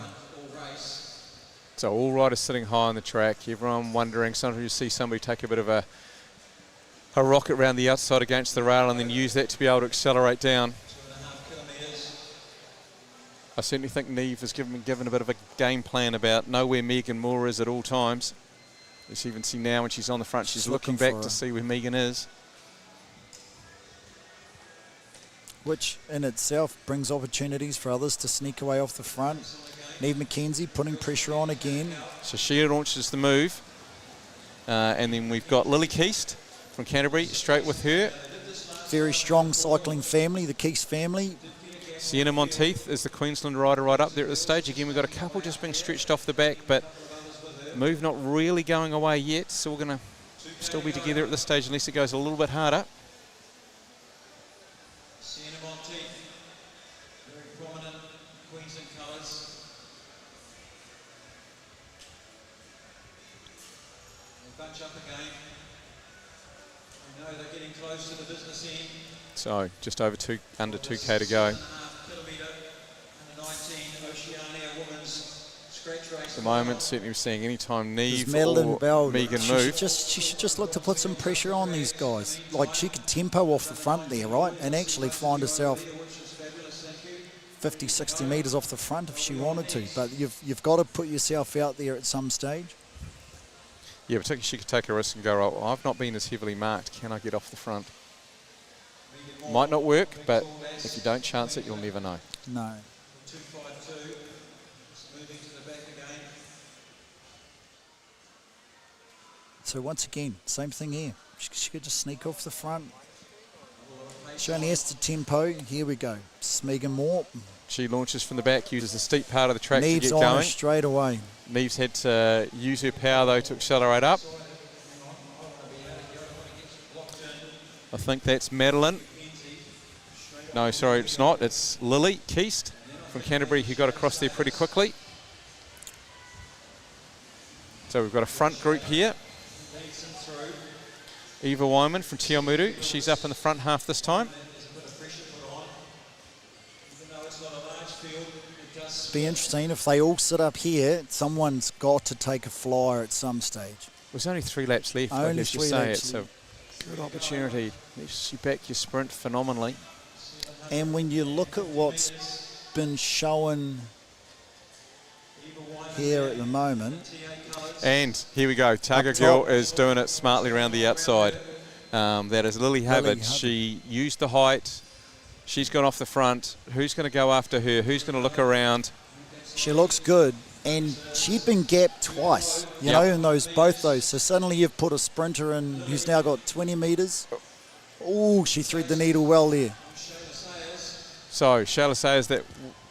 So all riders sitting high on the track, everyone wondering, sometimes you see somebody take a bit of a rocket around the outside against the rail and then use that to be able to accelerate down. I certainly think Neve has given a bit of a game plan about know where Megan Moore is at all times. As you even see now when she's on the front, she's looking back to see where Megan is. Which in itself brings opportunities for others to sneak away off the front. Neve McKenzie putting pressure on again. So she launches the move. And then we've got Lily Keast from Canterbury, straight with her. Very strong cycling family, the Keast family. Sienna Monteith is the Queensland rider right up there at the stage. Again, we've got a couple just being stretched off the back, but move not really going away yet, so we're going to still be together at this stage unless it goes a little bit harder. Sienna Monteith, very prominent Queensland colours. They bunch up again. We know they're getting close to the business end. So just under 2K to go. Kilometre, under 19, Oceania women's scratch race. At the moment, certainly we're seeing any time Neve Madeline or Bell, Megan she move. should just look to put some pressure on these guys. Like she could tempo off the front there, right, and actually find herself 50, 60 metres off the front if she wanted to. But you've got to put yourself out there at some stage. Yeah, particularly she could take a risk and go, oh, I've not been as heavily marked. Can I get off the front? Might not work, but if you don't chance it, you'll never know. No. 252, moving to the back again. So once again, same thing here. She could just sneak off the front. She only has to tempo. Here we go. Megan Moore. She launches from the back, uses the steep part of the track Neve's to get going. straight away. Neve's had to use her power, though, to accelerate up. I think that's Madeline. No, sorry, it's not. It's Lily Keast from Canterbury who got across there pretty quickly. So we've got a front group here. Eva Wyman from Te Awamutu. She's up in the front half this time. Be interesting if they all sit up here. Someone's got to take a flyer at some stage. There's only 3 laps left. Only I guess you 3 say laps it's a good opportunity. You back your sprint phenomenally. And when you look at what's been shown here at the moment. And here we go. Targa Girl is doing it smartly around the outside. That is Lily Hubbard. She used the height. She's gone off the front. Who's going to go after her? Who's going to look around? She looks good. And she'd been gapped twice, you know, in both those. So suddenly you've put a sprinter in who's now got 20 metres. Oh, she thread the needle well there. So Shayla Sayers that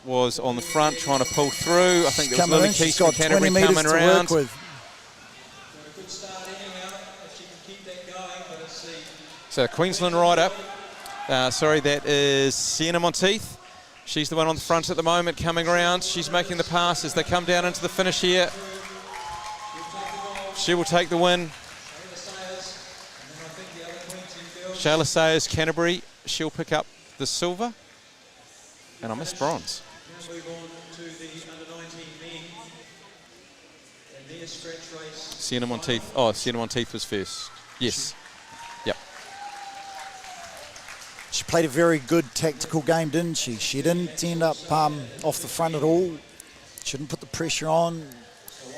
was on the front trying to pull through. I think there was Lily Keys from got Canterbury 20 metres coming to around. work with. So Queensland rider, that is Sienna Monteith. She's the one on the front at the moment coming around. She's making the pass as they come down into the finish here. She will take the win. Shayla Sayers, Canterbury, she'll pick up the silver. And I missed bronze. Sienna Monteith. Oh, Sienna Monteith was first. Yes. Yep. She played a very good tactical game, didn't she? She didn't end up off the front at all. She didn't put the pressure on.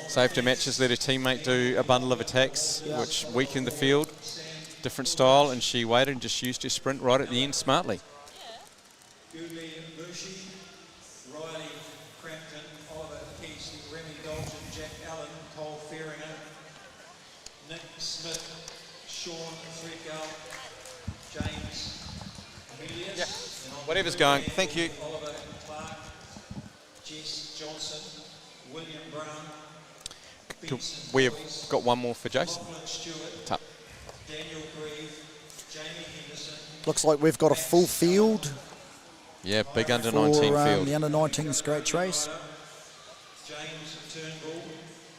Saved her matches, let her teammate do a bundle of attacks, which weakened the field. Different style, and she waited and just used her sprint right at the end smartly. Riley Crampton, Oliver Keys, Remy Dalton, Jack Allen, Cole Ferringer, Nick Smith, Sean Threadgill, James Emilius. Yeah. Whatever's going. Thank you. Oliver Clark, Jess Johnson, William Brown. We've got one more for Jason. Tup. Daniel Grieve, Jamie Henderson. Looks like we've got a full field. Yeah, big under-19 field. The under-19 scratch race. James Turnbull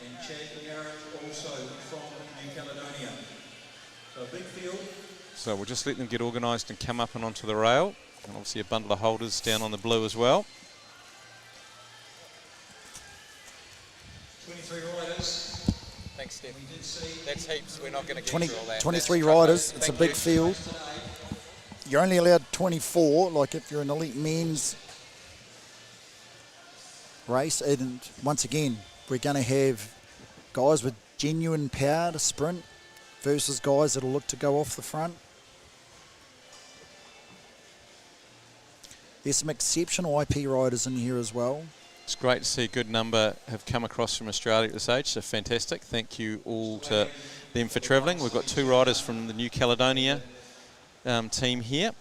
and Chad Garrett also from New Caledonia. So a big field. So we'll just let them get organised and come up and onto the rail. And obviously a bundle of holders down on the blue as well. 23 riders. Thanks, Steph. That's heaps. We're not going to get 20, through all that. 23 riders. It's a big field. You're only allowed 24, like if you're an elite men's race. And once again, we're going to have guys with genuine power to sprint versus guys that'll look to go off the front. There's some exceptional IP riders in here as well. It's great to see a good number have come across from Australia at this age, so fantastic. Thank you all to them for travelling. We've got 2 riders from the New Caledonia team here.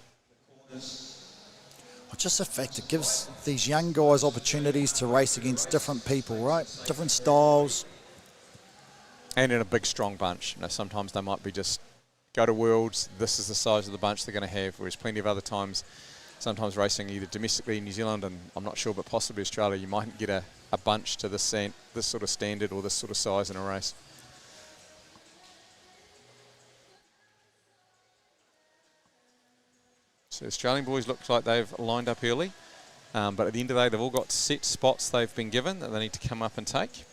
Just the fact it gives these young guys opportunities to race against different people, right? Different styles. And in a big, strong bunch. You know, sometimes they might be just go to Worlds, this is the size of the bunch they're going to have, whereas plenty of other times, sometimes racing either domestically in New Zealand and I'm not sure, but possibly Australia, you might get a bunch to this sort of standard or this sort of size in a race. So the Australian boys look like they've lined up early, but at the end of the day, they've all got set spots they've been given that they need to come up and take.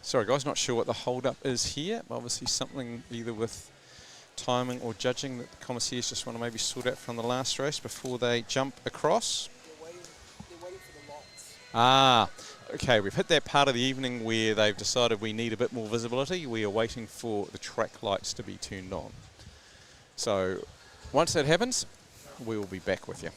Sorry guys, not sure what the hold-up is here. Obviously something either with timing or judging that the commissaires just want to maybe sort out from the last race before they jump across. Okay, we've hit that part of the evening where they've decided we need a bit more visibility. We are waiting for the track lights to be turned on. So once that happens, we will be back with you.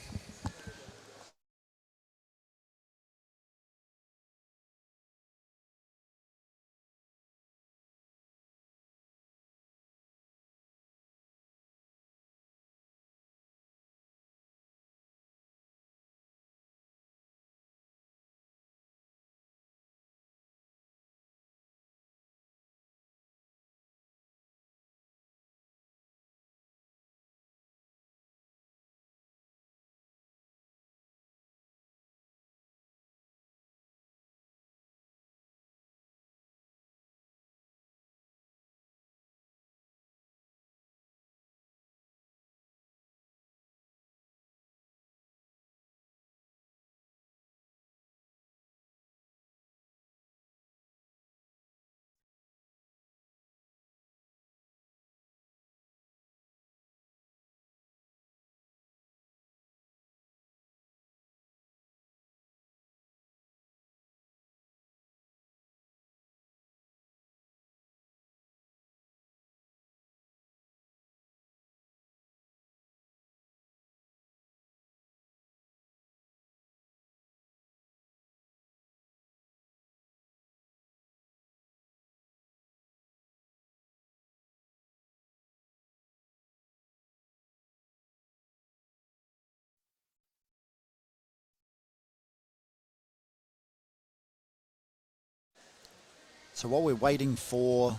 So while we're waiting for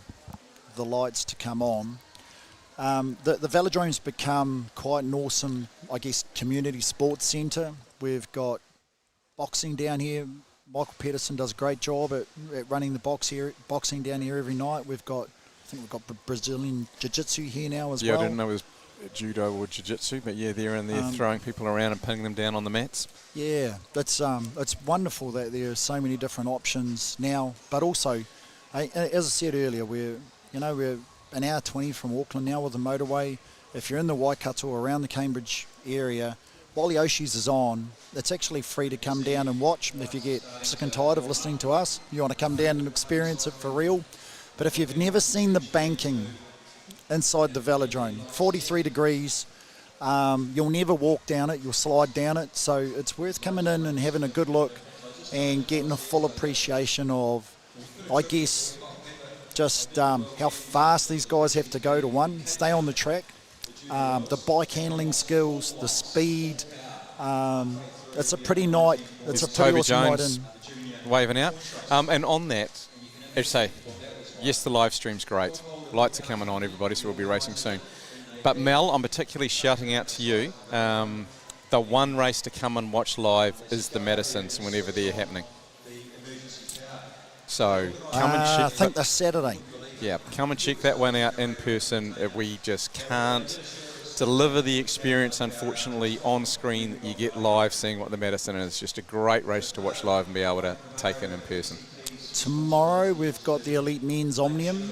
the lights to come on, the velodrome's become quite an awesome, I guess, community sports centre. We've got boxing down here. Michael Pedersen does a great job at running the boxing down here every night. I think we've got Brazilian Jiu-Jitsu here now as well. Yeah, I didn't know it was judo or jiu-jitsu, but yeah, they're in there throwing people around and pinning them down on the mats. Yeah, it's wonderful that there are so many different options now. But also, as I said earlier, we're an hour 20 from Auckland now with the motorway. If you're in the Waikato or around the Cambridge area, while the Oceans is on, it's actually free to come down and watch. If you get sick and tired of listening to us, you want to come down and experience it for real. But if you've never seen the banking inside the velodrome, 43 degrees, you'll never walk down it, you'll slide down it. So it's worth coming in and having a good look and getting a full appreciation of, I guess, just how fast these guys have to go to stay on the track. The bike handling skills, the speed. It's a pretty night. It's a pretty awesome night. Jones waving out. And on that, as you say, yes, the live stream's great. Lights are coming on, everybody, so we'll be racing soon. But Mel, I'm particularly shouting out to you. The one race to come and watch live is the Madisons whenever they're happening. So come and check. I think that's Saturday. Yeah, come and check that one out in person. We just can't deliver the experience, unfortunately, on screen that you get live seeing what the Madison is. It's just a great race to watch live and be able to take in person. Tomorrow we've got the Elite Men's Omnium.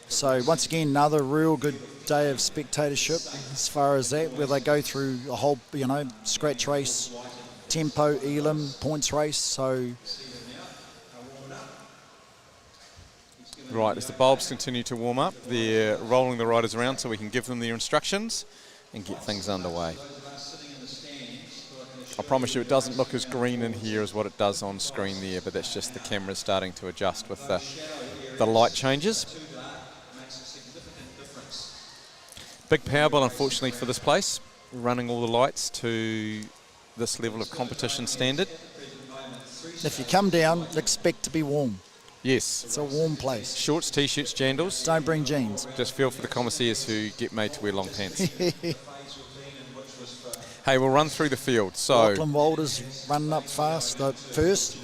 So once again, another real good day of spectatorship as far as that, where they go through a whole, scratch race, tempo, elim, points race. So right, as the bulbs continue to warm up, they're rolling the riders around so we can give them their instructions and get things underway. I promise you it doesn't look as green in here as what it does on screen there, but that's just the camera starting to adjust with the light changes. Big power bill, unfortunately, for this place, running all the lights to this level of competition standard. If you come down, expect to be warm. Yes. It's a warm place. Shorts, T-shirts, jandals. Don't bring jeans. Just feel for the commissaires who get made to wear long pants. Hey, we'll run through the field. So Lachlan Walder's running up fast first.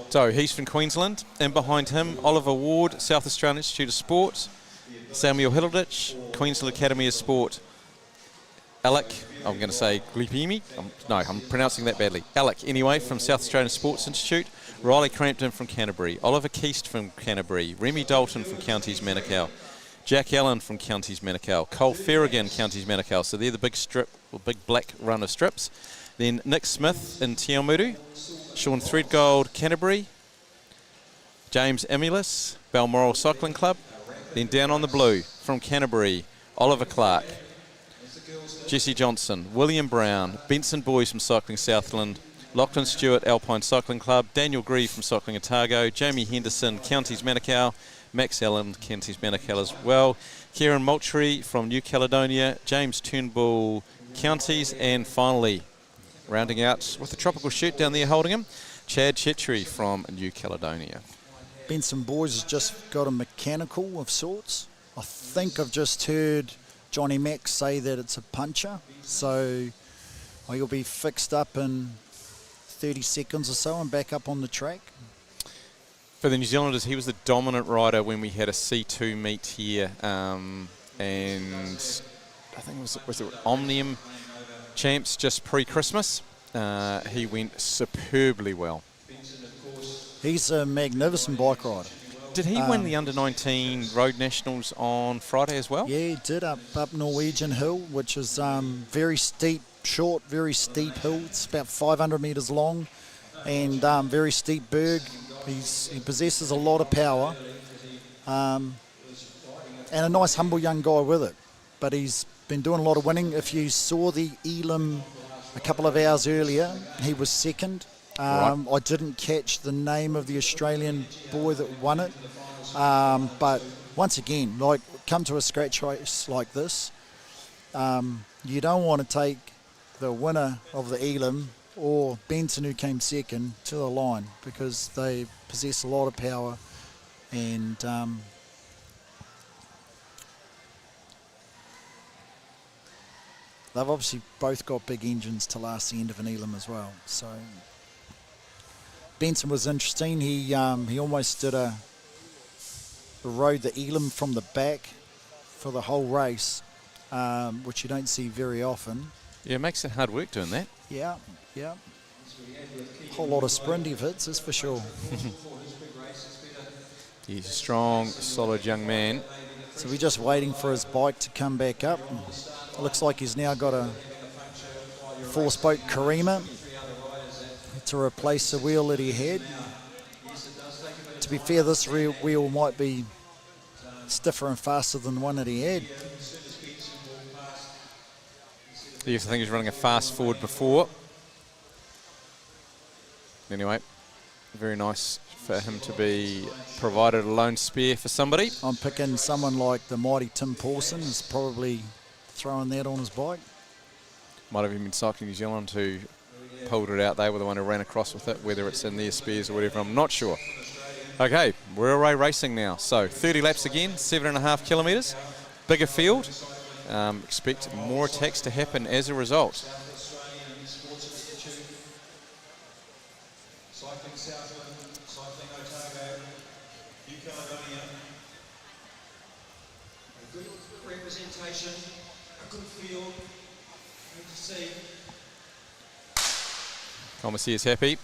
So he's from Queensland. And behind him, Oliver Ward, South Australian Institute of Sport. Samuel Hilditch, Queensland Academy of Sport. Alec, I'm going to say Glipimi. I'm pronouncing that badly. Alec, anyway, from South Australian Sports Institute. Riley Crampton from Canterbury. Oliver Keast from Canterbury. Remy Dalton from Counties Manukau. Jack Allen from Counties Manukau. Cole Ferrigan, Counties Manukau. So they're the big black run of strips. Then Nick Smith in Te Aomuru. Sean Threadgold, Canterbury. James Emulus, Balmoral Cycling Club. Then down on the blue from Canterbury, Oliver Clark. Jesse Johnson, William Brown, Benson Boys from Cycling Southland. Lachlan Stewart, Alpine Cycling Club. Daniel Grieve from Cycling Otago. Jamie Henderson, Counties Manukau. Max Allen, Counties Manukau as well. Kieran Moultrie from New Caledonia. James Turnbull, Counties. And finally, rounding out with the tropical shirt down there holding him, Chad Chetry from New Caledonia. Benson Boys has just got a mechanical of sorts. I think I've just heard Johnny Mack say that it's a puncher. So he'll be fixed up in 30 seconds or so and back up on the track. For the New Zealanders, he was the dominant rider when we had a C2 meet here, and I think it was Omnium Champs just pre-Christmas. He went superbly well. He's a magnificent bike rider. Did he win the Under-19 Road Nationals on Friday as well? Yeah, he did up Norwegian Hill, which is very steep, short, very steep hill. It's about 500 metres long and very steep berg. He possesses a lot of power and a nice, humble young guy with it. But he's been doing a lot of winning. If you saw the Elim a couple of hours earlier, he was second. Right. I didn't catch the name of the Australian boy that won it. But once again, come to a scratch race like this, you don't want to take the winner of the Elim or Benson, who came second, to the line, because they possess a lot of power And they've obviously both got big engines to last the end of an Elam as well. So Benson was interesting. He almost rode the Elam from the back for the whole race, which you don't see very often. Yeah, it makes it hard work doing that. Yeah, yeah. A whole lot of sprinty hits, that's for sure. He's a strong, solid young man. So we're just waiting for his bike to come back up. It looks like he's now got a 4-spoke Karima to replace the wheel that he had. To be fair, this rear wheel might be stiffer and faster than the one that he had. I used to think he was running a fast forward before. Anyway, very nice for him to be provided a lone spare for somebody. I'm picking someone like the mighty Tim Paulson is probably throwing that on his bike. Might have even been Cycling New Zealand who pulled it out. They were the one who ran across with it, whether it's in their spares or whatever, I'm not sure. Okay, we're away racing now. So 30 laps again, 7.5 kilometres, bigger field. Expect more attacks to happen as a result. Representation, a good field, good to see. Commissary is happy,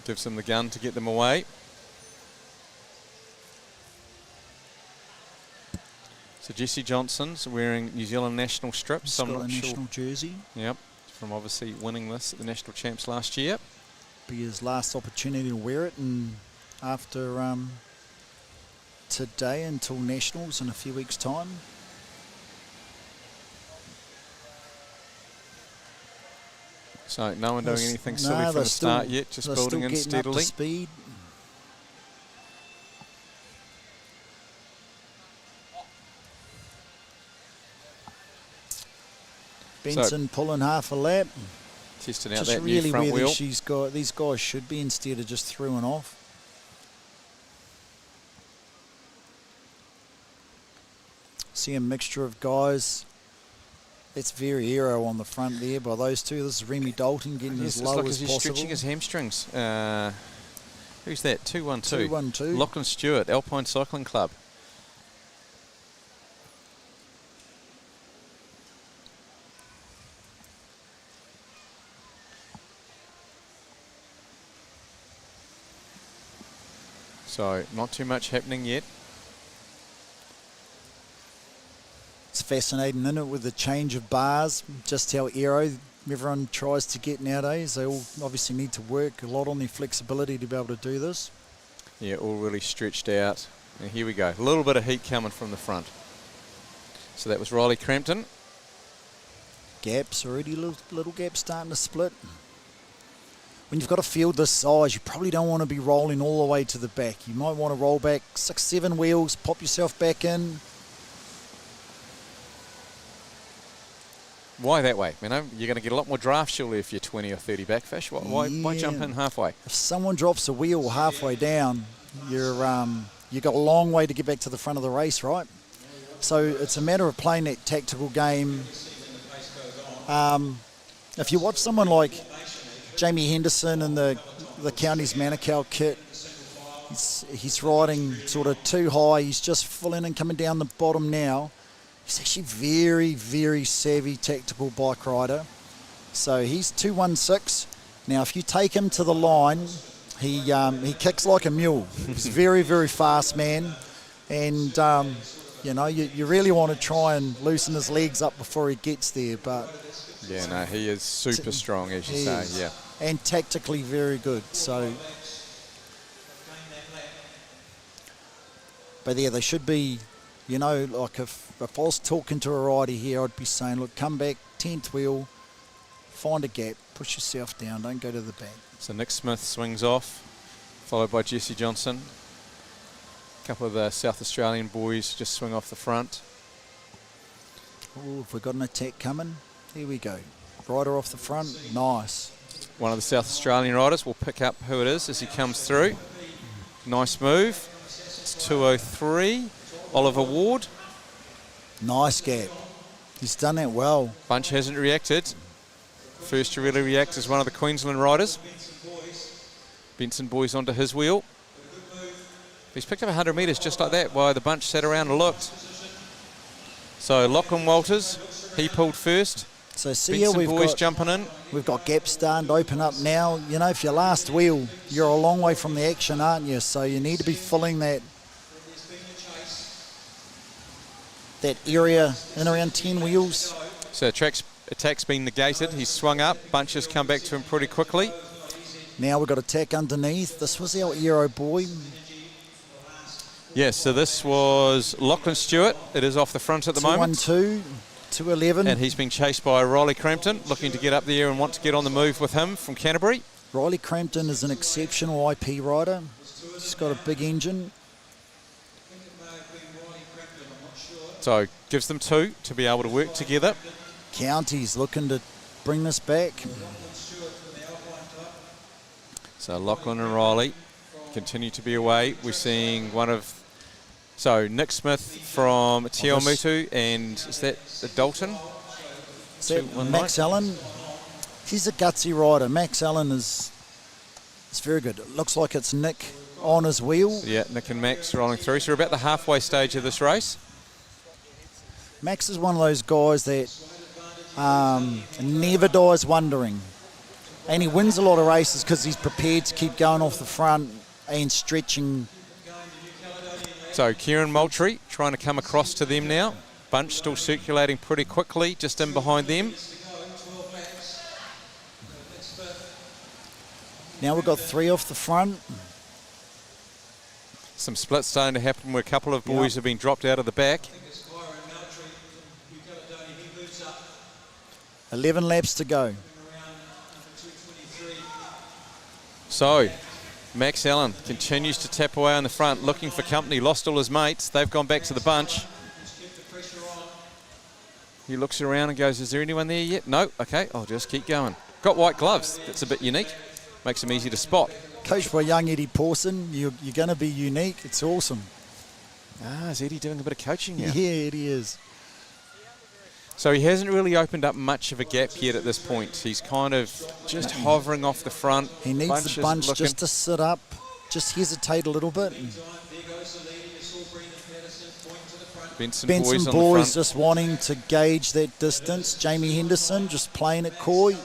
gives him the gun to get them away. So Jesse Johnson's wearing New Zealand national strips. He's got a national jersey. Yep, from obviously winning this at the national champs last year. Be his last opportunity to wear it, and after today until nationals in a few weeks' time. So no one doing anything silly from the start yet, just building in steadily. Up to speed. Benson pulling half a lap. Testing out just that really new front wheel. These guys should be instead of just through and off. See a mixture of guys. It's very aero on the front there by those two. This is Remy Dalton getting as low as possible. He's stretching his hamstrings. Who's that? 212. 212. Lachlan Stewart, Alpine Cycling Club. So not too much happening yet. It's fascinating, isn't it, with the change of bars, just how aero everyone tries to get nowadays. They all obviously need to work a lot on their flexibility to be able to do this. Yeah, all really stretched out. And here we go. A little bit of heat coming from the front. So that was Riley Crampton. Gaps already, little gaps starting to split. When you've got a field this size, you probably don't want to be rolling all the way to the back. You might want to roll back 6, 7 wheels, pop yourself back in. Why that way? You know, you're going to get a lot more draft surely if you're 20 or 30 backfish. Why jump in halfway? If someone drops a wheel halfway down, you've got a long way to get back to the front of the race, right? So it's a matter of playing that tactical game. If you watch someone like Jamie Henderson in the Counties Manukau kit, he's riding sort of too high. He's just filling and coming down the bottom now. He's actually very, very savvy tactical bike rider. So he's 216. Now, if you take him to the line, he kicks like a mule. He's very, very fast, man. And, you really want to try and loosen his legs up before he gets there. But yeah, no, he is super strong, as you say, yeah. And tactically very good. So, but yeah, they should be, like if I was talking to a rider here, I'd be saying, look, come back, 10th wheel, find a gap, push yourself down, don't go to the back. So Nick Smith swings off, followed by Jesse Johnson. A couple of the South Australian boys just swing off the front. Oh, have we got an attack coming? Here we go. Rider off the front, nice. One of the South Australian riders will pick up who it is as he comes through. Nice move. 2:03. Oliver Ward. Nice gap. He's done that well. Bunch hasn't reacted. First to really react is one of the Queensland riders. Benson Boys onto his wheel. He's picked up 100 metres just like that while the bunch sat around and looked. So Lachlan Walters, he pulled first. So see here Boys jumping in. We've got gaps starting to open up now. You know, if your last wheel, you're a long way from the action, aren't you? So you need to be filling that area in around 10 wheels. So attack's been negated. He's swung up. Bunch has come back to him pretty quickly. Now we've got attack underneath. This was our Aero boy. Yes, so this was Lachlan Stewart. It is off the front at the moment. 212, 211. And he's been chased by Riley Crampton, looking to get up there and want to get on the move with him from Canterbury. Riley Crampton is an exceptional IP rider. He's got a big engine. So gives them 2 to be able to work together. County's looking to bring this back. So Lachlan and Riley continue to be away. We're seeing Nick Smith from Te Awamutu, and is that the Dalton? Is that Max Allen? He's a gutsy rider. Max Allen is very good. It looks like it's Nick on his wheel. Yeah, Nick and Max rolling through. So we're about the halfway stage of this race. Max is one of those guys that never dies wondering. And he wins a lot of races because he's prepared to keep going off the front and stretching. So Kieran Moultrie trying to come across to them now. Bunch still circulating pretty quickly, just in behind them. Now we've got 3 off the front. Some splits starting to happen where a couple of boys have been dropped out of the back. 11 laps to go. So Max Allen continues to tap away on the front, looking for company. Lost all his mates. They've gone back to the bunch. He looks around and goes, is there anyone there yet? No. Okay, I'll just keep going. Got white gloves. That's a bit unique. Makes him easy to spot. Coached by young Eddie Pawson. You're going to be unique. It's awesome. Is Eddie doing a bit of coaching now? Yeah, Eddie is. So he hasn't really opened up much of a gap yet at this point. He's kind of just hovering off the front. He needs the bunch just to sit up, just hesitate a little bit. Benson Boys just wanting to gauge that distance. Jamie Henderson just playing it coy.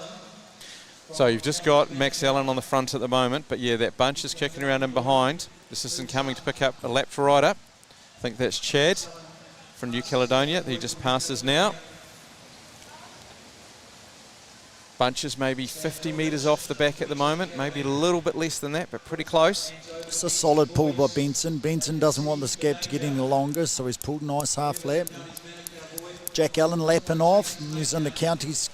So you've just got Max Allen on the front at the moment, but yeah, that bunch is kicking around in behind. This isn't coming to pick up a lap rider. I think that's Chad from New Caledonia. He just passes now. Bunch is maybe 50 metres off the back at the moment, maybe a little bit less than that, but pretty close. It's a solid pull by Benson. Benson doesn't want this gap to get any longer, so he's pulled a nice half lap. Jack Allen lapping off. He's in the county's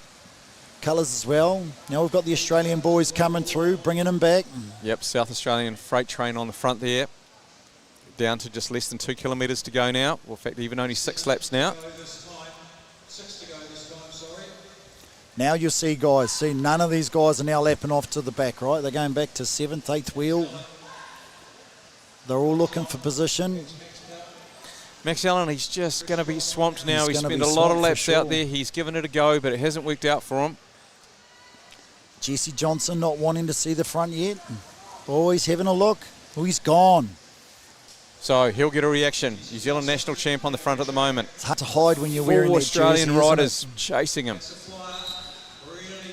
colours as well. Now we've got the Australian boys coming through, bringing him back. Yep, South Australian freight train on the front there. Down to just less than 2 kilometres to go now. Well, in fact, even only 6 laps now. Now you'll see guys, none of these guys are now lapping off to the back, right? They're going back to 7th, 8th wheel. They're all looking for position. Max Allen, he's just going to be swamped now. He's spent a lot of laps out there. He's given it a go, but it hasn't worked out for him. Jesse Johnson not wanting to see the front yet. Oh, he's having a look. Oh, he's gone. So he'll get a reaction. New Zealand national champ on the front at the moment. It's hard to hide when you're wearing that jersey. 4 Australian riders chasing him.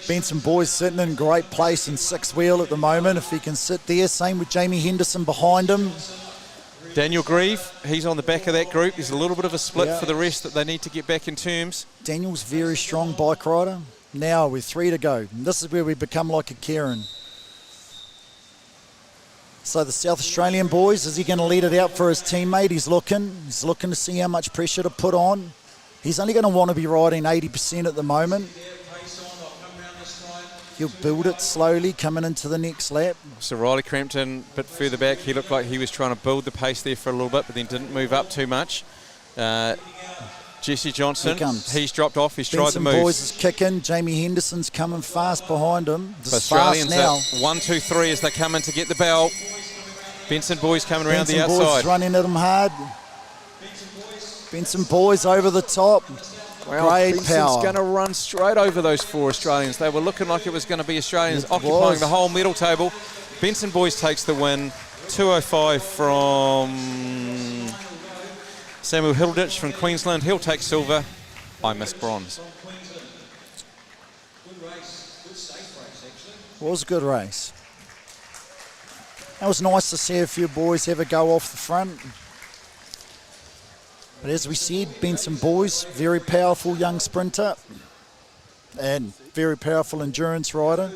Benson Boys sitting in great place in 6th wheel at the moment. If he can sit there, same with Jamie Henderson behind him. Daniel Grieve, he's on the back of that group. There's a little bit of a split for the rest that they need to get back in terms. Daniel's very strong bike rider. Now with 3 to go. And this is where we become like a Kieran. So the South Australian boys, is he going to lead it out for his teammate? He's looking to see how much pressure to put on. He's only going to want to be riding 80% at the moment. He'll build it slowly coming into the next lap. So Riley Crampton a bit further back. He looked like he was trying to build the pace there for a little bit, but then didn't move up too much. Jesse Johnson, he's dropped off. He's tried to move. Boys is kicking. Jamie Henderson's coming fast behind him. So Australians fast now. 1, 2, 3 as they come in to get the bell. Benson boys coming around Benson the boys outside. running at them hard. Benson boys over the top. Well, Great Benson's power. going to run straight over those 4 Australians. They were looking like it was going to be Australians It occupying was. the whole medal table. Benson boys takes the win. 2:05 from Samuel Hilditch from Queensland. He'll take silver. I missed bronze. Was a good race. It was nice to see a few boys have a go off the front. But as we said, Benson boys, very powerful young sprinter and very powerful endurance rider.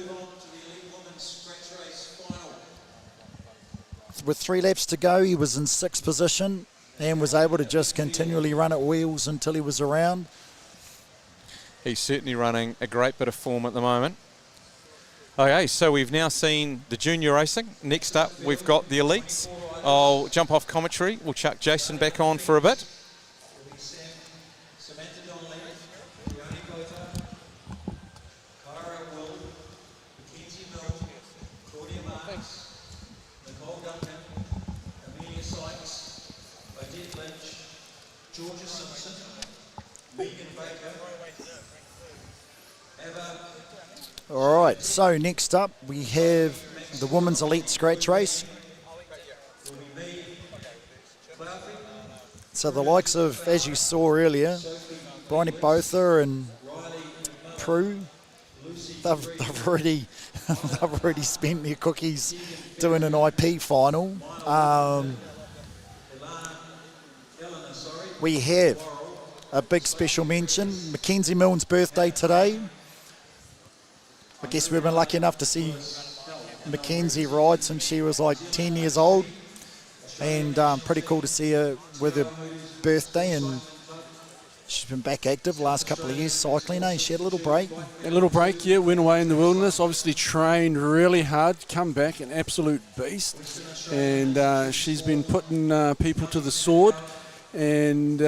With 3 laps to go, he was in 6th position and was able to just continually run at wheels until he was around. He's certainly running a great bit of form at the moment. Okay, so we've now seen the junior racing. Next up, we've got the elites. I'll jump off commentary. We'll chuck Jason back on for a bit. All right, so next up we have the women's elite scratch race. So the likes of, as you saw earlier, Bryony Botha and Prue, they've already spent their cookies doing an IP final. We have a big special mention, Mackenzie Milne's birthday today. I guess we've been lucky enough to see Mackenzie ride since she was like 10 years old, and pretty cool to see her with her birthday, and she's been back active the last couple of years cycling. She had a little break. A little break, yeah, went away in the wilderness, obviously trained really hard, come back an absolute beast, and she's been putting people to the sword, and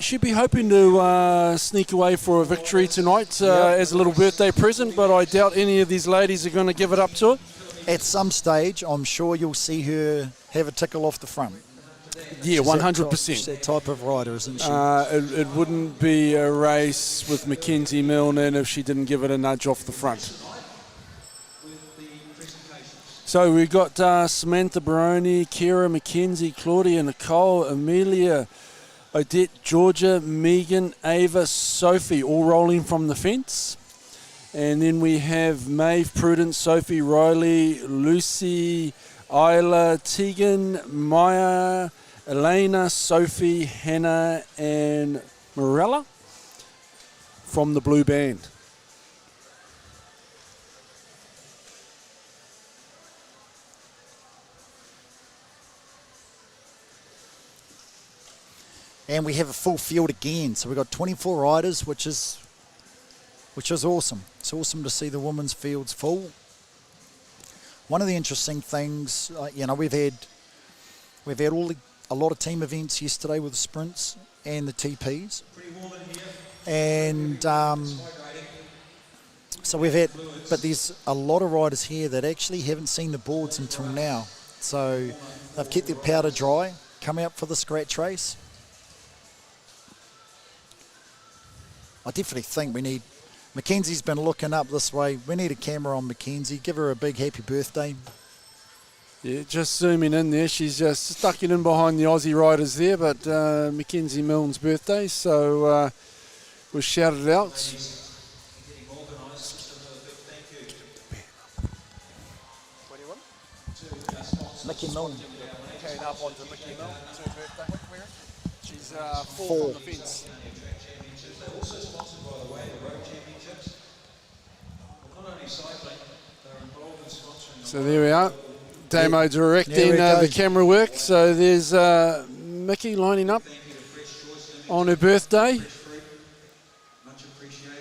she'd be hoping to sneak away for a victory tonight as a little birthday present, but I doubt any of these ladies are going to give it up to her. At some stage, I'm sure you'll see her have a tickle off the front. Yeah, 100%. She's that type of rider, isn't she? It wouldn't be a race with Mackenzie Milne if she didn't give it a nudge off the front. So we've got Samantha Baroni, Kira, Mackenzie, Claudia, Nicole, Amelia, Odette, Georgia, Megan, Ava, Sophie, all rolling from the fence. And then we have Maeve, Prudence, Sophie, Riley, Lucy, Isla, Tegan, Maya, Elena, Sophie, Hannah, and Morella from the blue band. And we have a full field again. So we've got 24 riders, which is awesome. It's awesome to see the women's fields full. One of the interesting things, we've had a lot of team events yesterday with the sprints and the TPs. And so but there's a lot of riders here that actually haven't seen the boards until now. So they've kept their powder dry, come out for the scratch race. I definitely think we need, Mackenzie's been looking up this way, we need a camera on Mackenzie, give her a big happy birthday. Yeah, just zooming in there, she's just stuck it in behind the Aussie riders there, but Mackenzie Milne's birthday, so we'll shout it out. Mickey Milne. Carrying up onto Mickey Milne, it's her birthday. She's 4 on the fence. So there we are. Damo directing the camera work. So there's Mickey lining up on her birthday,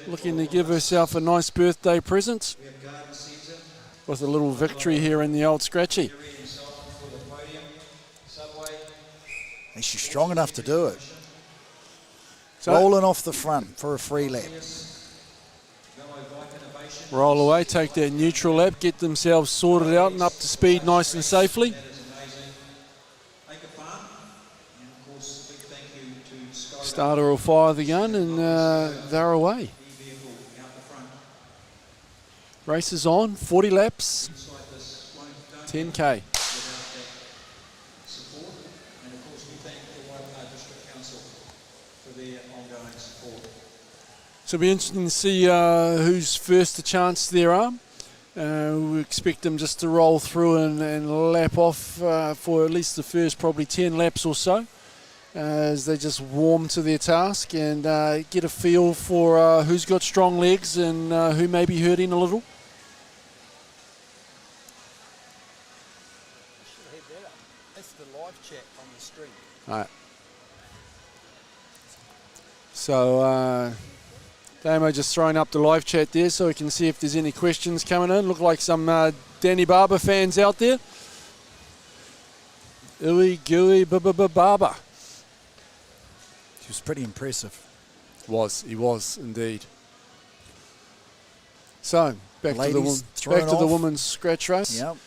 looking to give herself a nice birthday present with a little victory here in the old Scratchy. And she's strong enough to do it. So rolling off the front for a free lap. Roll away, take that neutral lap, get themselves sorted out and up to speed nice and safely. Starter will fire the gun and they're away. Race is on, 40 laps, 10K. So it'll be interesting to see who's first a chance there are. We expect them just to roll through and lap off for at least the first probably 10 laps or so, as they just warm to their task and get a feel for who's got strong legs and who may be hurting a little. That's the live chat on the street. All right. So Damo just throwing up the live chat there so we can see if there's any questions coming in. Look like some Danny Barber fans out there. Ooey gooey Barber. He was pretty impressive. He was indeed. So back to Ladies the women's scratch race. Yep.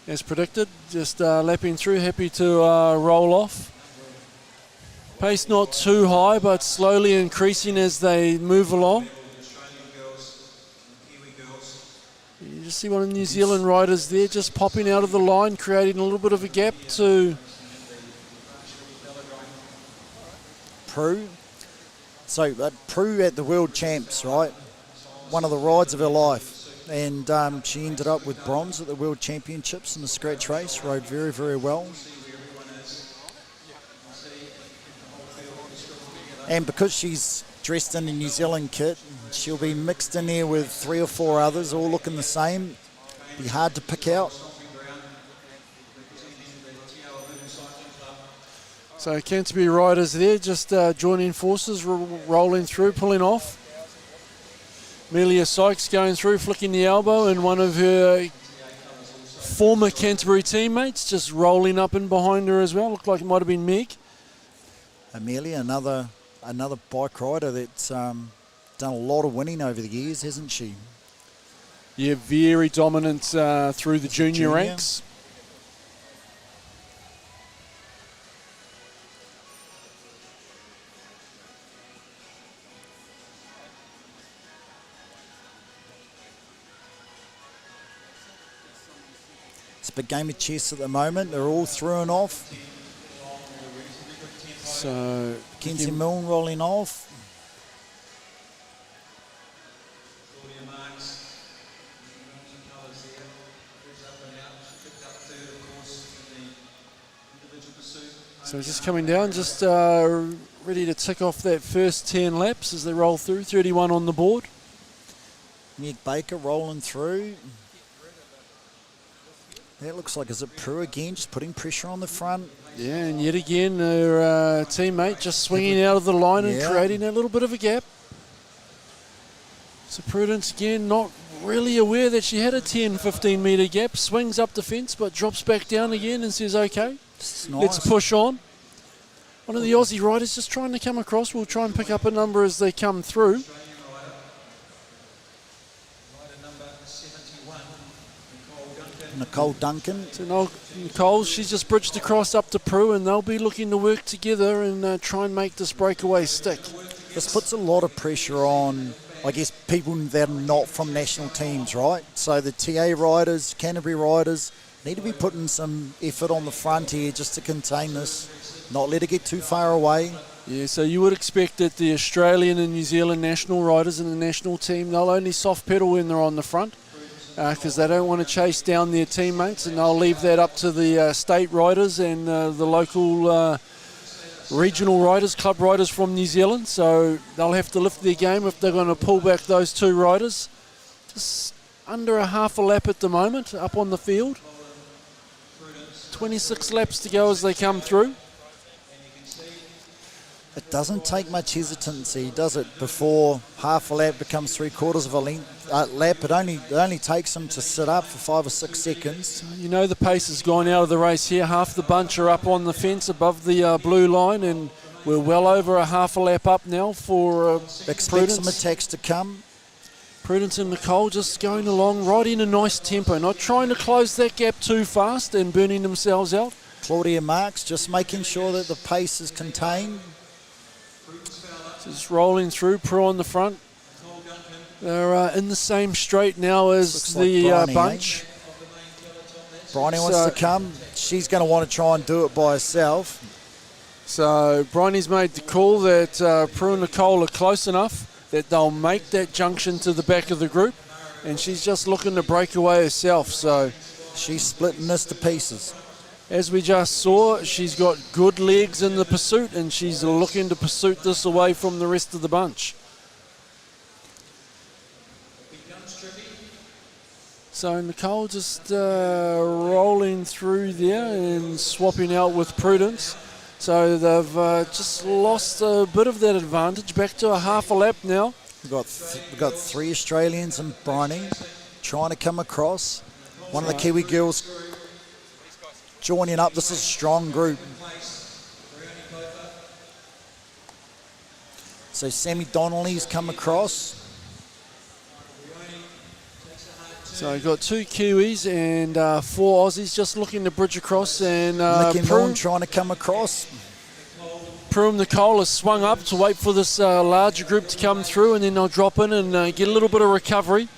As predicted, just lapping through, happy to roll off. Pace not too high, but slowly increasing as they move along. You just see one of the New Zealand riders there just popping out of the line, creating a little bit of a gap to Prue. So Prue at the World Champs, right? One of the rides of her life. And she ended up with bronze at the World Championships in the scratch race, rode very, very well. And because she's dressed in the New Zealand kit, she'll be mixed in there with 3 or 4 others, all looking the same. Be hard to pick out. So Canterbury riders there just joining forces, rolling through, pulling off. Amelia Sykes going through, flicking the elbow, and one of her former Canterbury teammates just rolling up in behind her as well. Looked like it might have been Meg. Amelia, another bike rider that's done a lot of winning over the years, hasn't she? Yeah, very dominant through the junior ranks. It's a big game of chess at the moment. They're all through and off. So Kenzie Milne rolling off. So just coming down, just ready to tick off that first 10 laps as they roll through. 31 on the board. Meg Baker rolling through. That looks like, is it Prue again, just putting pressure on the front? Yeah, and yet again, her teammate just swinging out of the line and creating a little bit of a gap. So Prudence again, not really aware that she had a 10-15 metre gap, swings up the fence but drops back down again and says, okay, let's push on. One of the Aussie riders just trying to come across. We'll try and pick up a number as they come through. Nicole Duncan. So Nicole, she's just bridged across up to Prue, and they'll be looking to work together and try and make this breakaway stick. This puts a lot of pressure on, I guess, people that are not from national teams, right? So the TA riders, Canterbury riders, need to be putting some effort on the front here just to contain this, not let it get too far away. Yeah, so you would expect that the Australian and New Zealand national riders in the national team, they'll only soft pedal when they're on the front, because they don't want to chase down their teammates, and they'll leave that up to the state riders and the local regional riders, club riders from New Zealand. So they'll have to lift their game if they're going to pull back those 2 riders. Just under a half a lap at the moment up on the field. 26 laps to go as they come through. It doesn't take much hesitancy, does it, before half a lap becomes 3/4 of a lap. It only takes them to sit up for 5 or 6 seconds. You know the pace has gone out of the race here. Half the bunch are up on the fence above the blue line, and we're well over a half a lap up now for Expect Prudence. some attacks to come. Prudence and Nicole just going along right in a nice tempo, not trying to close that gap too fast and burning themselves out. Claudia Marks just making sure that the pace is contained. Just rolling through, Prue on the front. They're in the same straight now as the bunch. Bryony wants to come. She's going to want to try and do it by herself. So Bryony's made the call that Prue and Nicole are close enough that they'll make that junction to the back of the group, and she's just looking to break away herself. So she's splitting this to pieces. As we just saw, she's got good legs in the pursuit, and she's looking to pursue this away from the rest of the bunch. So Nicole just rolling through there and swapping out with Prudence. So they've just lost a bit of that advantage. Back to a half a lap now. We've got 3 Australians and Bryony trying to come across. One of the Kiwi girls joining up. This is a strong group. So Sammy Donnelly's come across. So we've got 2 Kiwis and 4 Aussies just looking to bridge across, and Nikki Milne trying to come across. Prue and Nicole has swung up to wait for this larger group to come through, and then they'll drop in and get a little bit of recovery.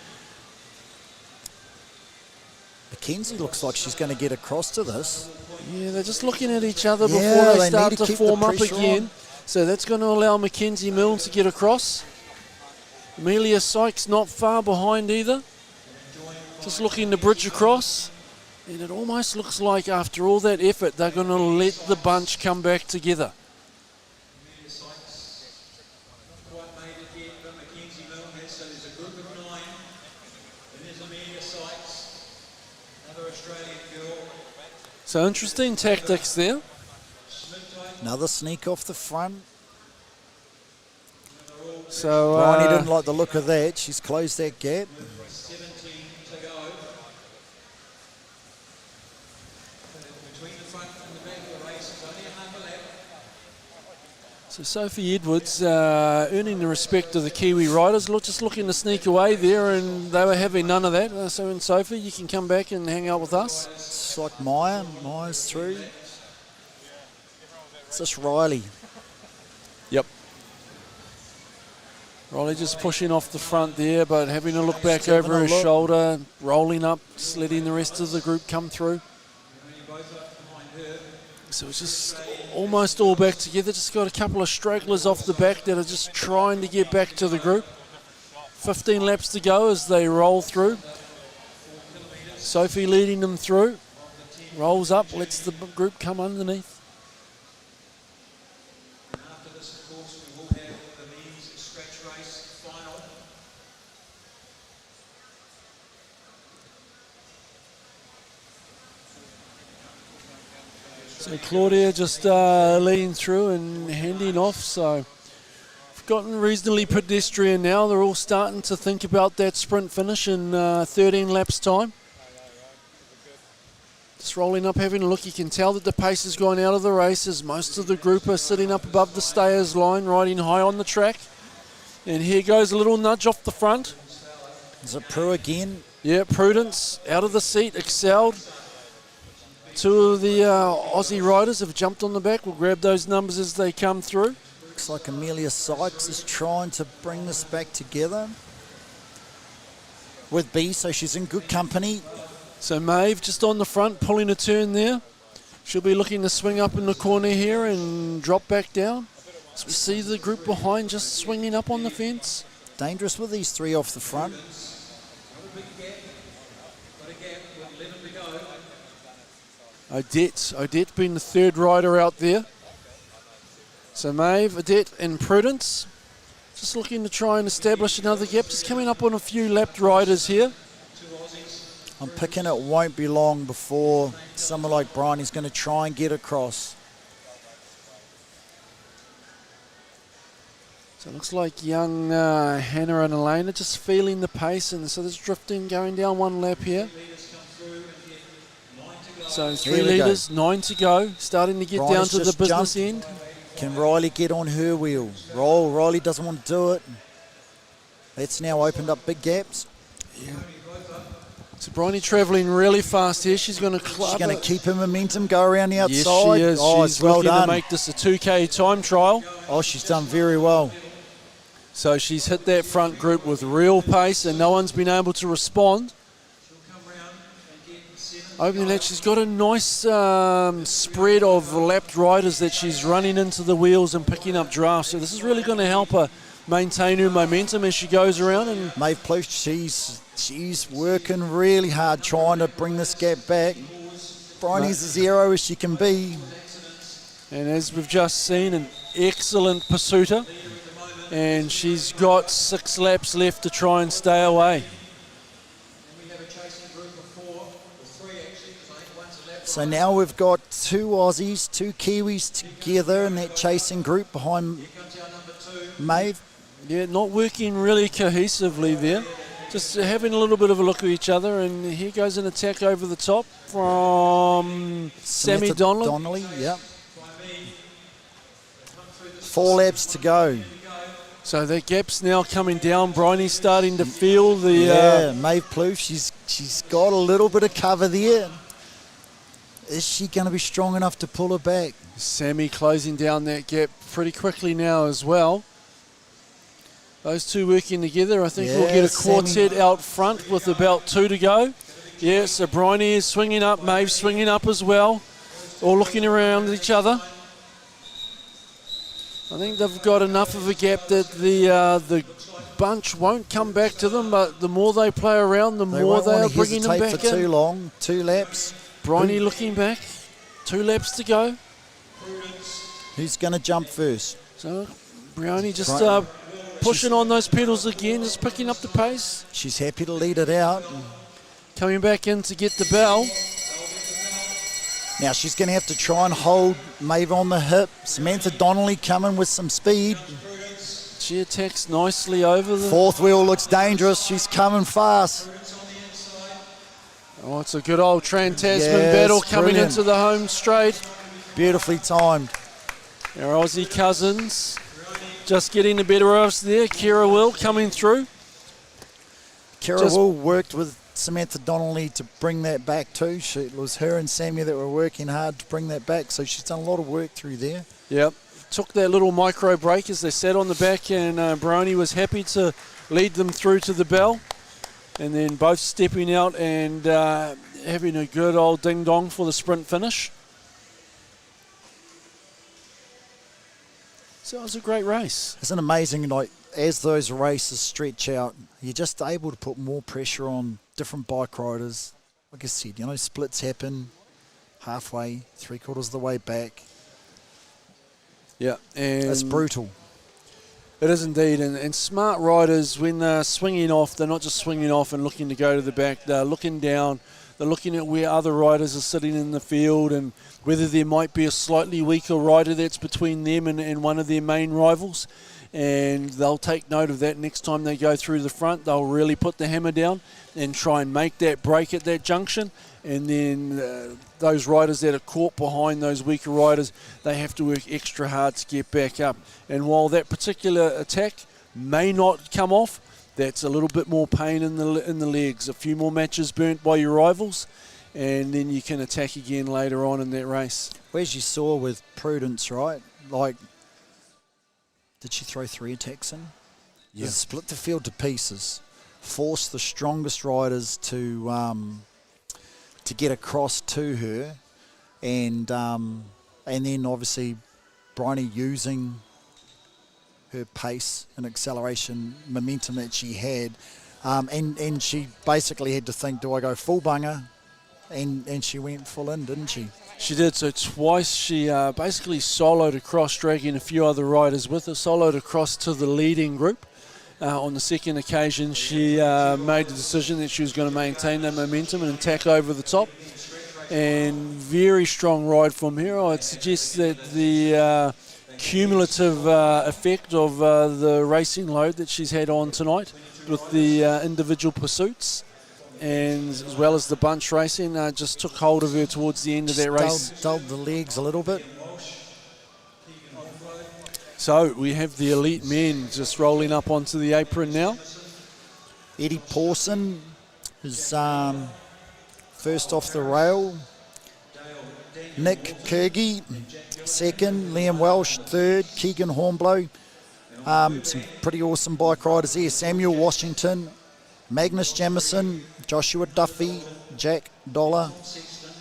Mackenzie looks like she's going to get across to this. Yeah, they're just looking at each other before they start to form up again. So that's going to allow Mackenzie Milne to get across. Amelia Sykes not far behind either. Just looking to bridge across. And it almost looks like after all that effort, they're going to let the bunch come back together. So interesting tactics there. Another sneak off the front. So Bryony didn't like the look of that. She's closed that gap. So Sophie Edwards earning the respect of the Kiwi riders, just looking to sneak away there, and they were having none of that. So in Sophie, you can come back and hang out with us. It's like Myers through. It's just Riley. Yep. Riley just pushing off the front there, but having a look back over his shoulder, rolling up, just letting the rest of the group come through. So it's just almost all back together. Just got a couple of stragglers off the back that are just trying to get back to the group. 15 laps to go as they roll through. Sophie leading them through. Rolls up, lets the group come underneath. So Claudia just leading through and handing off. So we've gotten reasonably pedestrian now. They're all starting to think about that sprint finish in 13 laps time. Just rolling up, having a look. You can tell that the pace has gone out of the race as most of the group are sitting up above the stayers line, riding high on the track. And here goes a little nudge off the front. Is it Prue again? Yeah, Prudence out of the seat, excelled. 2 of the Aussie riders have jumped on the back. We'll grab those numbers as they come through. Looks like Amelia Sykes is trying to bring this back together with B, so she's in good company. So Maeve just on the front, pulling a turn there. She'll be looking to swing up in the corner here and drop back down. So we see the group behind just swinging up on the fence. Dangerous with these 3 off the front. Odette being the 3rd rider out there. So Maeve, Odette and Prudence just looking to try and establish another gap. Just coming up on a few lapped riders here. I'm picking it won't be long before someone like Bryony's going to try and get across. So it looks like young Hannah and Elena just feeling the pace, and so there's drifting going down 1 lap here. So 3 leaders, 9 to go, starting to get Bryony's down to the business end. Can Riley get on her wheel? Riley doesn't want to do it. That's now opened up big gaps. Yeah. So Bryony travelling really fast here. She's going to club. She's going to keep her momentum, go around the outside. Yes, she is. Oh, she's well looking done. to make this a 2K time trial. Oh, she's done very well. So she's hit that front group with real pace, and no one's been able to respond. Opening that, she's got a nice spread of lapped riders that she's running into the wheels and picking up drafts. So this is really going to help her maintain her momentum as she goes around. And Maeve Plouffe, she's working really hard trying to bring this gap back. Bryony's as zero as she can be. And as we've just seen, an excellent pursuiter. And she's got 6 laps left to try and stay away. So now we've got 2 Aussies, 2 Kiwis together in that chasing group behind Maeve. Yeah, not working really cohesively there. Just having a little bit of a look at each other, and here goes an attack over the top from Sammy Donnelly, yep. 4 laps to go. So the gap's now coming down. Bryony's starting to feel the... Maeve Plouffe, she's got a little bit of cover there. Is she going to be strong enough to pull her back? Sammy closing down that gap pretty quickly now as well. Those two working together. I think we'll get a quartet Sammy out front with about 2 to go. Yeah, so Bryony is swinging up, Maeve's swinging up as well. All looking around each other. I think they've got enough of a gap that the bunch won't come back to them, but the more they play around, the more they are bringing them back for too long. 2 laps. Bryony looking back. 2 laps to go. Who's going to jump first? So Bryony just pushing on those pedals again, just picking up the pace. She's happy to lead it out. Coming back in to get the bell. Now she's going to have to try and hold Maeve on the hip. Samantha Donnelly coming with some speed. She attacks nicely over the... 4th wheel looks dangerous. She's coming fast. Oh, it's a good old Trans-Tasman battle coming into the home straight. Beautifully timed. Our Aussie cousins just getting the better of us there. Kira Will coming through. Kira Will worked with Samantha Donnelly to bring that back too. It was her and Sammy that were working hard to bring that back, so she's done a lot of work through there. Yep. Took that little micro break as they sat on the back, and Bryony was happy to lead them through to the bell. And then both stepping out and having a good old ding-dong for the sprint finish. So it was a great race. Isn't it amazing, like, as those races stretch out, you're just able to put more pressure on different bike riders. Like I said, you know, splits happen halfway, 3/4 of the way back. Yeah. And it's brutal. It is indeed, and smart riders, when they're swinging off, they're not just swinging off and looking to go to the back, they're looking down, they're looking at where other riders are sitting in the field and whether there might be a slightly weaker rider that's between them and one of their main rivals, and they'll take note of that next time they go through the front. They'll really put the hammer down and try and make that break at that junction. And then those riders that are caught behind those weaker riders, they have to work extra hard to get back up. And while that particular attack may not come off, that's a little bit more pain in the legs. A few more matches burnt by your rivals, and then you can attack again later on in that race. Well, as you saw with Prudence, right? Like, did she throw 3 attacks in? Yeah. Split the field to pieces, force the strongest riders to get across to her, and then obviously Bryony using her pace and acceleration, momentum that she had, and she basically had to think, do I go full bunger? And she went full in, didn't she? She did. So twice she basically soloed across, dragging a few other riders with her, soloed across to the leading group. On the second occasion, she made the decision that she was going to maintain that momentum and attack over the top. And very strong ride from her. I'd suggest that the cumulative effect of the racing load that she's had on tonight with the individual pursuits and as well as the bunch racing just took hold of her towards the end of that race. Dulled the legs a little bit. So we have the elite men just rolling up onto the apron now. Eddie Pawson is first off the rail. Nick Kirgy, second. Liam Welsh, third. Keegan Hornblow. Some pretty awesome bike riders there. Samuel Washington, Magnus Jamison, Joshua Duffy, Jack Dollar,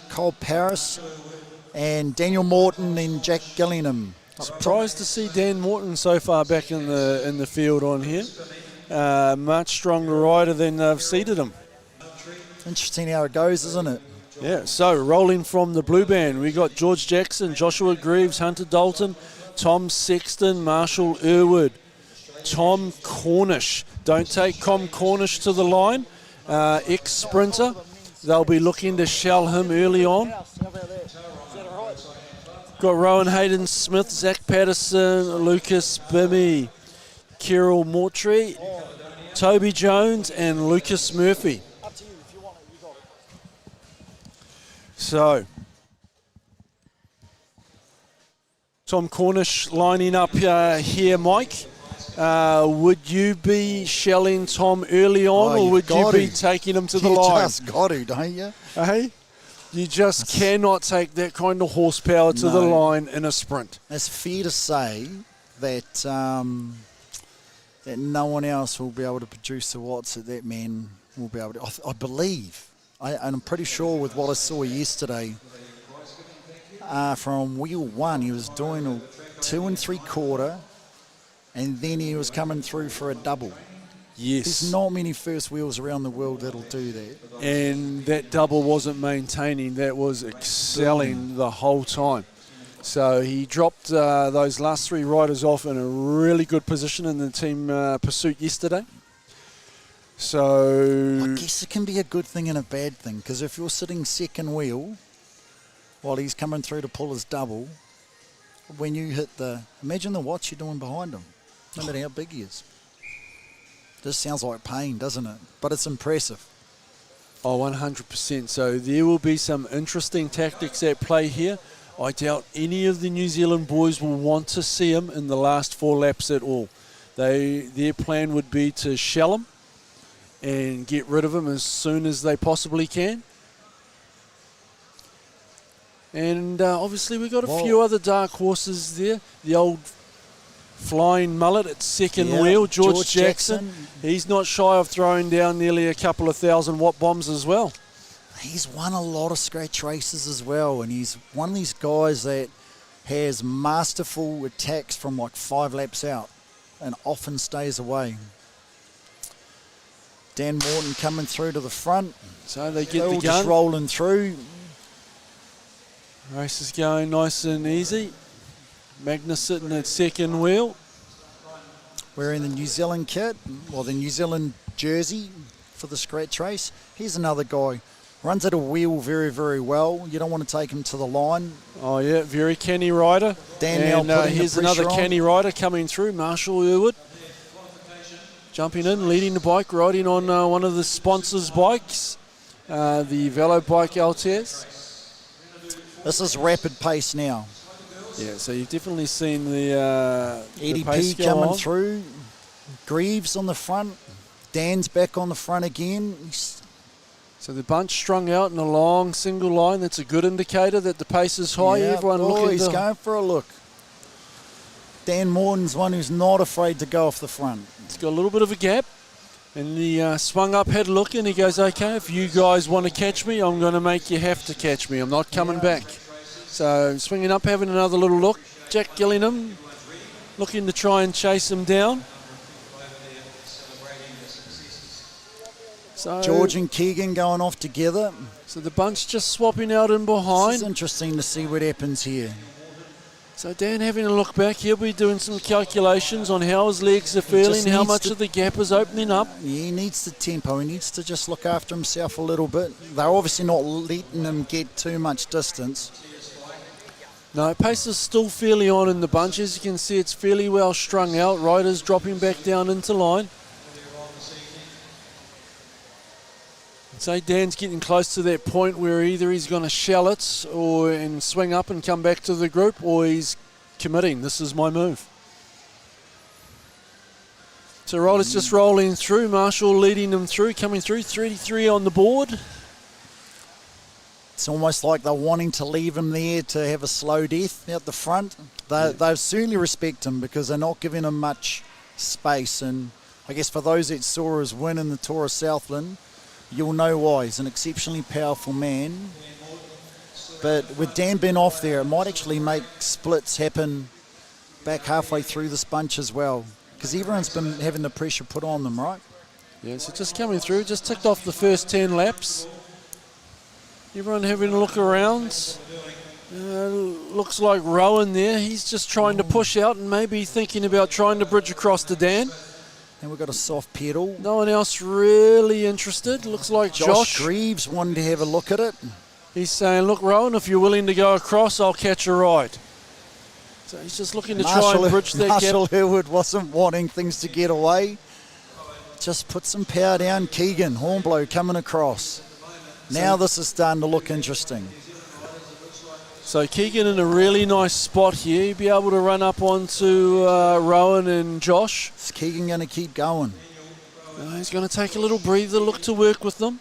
Cole Paris, and Daniel Morton and Jack Gillingham. Surprised to see Dan Morton so far back in the field on here. Much stronger rider than they've seeded him. Interesting how it goes, isn't it? Yeah, so rolling from the blue band, we got George Jackson, Joshua Greaves, Hunter Dalton, Tom Sexton, Marshall Irwood, Tom Cornish. Don't take Tom Cornish to the line. Ex-sprinter. They'll be looking to shell him early on. Got Rowan Hayden Smith, Zach Patterson, Lucas Bimmy, Kirill Mortree, Toby Jones, and Lucas Murphy. So, Tom Cornish lining up here, Mike. Would you be shelling Tom early on, or would you be taking him to the line? You just got to, don't you? Hey? You just cannot take that kind of horsepower to the line in a sprint. It's fair to say that that no one else will be able to produce the watts that man will be able to. I believe, and I'm pretty sure with what I saw yesterday, from wheel one, he was doing a 2 3/4, and then he was coming through for a double. Yes. There's not many first wheels around the world that'll do that. And that double wasn't maintaining, that was excelling the whole time. So he dropped those last three riders off in a really good position in the team pursuit yesterday. So I guess it can be a good thing and a bad thing, because if you're sitting second wheel while he's coming through to pull his double, when you hit imagine the watch you're doing behind him, no matter how big he is. This sounds like pain, doesn't it? But it's impressive. Oh, 100%. So there will be some interesting tactics at play here. I doubt any of the New Zealand boys will want to see him in the last 4 laps at all. Their plan would be to shell him and get rid of him as soon as they possibly can. And obviously we've got a few other dark horses there. The old flying mullet at second wheel, George Jackson. He's not shy of throwing down nearly a couple of 1,000-watt bombs as well. He's won a lot of scratch races as well, and he's one of these guys that has masterful attacks from like 5 laps out and often stays away. Dan Morton coming through to the front. So they get the gun. Just rolling through. Race is going nice and easy. Magnus sitting at second wheel. Wearing the New Zealand kit, or the New Zealand jersey for the scratch race. Here's another guy. Runs at a wheel very, very well. You don't want to take him to the line. Oh, yeah, very canny rider. Danielle and here's another canny rider coming through, Marshall Irwood. Jumping in, leading the bike, riding on one of the sponsors' bikes, the Velo Bike LTS. This is rapid pace now. Yeah, so you've definitely seen the Eddie pace P coming through. Greaves on the front. Dan's back on the front again. So the bunch strung out in a long single line. That's a good indicator that the pace is high. Yeah, Everyone looking. He's going for a look. Dan Morton's one who's not afraid to go off the front. It's got a little bit of a gap. And he swung up, had a look, and he goes, okay, if you guys want to catch me, I'm going to make you have to catch me. I'm not coming back. So swinging up, having another little look. Jack Gillingham looking to try and chase him down. So George and Keegan going off together. So the bunch just swapping out in behind. This is interesting to see what happens here. So Dan having a look back, he'll be doing some calculations on how his legs are feeling, how much of the gap is opening up. He needs the tempo. He needs to just look after himself a little bit. They're obviously not letting him get too much distance. No, pace is still fairly on in the bunch. As you can see, it's fairly well strung out. Riders dropping back down into line. So Dan's getting close to that point where either he's going to shell it and swing up and come back to the group, or he's committing. This is my move. So Rollers just rolling through. Marshall leading them through, coming through. 33 on the board. It's almost like they're wanting to leave him there to have a slow death out the front. They certainly respect him because they're not giving him much space. And I guess for those that saw his win in the Tour of Southland, you'll know why. He's an exceptionally powerful man. But with Dan Ben off there, it might actually make splits happen back halfway through this bunch as well. Because everyone's been having the pressure put on them, right? Yeah, so just coming through, just ticked off the first 10 laps. Everyone having a look around. Looks like Rowan there. He's just trying to push out and maybe thinking about trying to bridge across to Dan. And we've got a soft pedal. No one else really interested. Looks like Josh Greaves wanted to have a look at it. He's saying, look, Rowan, if you're willing to go across, I'll catch a ride. So he's just looking to try and bridge that gap. Marshall Hillwood wasn't wanting things to get away. Just put some power down. Keegan, Hornblow coming across. Now this is starting to look interesting. So Keegan in a really nice spot here. He'll be able to run up onto Rowan and Josh. Is Keegan going to keep going? He's going to take a little breather, look to work with them.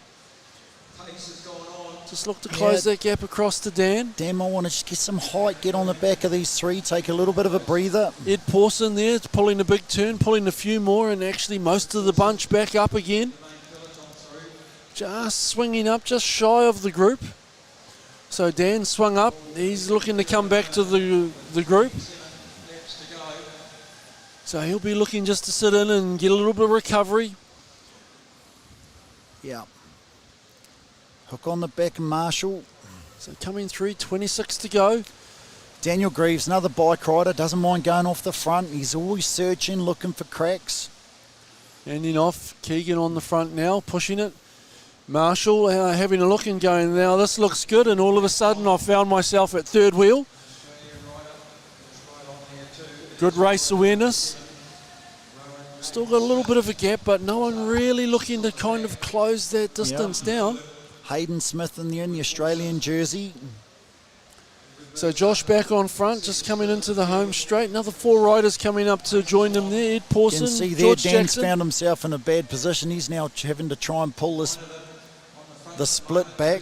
Just look to close that gap across to Dan. Dan might want to just get some height, get on the back of these three, take a little bit of a breather. Ed Pawson there, pulling a big turn, pulling a few more, and actually most of the bunch back up again. Just swinging up, just shy of the group. So Dan swung up. He's looking to come back to the group. So he'll be looking just to sit in and get a little bit of recovery. Yeah. Hook on the back of Marshall. So coming through, 26 to go. Daniel Greaves, another bike rider, doesn't mind going off the front. He's always searching, looking for cracks. Ending off, Keegan on the front now, pushing it. Marshall having a look and going, now this looks good, and all of a sudden I found myself at third wheel. Good race awareness. Still got a little bit of a gap, but no one really looking to kind of close that distance down. Hayden Smith in the Australian jersey. So Josh back on front, just coming into the home straight. Another 4 riders coming up to join them there. Ed Pawson, you can see there, George Dan's Jackson. found himself in a bad position. He's now having to try and pull the split back.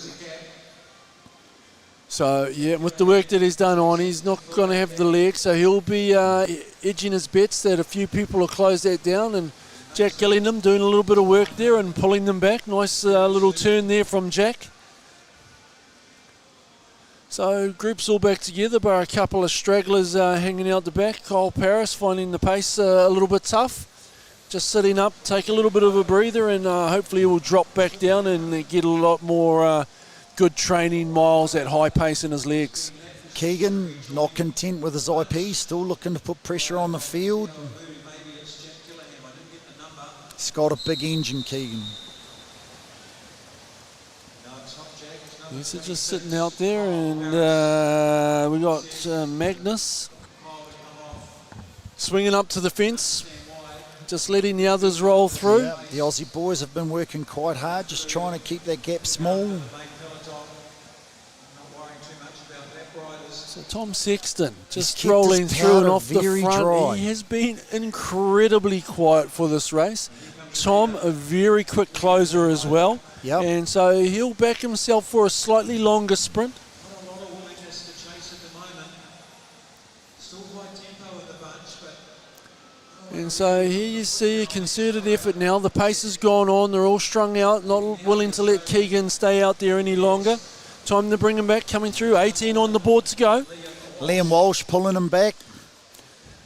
So, yeah, with the work that he's done on, he's not going to have the leg, so he'll be edging his bets that a few people will close that down, and Jack Gillingham doing a little bit of work there and pulling them back. Nice little turn there from Jack. So, groups all back together, but a couple of stragglers hanging out the back. Kyle Paris finding the pace a little bit tough. Just sitting up, take a little bit of a breather, and hopefully he will drop back down and get a lot more good training miles at high pace in his legs. Keegan, not content with his IP, still looking to put pressure on the field. He's got a big engine, Keegan. Yes, it's just sitting out there, and we got Magnus swinging up to the fence. Just letting the others roll through. Yeah, the Aussie boys have been working quite hard, just trying to keep that gap small. So Tom Sexton just rolling through and off the front. Dry. He has been incredibly quiet for this race. Tom, a very quick closer as well. Yep. And so he'll back himself for a slightly longer sprint. And so here you see a concerted effort now. The pace has gone on. They're all strung out, not willing to let Keegan stay out there any longer. Time to bring him back, coming through. 18 on the board to go. Liam Walsh pulling him back.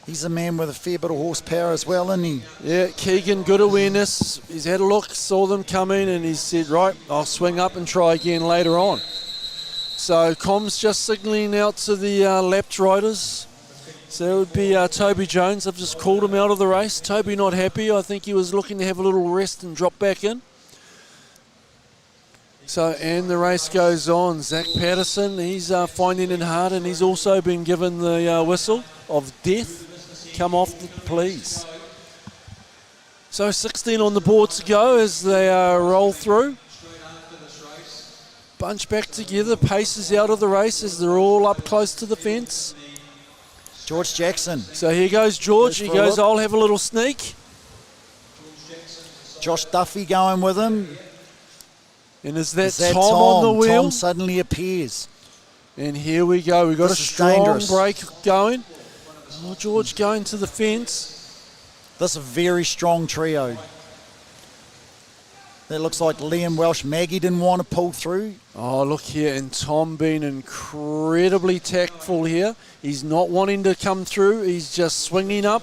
He's a man with a fair bit of horsepower as well, isn't he? Yeah, Keegan, good awareness. He's had a look, saw them coming, and he said, right, I'll swing up and try again later on. So Com's just signalling out to the lapped riders. So it would be Toby Jones. I've just called him out of the race. Toby not happy. I think he was looking to have a little rest and drop back in. So, and the race goes on. Zach Patterson, he's finding it hard, and he's also been given the whistle of death. Come off, please. So 16 on the board to go as they roll through. Bunch back together, paces out of the race as they're all up close to the fence. George Jackson. So here goes George. He goes, I'll have a little sneak. Josh Duffy going with him. And is that Tom on the wheel? Tom suddenly appears. And here we go. We've got a strong break going. Oh, George going to the fence. This is a very strong trio. That looks like Liam Welsh. Maggie didn't want to pull through. Oh, look here. And Tom being incredibly tactful here. He's not wanting to come through. He's just swinging up,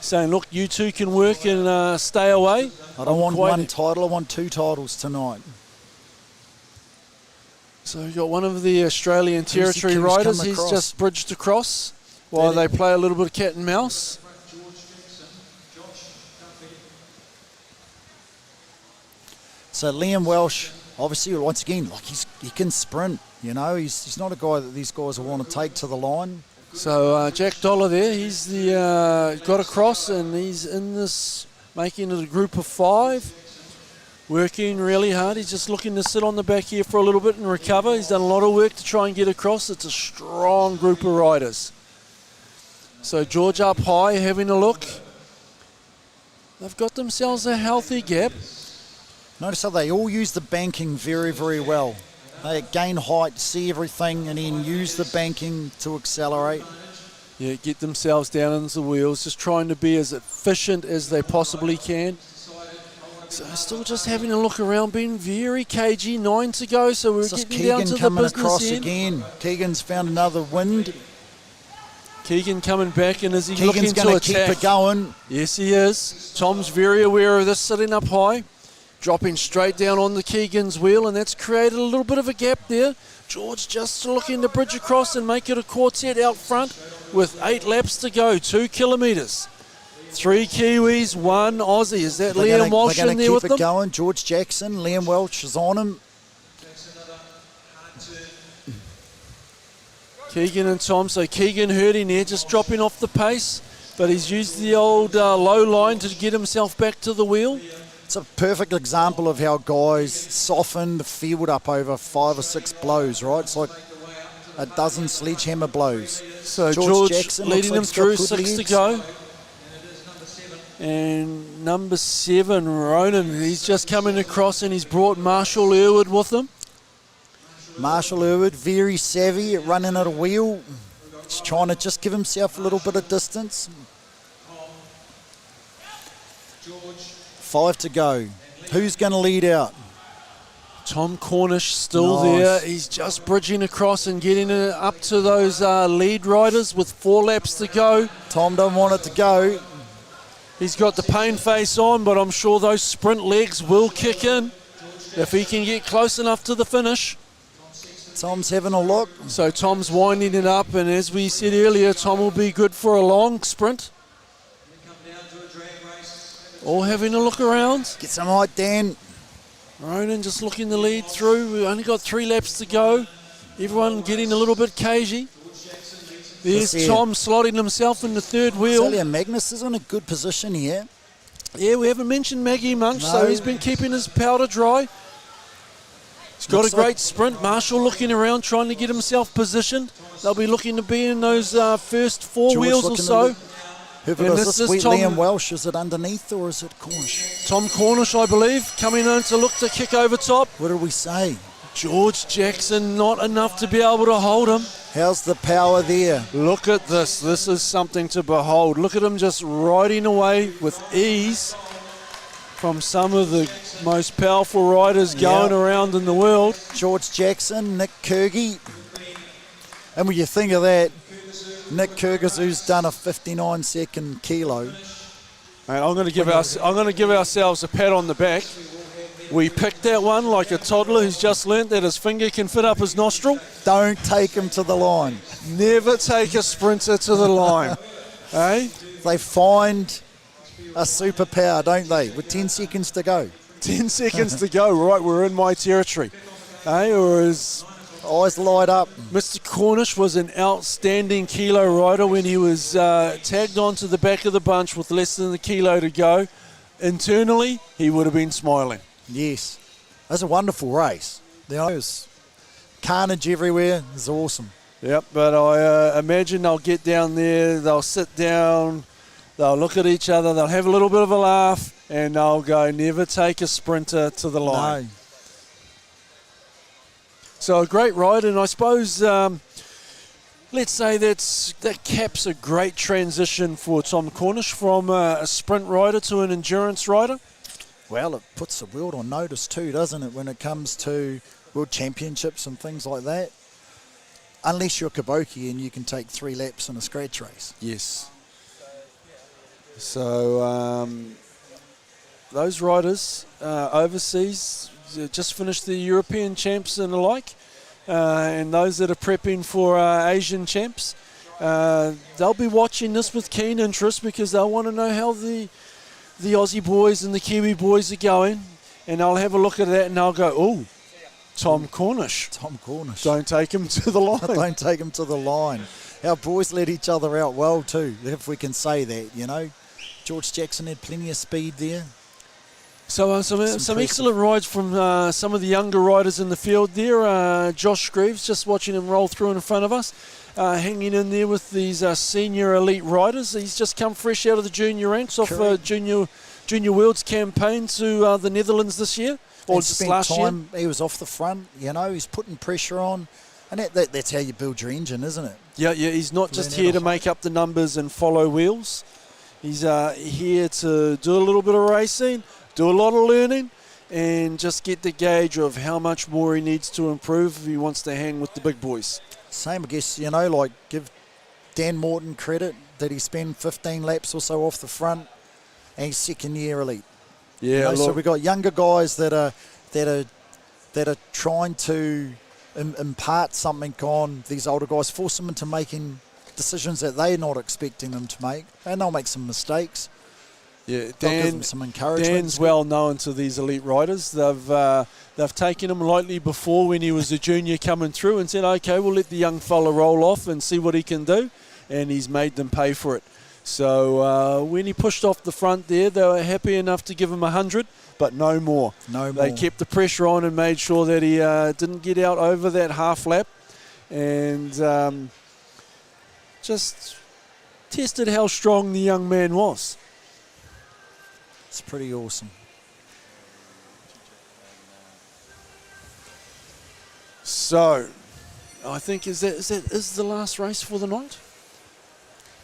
saying, look, you two can work and stay away. I don't want one title. I want 2 titles tonight. So we've got one of the Australian Territory riders. He's just bridged across while they play a little bit of cat and mouse. So Liam Welsh, obviously, once again, like he can sprint. You know, he's not a guy that these guys will want to take to the line. So Jack Dollar there, he's the got across and he's in this, making it a group of 5. Working really hard. He's just looking to sit on the back here for a little bit and recover. He's done a lot of work to try and get across. It's a strong group of riders. So George up high, having a look. They've got themselves a healthy gap. Notice how they all use the banking very, very well. They gain height, see everything, and then use the banking to accelerate. Yeah, get themselves down into the wheels, just trying to be as efficient as they possibly can. So still just having a look around, being very cagey. 9 to go, so we're getting down to the business across end. Again. Keegan's found another wind. Keegan coming back, and is he looking to attack? Keegan's going to keep it going. Yes, he is. Tom's very aware of this, sitting up high, dropping straight down on the Keegan's wheel, and that's created a little bit of a gap there. George just looking to bridge across and make it a quartet out front with 8 laps to go, 2 kilometres. 3 Kiwis, 1 Aussie. Is that Liam Walsh in there with them? Keep it going. George Jackson, Liam Welsh is on him. Keegan and Tom. So Keegan hurting there, just dropping off the pace, but he's used the old low line to get himself back to the wheel. It's a perfect example of how guys soften the field up over 5 or 6 blows, right? It's like a dozen sledgehammer blows. So George Jackson leading them through, 6 to go. And number 7, Ronan, he's just coming across and he's brought Marshall Irwood with him. Marshall Irwood, very savvy at running at a wheel. He's trying to just give himself a little bit of distance. 5 to go. Who's going to lead out? Tom Cornish still there. He's just bridging across and getting it up to those lead riders with 4 laps to go. Tom don't want it to go. He's got the pain face on, but I'm sure those sprint legs will kick in if he can get close enough to the finish. Tom's having a look. So Tom's winding it up, and as we said earlier, Tom will be good for a long sprint. All having a look around. Get some height, Dan. Ronan just looking to lead through. We've only got 3 laps to go. Everyone getting a little bit cagey. There's Tom slotting himself in the 3rd wheel. Celia Magnus is in a good position here. Yeah, we haven't mentioned Maggie much, so he's been keeping his powder dry. He's got a great sprint. Marshall looking around, trying to get himself positioned. They'll be looking to be in those first 4 wheels or so. Whoever does this, Liam Welsh, is it underneath or is it Cornish? Tom Cornish, I believe, coming in to look to kick over top. What did we say? George Jackson, not enough to be able to hold him. How's the power there? Look at this. This is something to behold. Look at him just riding away with ease from some of the most powerful riders going around in the world. George Jackson, Nick Kurgi. And when you think of that, Nick Kurgazoo's done a 59-second kilo. Mate, I'm going to give ourselves a pat on the back. We picked that one like a toddler who's just learnt that his finger can fit up his nostril. Don't take him to the line. Never take a sprinter to the line. Eh? They find a superpower, don't they? With 10 seconds to go. 10 seconds to go. Right, we're in my territory. Eh? Or as eyes light up. Mr. Cornish was an outstanding kilo rider when he was tagged onto the back of the bunch with less than a kilo to go. Internally, he would have been smiling. Yes. That's a wonderful race. There's carnage everywhere. It's awesome. Yep, but I imagine they'll get down there, they'll sit down, they'll look at each other, they'll have a little bit of a laugh, and they'll go, never take a sprinter to the line. No. So a great ride, and I suppose let's say that caps a great transition for Tom Cornish from a sprint rider to an endurance rider. Well, it puts the world on notice too, doesn't it, when it comes to world championships and things like that. Unless you're Kabuki and you can take 3 laps in a scratch race. Yes. So those riders overseas just finished the European champs and the like, and those that are prepping for Asian champs, they'll be watching this with keen interest because they'll want to know how the Aussie boys and the Kiwi boys are going, and they'll have a look at that and they'll go, oh, Tom Cornish. Tom Cornish. Don't take him to the line. Don't take him to the line. Our boys let each other out well too, if we can say that, you know. George Jackson had plenty of speed there. So some excellent rides from some of the younger riders in the field there. Josh Greaves, just watching him roll through in front of us, hanging in there with these senior elite riders. He's just come fresh out of the junior ranks off Junior Worlds campaign to the Netherlands this year. Or just last year. He was off the front, you know, he's putting pressure on. And that's how you build your engine, isn't it? Yeah, he's not just here to make up the numbers and follow wheels. He's here to do a little bit of racing, do a lot of learning, and just get the gauge of how much more he needs to improve if he wants to hang with the big boys. Same, I guess, you know, like give Dan Morton credit that he spent 15 laps or so off the front, and he's second year elite. Yeah, you know, so we've got younger guys that are trying to impart something on these older guys, force them into making decisions that they're not expecting them to make, and they'll make some mistakes. Yeah, give them some encouragement. Dan's well known to these elite riders. They've taken him lightly before when he was a junior coming through and said, okay, we'll let the young fella roll off and see what he can do, and he's made them pay for it. So when he pushed off the front there, they were happy enough to give him 100, but no more. They kept the pressure on and made sure that he didn't get out over that half lap, and just tested how strong the young man was. It's pretty awesome. So, I think is the last race for the night?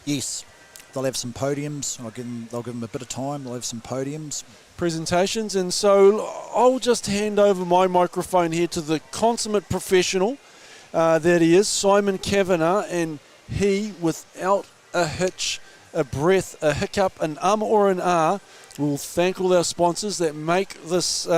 Yes. They'll have some podiums. They'll give them a bit of time. They'll have some podiums. Presentations. And so I'll just hand over my microphone here to the consummate professional that he is, Simon Kavanagh, and he, without a hitch, a breath, a hiccup, an or an R, will thank all our sponsors that make this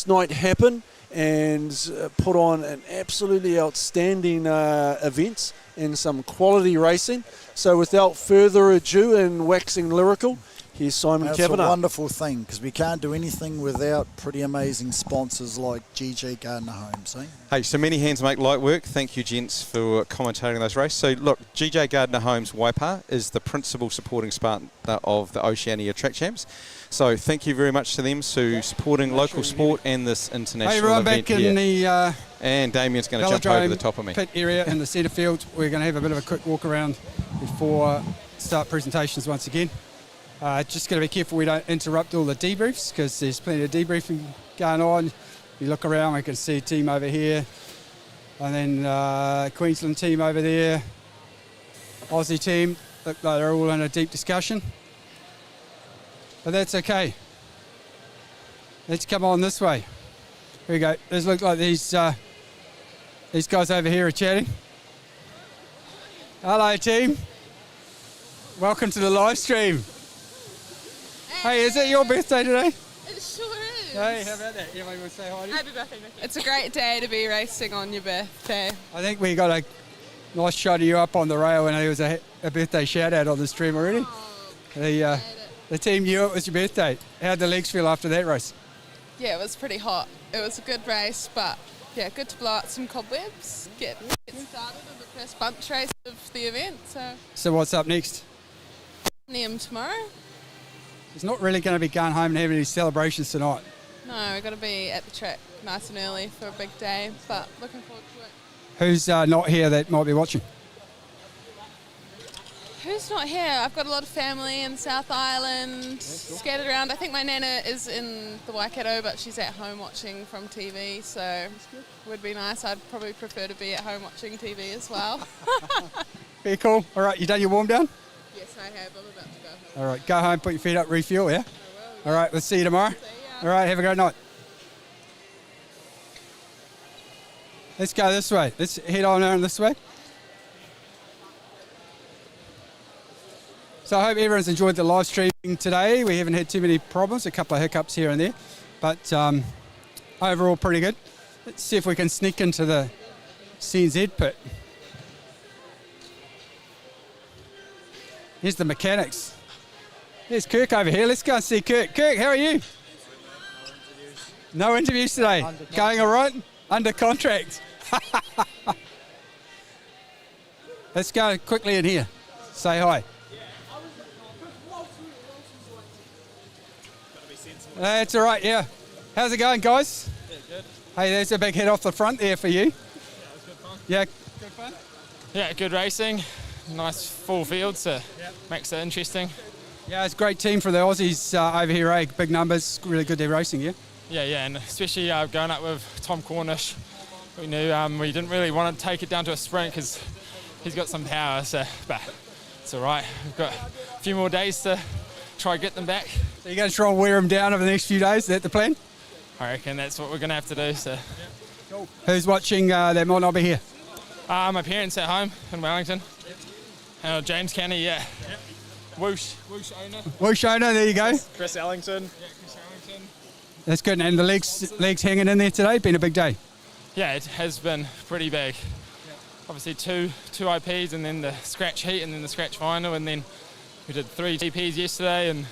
night happen and put on an absolutely outstanding event and some quality racing. So without further ado and waxing lyrical, here's Simon Kavanagh. It's a wonderful thing because we can't do anything without pretty amazing sponsors like GJ Gardner Homes. Eh? Hey, so many hands make light work. Thank you, gents, for commentating those races. So look, GJ Gardner Homes Waipa is the principal supporting partner of the Oceania Track Champs. So thank you very much to them for supporting local sport and this international everyone event back here. In the and Damien's going to jump over the top of me. Pit area in the centre field. We're going to have a bit of a quick walk around before start presentations once again. Just got to be careful we don't interrupt all the debriefs because there's plenty of debriefing going on. You look around, we can see a team over here, and then Queensland team over there, Aussie team. Look like they're all in a deep discussion. But that's okay. Let's come on this way. Here we go. Does look like these guys over here are chatting. Hello, team. Welcome to the live stream. Hey, is it your birthday today? It sure is. Hey, how about that? Anybody want to say hi to you? Happy birthday, Mickey. It's a great day to be racing on your birthday. I think we got a nice shot of you up on the rail and there was a birthday shout out on the stream already. The team knew it was your birthday. How'd the legs feel after that race? Yeah, it was pretty hot. It was a good race, but yeah, good to blow out some cobwebs, get started in the first bunch race of the event. So what's up next? Podium tomorrow. It's not really going to be going home and having any celebrations tonight. No, we've got to be at the track nice and early for a big day, but looking forward to it. Who's not here that might be watching? Who's not here? I've got a lot of family in South Island, scattered around. I think my nana is in the Waikato, but she's at home watching from TV, so it would be nice. I'd probably prefer to be at home watching TV as well. Very cool. All right, you done your warm down? Yes, I have. I'm about to go home. All right, go home, put your feet up, refuel, yeah? All right, we'll see you tomorrow. All right, have a great night. Let's go this way. Let's head on this way. So I hope everyone's enjoyed the live streaming today. We haven't had too many problems, a couple of hiccups here and there, but overall pretty good. Let's see if we can sneak into the CNZ pit. Here's the mechanics. There's Kirk over here. Let's go and see Kirk. Kirk, how are you? No interviews today. Going all right? Under contract. Let's go quickly in here. Say hi. That's all right, yeah. How's it going, guys? Yeah, good. Hey, there's a big hit off the front there for you. Yeah, it was good fun. Yeah, good fun? Yeah, good racing. Nice full field, so makes it interesting. Yeah, it's a great team for the Aussies over here, eh? Big numbers, really good day racing, yeah? Yeah, and especially going up with Tom Cornish. We knew we didn't really want to take it down to a sprint because he's got some power, so, but it's all right. We've got a few more days to try and get them back. So you're going to try and wear them down over the next few days? Is that the plan? I reckon that's what we're going to have to do. So, cool. Who's watching that might not be here? My parents at home in Wellington. James Canny, yeah. Whoosh owner. Whoosh owner, there you go. Chris Ellington. Yeah, Chris Ellington. That's good. And the legs hanging in there today. Been a big day. Yeah, it has been pretty big. Obviously two IPs and then the scratch heat and then the scratch final, and then we did 3 TPs yesterday and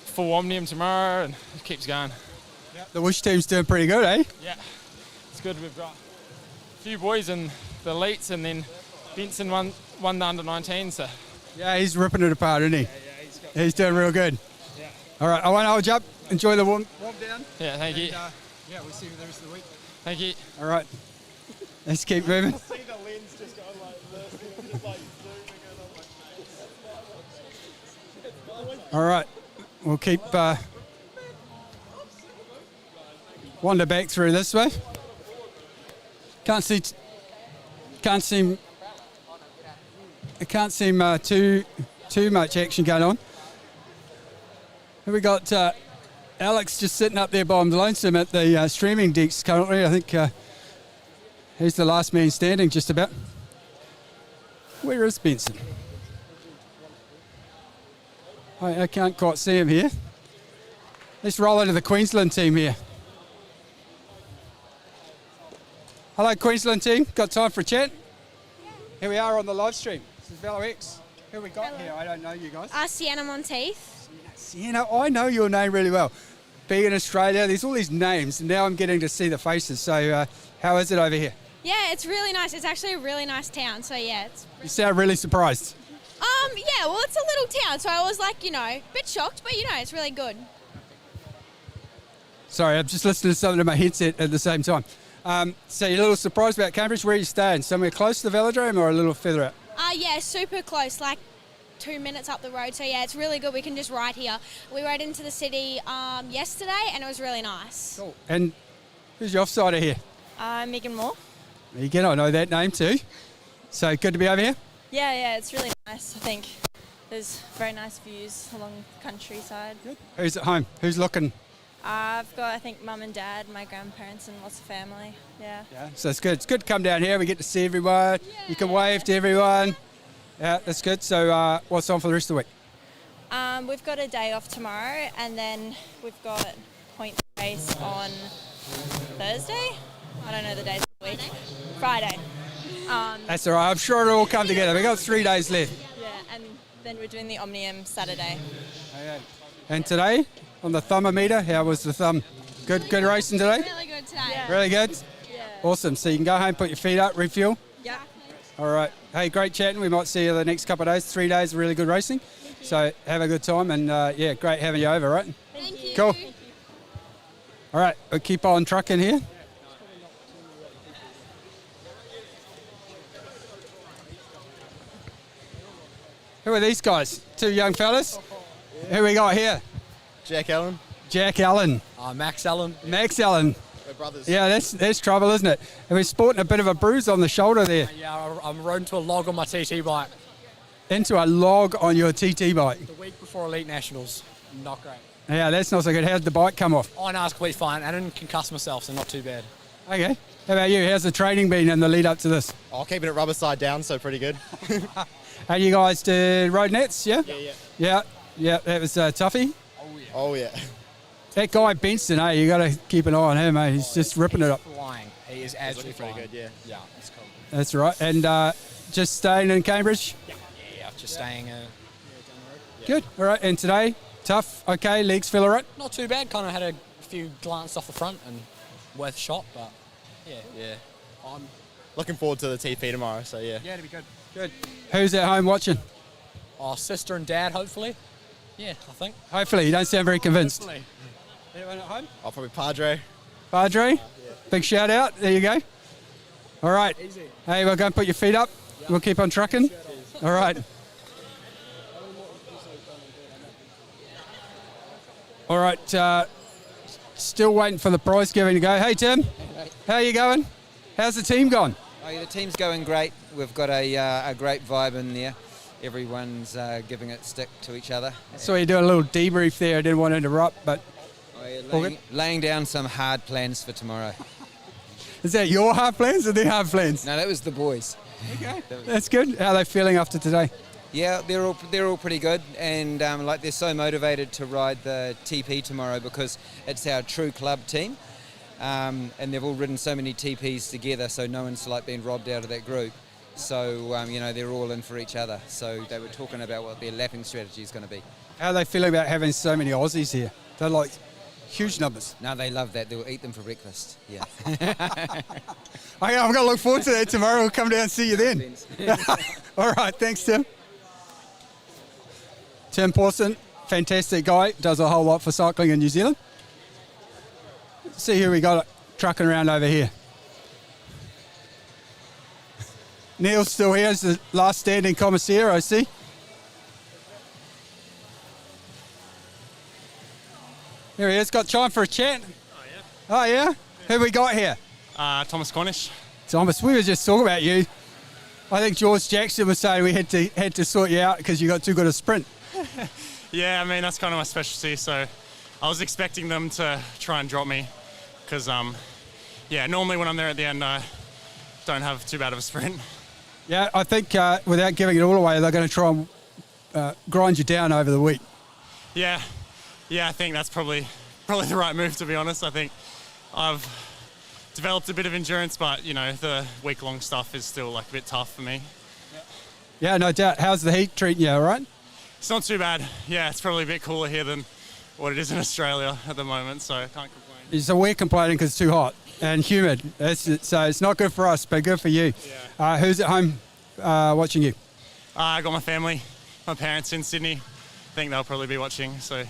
full Omnium tomorrow, and it keeps going. The Whoosh team's doing pretty good, eh? Yeah, it's good. We've got a few boys in the elites, and then Benson won the under-19, so. Yeah, he's ripping it apart, isn't he? Yeah, he's doing real good. Yeah. All right, I won't hold you up. Enjoy the warm down. Yeah, thank you. Yeah, we'll see you the rest of the week. Thank you. All right, let's keep moving. See the lens just going like this, and just like zooming in. All right, we'll keep wander back through this way. Can't seem too much action going on. Here we got Alex just sitting up there by him lonesome at the streaming decks currently. I think he's the last man standing just about. Where is Benson? I can't quite see him here. Let's roll into the Queensland team here. Hello, Queensland team. Got time for a chat? Here we are on the live stream. This is Velo X. Who we got here? I don't know you guys. Sienna Monteith. Sienna, I know your name really well. Being in Australia, there's all these names, and now I'm getting to see the faces. So how is it over here? Yeah, it's really nice. It's actually a really nice town. So yeah, You sound really surprised. Yeah, well, it's a little town, so I was like, a bit shocked, but it's really good. Sorry, I'm just listening to something in my headset at the same time. So you're a little surprised about Cambridge. Where are you staying? Somewhere close to the velodrome or a little further out? Yeah, super close, like 2 minutes up the road. So yeah, it's really good. We can just ride here. We rode into the city yesterday, and it was really nice. Cool. And who's your offsider here? Megan Moore. Megan, I know that name too. So good to be over here? Yeah, it's really nice. I think there's very nice views along the countryside. Good. Who's at home? Who's looking? I've got, I think, mum and dad, my grandparents, and lots of family. Yeah. So it's good. It's good to come down here. We get to see everyone. Yeah. You can wave to everyone. Yeah, that's good. So what's on for the rest of the week? We've got a day off tomorrow, and then we've got point race on Thursday. I don't know the days of the week. Friday. That's all right. I'm sure it'll all come together. We've got 3 days left. Yeah, and then we're doing the Omnium Saturday. Okay. And today, on the thumbometer, how was the thumb? Good racing today? Really good today. Yeah. Really good? Yeah. Awesome. So you can go home, put your feet up, refuel? Yeah. All right. Hey, great chatting. We might see you the next couple of days. 3 days of really good racing. So have a good time, and yeah, great having you over, right? Thank you. Cool. All right, we'll keep on trucking here. Who are these guys? Two young fellas? Who we got here? Jack Allen. Jack Allen. Max Allen. Max Allen. We're brothers. Yeah, that's trouble, isn't it? And we're sporting a bit of a bruise on the shoulder there. Yeah, I'm rode into a log on my TT bike. Into a log on your TT bike. The week before Elite Nationals. Not great. Yeah, that's not so good. How did the bike come off? Oh, no, it's completely fine. I didn't concuss myself, so not too bad. Okay. How about you? How's the training been in the lead up to this? Oh, keeping it rubber side down, so pretty good. And you guys did road nets, yeah? Yeah. Yeah, that was toughie. Oh, yeah. That guy Benson, you got to keep an eye on him, He's just ripping it up. Flying. He is absolutely pretty good, yeah. Yeah, that's cool. That's right. And just staying in Cambridge? Yeah, just staying. Good. All right. And today, tough, okay, legs feel all right? Not too bad. Kind of had a few glances off the front and worth a shot, but yeah. I'm looking forward to the TP tomorrow, so yeah. Yeah, it'll be good. Good. Who's at home watching? Oh, sister and dad, hopefully. Yeah, I think. Hopefully. You don't sound very convinced. Hopefully. Anyone at home? Oh, probably Padre. Padre? Big shout out. There you go. All right. Easy. Hey, we're going to put your feet up. We'll keep on trucking. All right. All right. Still waiting for the prize giving to go. Hey, Tim. How you going? How's the team gone? Oh, yeah, the team's going great. We've got a great vibe in there. Everyone's giving it stick to each other. So you're doing a little debrief there. I didn't want to interrupt, but... Laying down some hard plans for tomorrow. Is that your hard plans or their hard plans? No, that was the boys. Okay. That's good. How are they feeling after today? Yeah, they're all pretty good, and they're so motivated to ride the TP tomorrow because it's our true club team, and they've all ridden so many TPs together, so no one's been robbed out of that group. So they're all in for each other. So they were talking about what their lapping strategy is going to be. How are they feeling about having so many Aussies here? They're like huge numbers. No, they love that. They'll eat them for breakfast. Yeah. Okay, I'm going to look forward to that tomorrow. We'll come down and see you then. All right, thanks, Tim. Tim Pawson, fantastic guy, does a whole lot for cycling in New Zealand. Let's see who we got trucking around over here. Neil's still here as the last standing commissaire, I see. Here he is, got time for a chat. Oh, yeah? Who we got here? Thomas Cornish. Thomas, we were just talking about you. I think George Jackson was saying we had to sort you out because you got too good a sprint. Yeah, I mean, that's kind of my specialty, so I was expecting them to try and drop me because, normally when I'm there at the end, I don't have too bad of a sprint. Yeah, I think without giving it all away, they're going to try and grind you down over the week. Yeah, I think that's probably the right move, to be honest. I think I've developed a bit of endurance, but, the week-long stuff is still, a bit tough for me. Yeah, no doubt. How's the heat treating you, all right? It's not too bad. Yeah, it's probably a bit cooler here than what it is in Australia at the moment, so I can't complain. So we're complaining because it's too hot and humid. So it's not good for us, but good for you. Yeah. Who's at home watching you? I got my family, my parents in Sydney. I think they'll probably be watching, so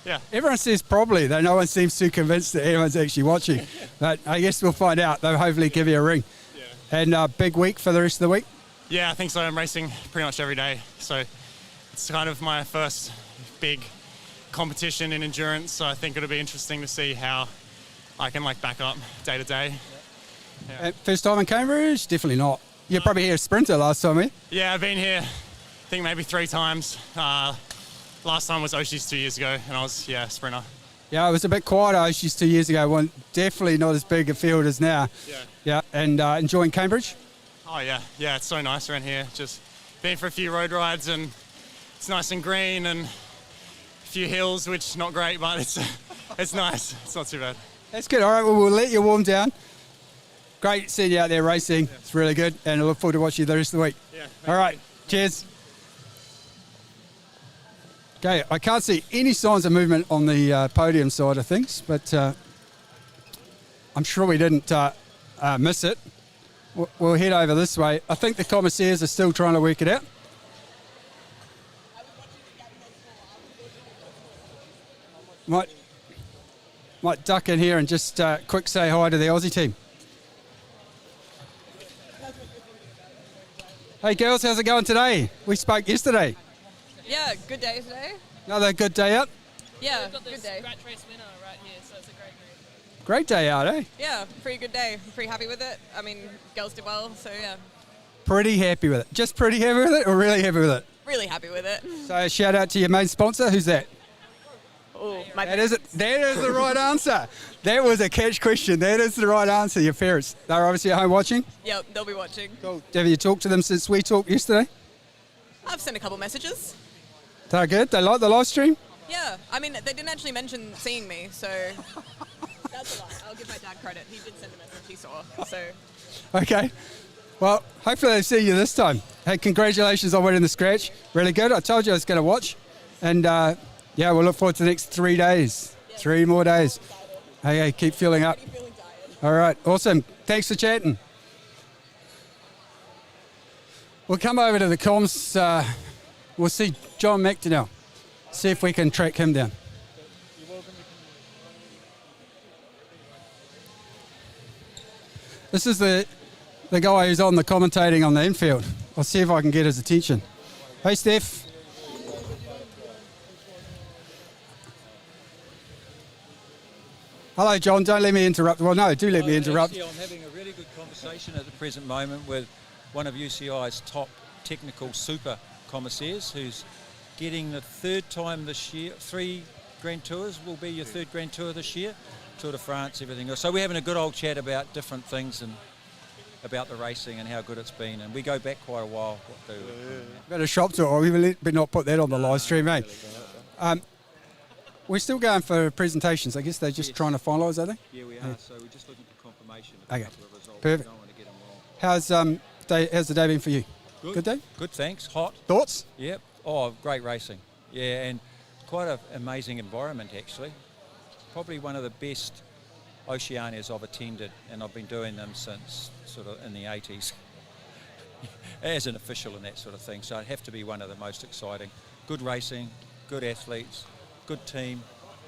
yeah. Everyone says probably, though no one seems too convinced that anyone's actually watching. But I guess we'll find out. They'll hopefully give you a ring. Yeah. And big week for the rest of the week? Yeah, I think so. I'm racing pretty much every day. So it's kind of my first big competition in endurance. So I think it'll be interesting to see how I can back up day to day. Yeah. First time in Cambridge? Definitely not. You're probably here a sprinter last time, eh? Yeah, I've been here, I think maybe 3 times. Last time was Oshie's 2 years ago, and I was, a sprinter. Yeah, it was a bit quieter Oshie's 2 years ago. Definitely not as big a field as now. Yeah, and enjoying Cambridge? Oh, yeah, it's so nice around here. Just been for a few road rides, and it's nice and green, and a few hills, which not great, but it's nice. It's not too bad. That's good. All right, well, we'll let you warm down. Great seeing you out there racing. Yeah. It's really good, and I look forward to watching you the rest of the week. Yeah. All right, cheers. Okay, I can't see any signs of movement on the podium side of things, but I'm sure we didn't miss it. We'll head over this way. I think the commissaires are still trying to work it out. Might duck in here and just quick say hi to the Aussie team. Hey girls, how's it going today? We spoke yesterday. Yeah, good day today. Another good day out. Yeah, We've got good this day. scratch race winner right here, so it's a great day. Great day out, eh? Yeah, pretty good day. I'm pretty happy with it. I mean, girls did well, so yeah. Pretty happy with it. Just pretty happy with it or really happy with it? Really happy with it. So shout out to your main sponsor. Who's that? Oh, my That is the right answer. That was a catch question. That is the right answer. Your parents. They're obviously at home watching. Yep, they'll be watching. Cool. Have you talked to them since we talked yesterday? I've sent a couple messages. They're good. They like the live stream. Yeah, I mean, they didn't actually mention seeing me, so that's a lie. I'll give my dad credit. He did send a message. He saw, so. Okay. Well, hopefully they see you this time. Hey, congratulations on winning the scratch. Really good. I told you I was going to watch. And, yeah, we'll look forward to the next 3 days. 3 more days. Hey, keep feeling up. All right. Awesome. Thanks for chatting. We'll come over to the comms. We'll see John McDonnell. See if we can track him down. This is the guy who's on the commentating on the infield. I'll see if I can get his attention. Hey, Steph. Hello, John. Don't let me interrupt. Well, no, do let me interrupt. Actually, I'm having a really good conversation at the present moment with one of UCI's top technical super commissaires who's getting the third time this year. 3 Grand Tours will be your third Grand Tour this year. Tour de France, everything else. So we're having a good old chat about different things and about the racing and how good it's been. And we go back quite a while. Better shop tour. We better not put that on the live stream, eh? We're still going for presentations. I guess they're just trying to finalise, are they? Yeah, we are. So we're just looking for confirmation of Okay. a couple of results. Perfect. We don't want to get them wrong. How's the day been for you? Good day? Good, thanks. Hot. Thoughts? Yep. Oh, great racing. Yeah, and quite an amazing environment, actually. Probably one of the best Oceanias I've attended, and I've been doing them since sort of in the 80s as an official and that sort of thing. So it'd have to be one of the most exciting. Good racing, good athletes, good team.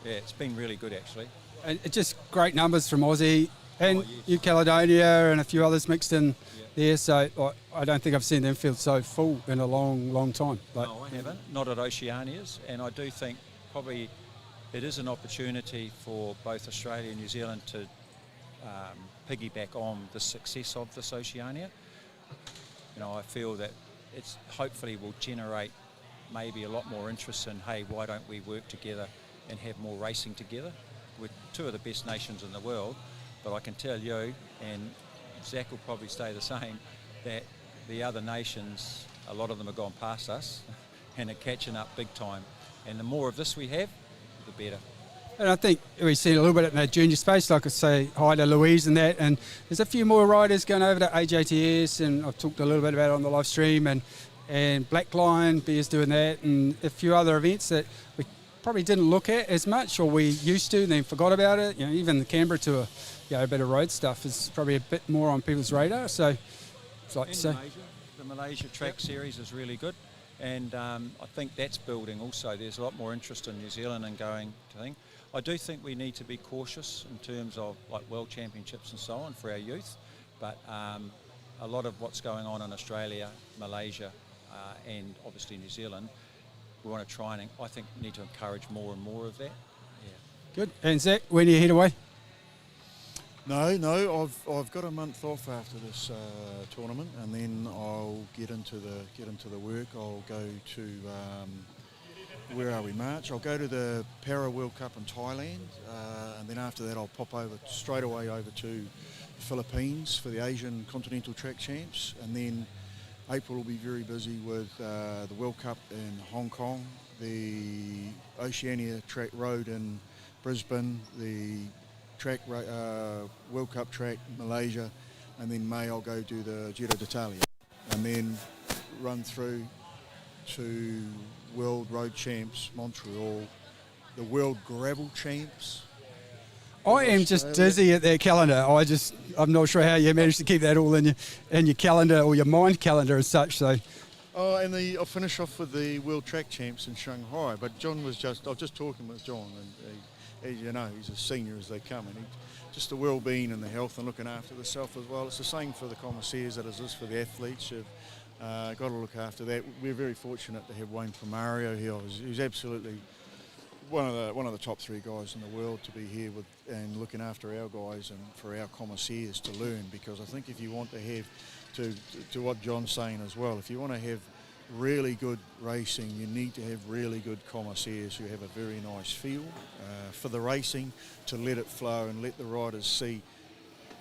Yeah, it's been really good, actually. And it's just great numbers from Aussie and New Caledonia and a few others mixed in there. So I don't think I've seen them feel so full in a long, long time. No, I haven't. Not at Oceanias. And I do think probably it is an opportunity for both Australia and New Zealand to piggyback on the success of this Oceania. You know, I feel that it's hopefully will generate maybe a lot more interest in, hey, why don't we work together and have more racing together? We're 2 of the best nations in the world, but I can tell you, and Zach will probably stay the same, that the other nations, a lot of them have gone past us and are catching up big time. And the more of this we have, the better. And I think we've seen a little bit in that junior space, like I say, hi to Louise and that, and there's a few more riders going over to AJTS, and I've talked a little bit about it on the live stream, and Blackline, Bear's doing that, and a few other events that we probably didn't look at as much, or we used to and then forgot about it. You know, even the Canberra tour, a bit of road stuff is probably a bit more on people's radar. So it's like to say. The Malaysia track series is really good, and I think that's building also. There's a lot more interest in New Zealand and going to things. I do think we need to be cautious in terms of like world championships and so on for our youth, but a lot of what's going on in Australia, Malaysia, and obviously New Zealand, we want to try and, I think, need to encourage more and more of that. Yeah. Good. And Zach, when do you head away? No, I've got a month off after this tournament, and then I'll get into the work. I'll go to where are we? March. I'll go to the Para World Cup in Thailand, and then after that I'll pop over straight away over to the Philippines for the Asian Continental Track Champs, and then April will be very busy with the World Cup in Hong Kong, the Oceania Track Road in Brisbane, the track World Cup track Malaysia, and then May I'll go do the Giro d'Italia, and then run through to World Road Champs Montreal, the World Gravel Champs. I am just dizzy at that calendar. I'm not sure how you managed to keep that all in your calendar or your mind calendar as such. So. Oh, and I'll finish off with the World Track Champs in Shanghai. But I was just talking with John, and you know, he's as senior as they come, and just the well-being and the health and looking after themselves as well. It's the same for the commissaires that it is for the athletes. Got to look after that. We're very fortunate to have Wayne Primario here. He's absolutely one of the top 3 guys in the world to be here with and looking after our guys and for our commissaires to learn. Because I think if you want to have to what John's saying as well, if you want to have really good racing, you need to have really good commissaires who have a very nice feel for the racing, to let it flow and let the riders see,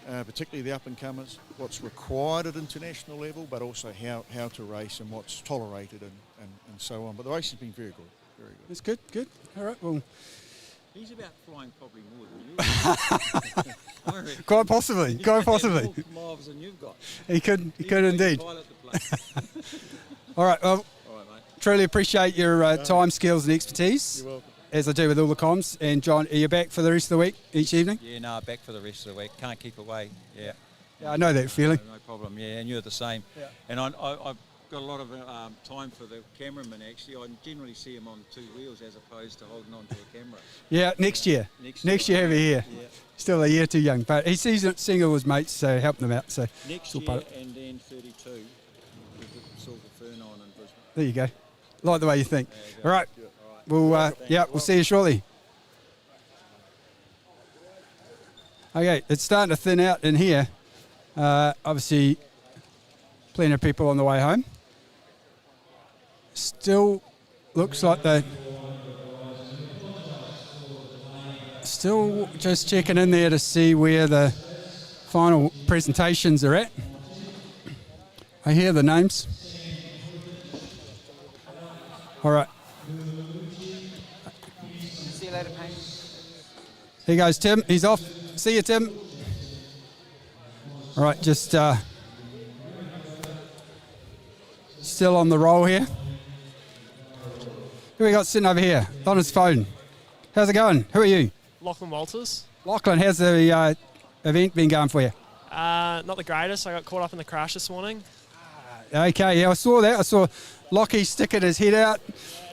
particularly the up-and-comers, what's required at international level, but also how to race and what's tolerated and so on. But the race has been very good, very good. It's good, good. All right, well... He's about flying probably more than you. Quite possibly, quite possibly. More miles than you've got. He could indeed. All right, well, truly appreciate your time, skills and expertise. You're welcome. As I do with all the comms. And John, are you back for the rest of the week, each evening? Yeah, no, back for the rest of the week. Can't keep away, yeah. Yeah, I know that feeling. No problem, yeah, and you're the same. Yeah. And I've got a lot of time for the cameraman, actually. I generally see him on 2 wheels as opposed to holding on to a camera. Yeah, next year. Next year over here. Yeah. Still a year too young. But he sees it single with his mates, so help them out. So next year and then 32 with the Silver Fern on in Brisbane. There you go. Like the way you think. All right. We'll see you shortly. Okay, it's starting to thin out in here. Obviously, plenty of people on the way home. Still looks like still just checking in there to see where the final presentations are at. I hear the names. All right. See you later, mate. Here goes Tim. He's off. See you, Tim. All right, just still on the roll here. Who we got sitting over here on his phone? How's it going? Who are you? Lachlan Walters. Lachlan, how's the event been going for you? Not the greatest. I got caught up in the crash this morning. Okay, yeah, I saw that. I saw Lockie sticking his head out.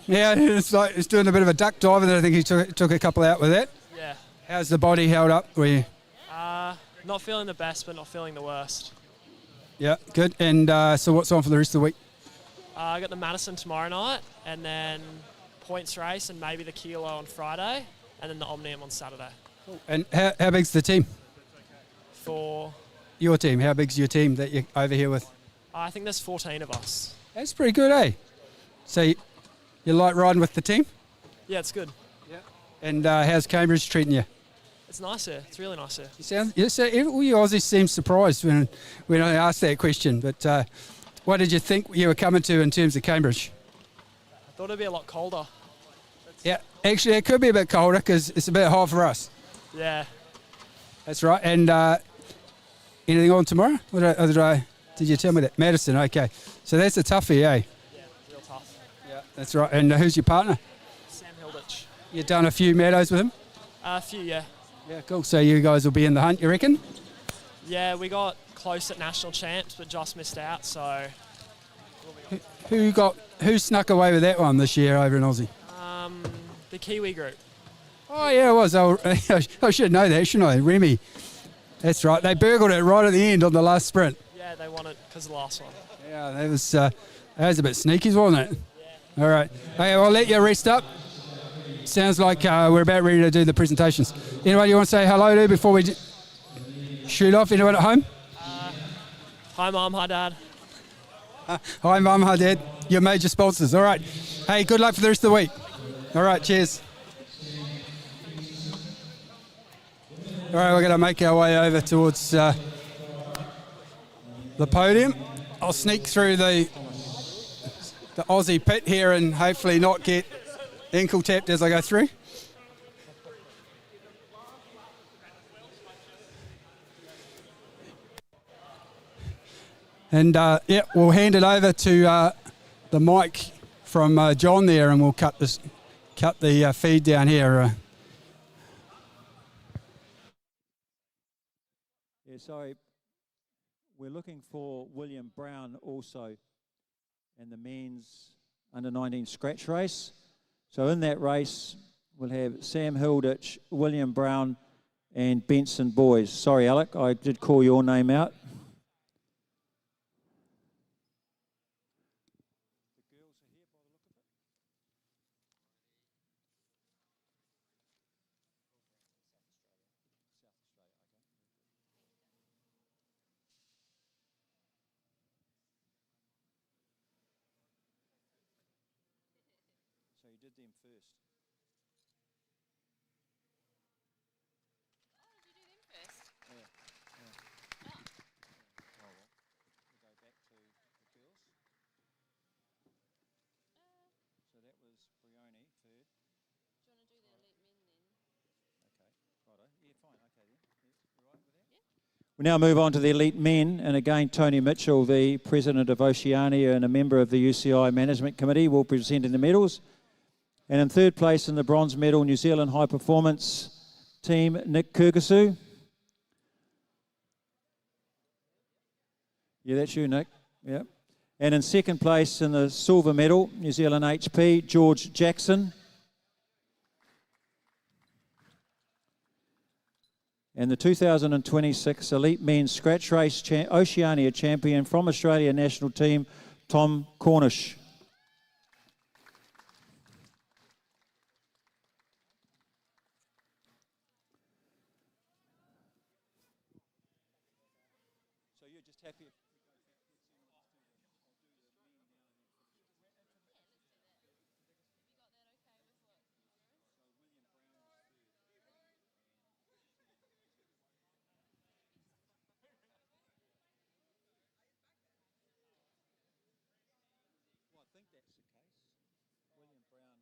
Yeah, it's like he's doing a bit of a duck dive, and I think he took a couple out with that. Yeah. How's the body held up for you? Not feeling the best, but not feeling the worst. Yeah, good. And so what's on for the rest of the week? I got the Madison tomorrow night, and then points race, and maybe the kilo on Friday, and then the Omnium on Saturday. And how big's the team? For your team, how big's your team that you're over here with? I think there's 14 of us. That's pretty good, eh? So you like riding with the team? Yeah, it's good. Yeah. And how's Cambridge treating you? It's nice here. It's really nice here. All you Aussies seem surprised when I asked that question. But what did you think you were coming to in terms of Cambridge? I thought it'd be a lot colder. Yeah, actually it could be a bit colder because it's a bit hot for us. Yeah. That's right. And anything on tomorrow? Did you tell me that? Madison, okay. So that's a toughie, eh? Yeah, real tough. Yeah. That's right. And who's your partner? Sam Hilditch. You've done a few meadows with him? A few, yeah. Yeah, cool. So you guys will be in the hunt, you reckon? Yeah, we got close at national champs, but just missed out. So who snuck away with that one this year over in Aussie? The Kiwi group. Oh yeah, it was. I should know that, shouldn't I? Remy. That's right. They burgled it right at the end on the last sprint. Yeah, they won it because of the last one. Yeah, that was a bit sneaky, wasn't it? Yeah. All right. Okay, I'll let you rest up. Sounds like we're about ready to do the presentations. Anyone you want to say hello to before we shoot off? Anyone at home? Hi, Mum. Hi, Dad. Hi, Mum. Hi, Dad. Your major sponsors. All right. Hey, good luck for the rest of the week. All right. Cheers. All right, we're going to make our way over towards the podium. I'll sneak through the Aussie pit here and hopefully not get ankle tapped as I go through. And we'll hand it over to the mic from John there, and we'll cut the feed down here. Yeah, sorry. We're looking for William Brown also in the men's under-19 scratch race. So in that race, we'll have Sam Hilditch, William Brown, and Benson Boys. Sorry, Alec, I did call your name out. did them first. Oh, did you do them first? Yeah. Oh. Oh well. We'll go back to the girls. So that was Brioni third. Do you want to do the elite men then? Okay. Righto. Yeah, fine. Okay then. Yes, you right with that? Yeah. We now move on to the elite men, and again Tony Mitchell, the president of Oceania and a member of the UCI Management Committee, will be presenting the medals. And in third place in the bronze medal, New Zealand High Performance Team, Nick Kurgasu. Yeah, that's you, Nick. Yeah. And in second place in the silver medal, New Zealand HP, George Jackson. And the 2026 Elite Men's Scratch Race Oceania champion from Australia national team, Tom Cornish. So you're just happy? Well, I think that's the case. William Brown.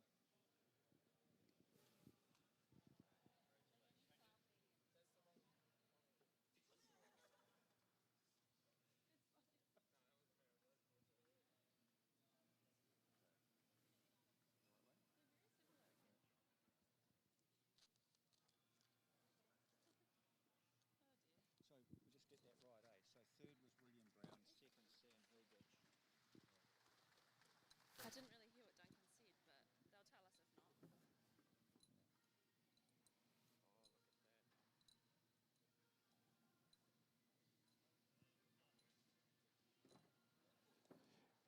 So we just get that right, eh? So third was William Brown, second Sam Hilditch. I didn't really hear what Duncan said, but they'll tell us if not.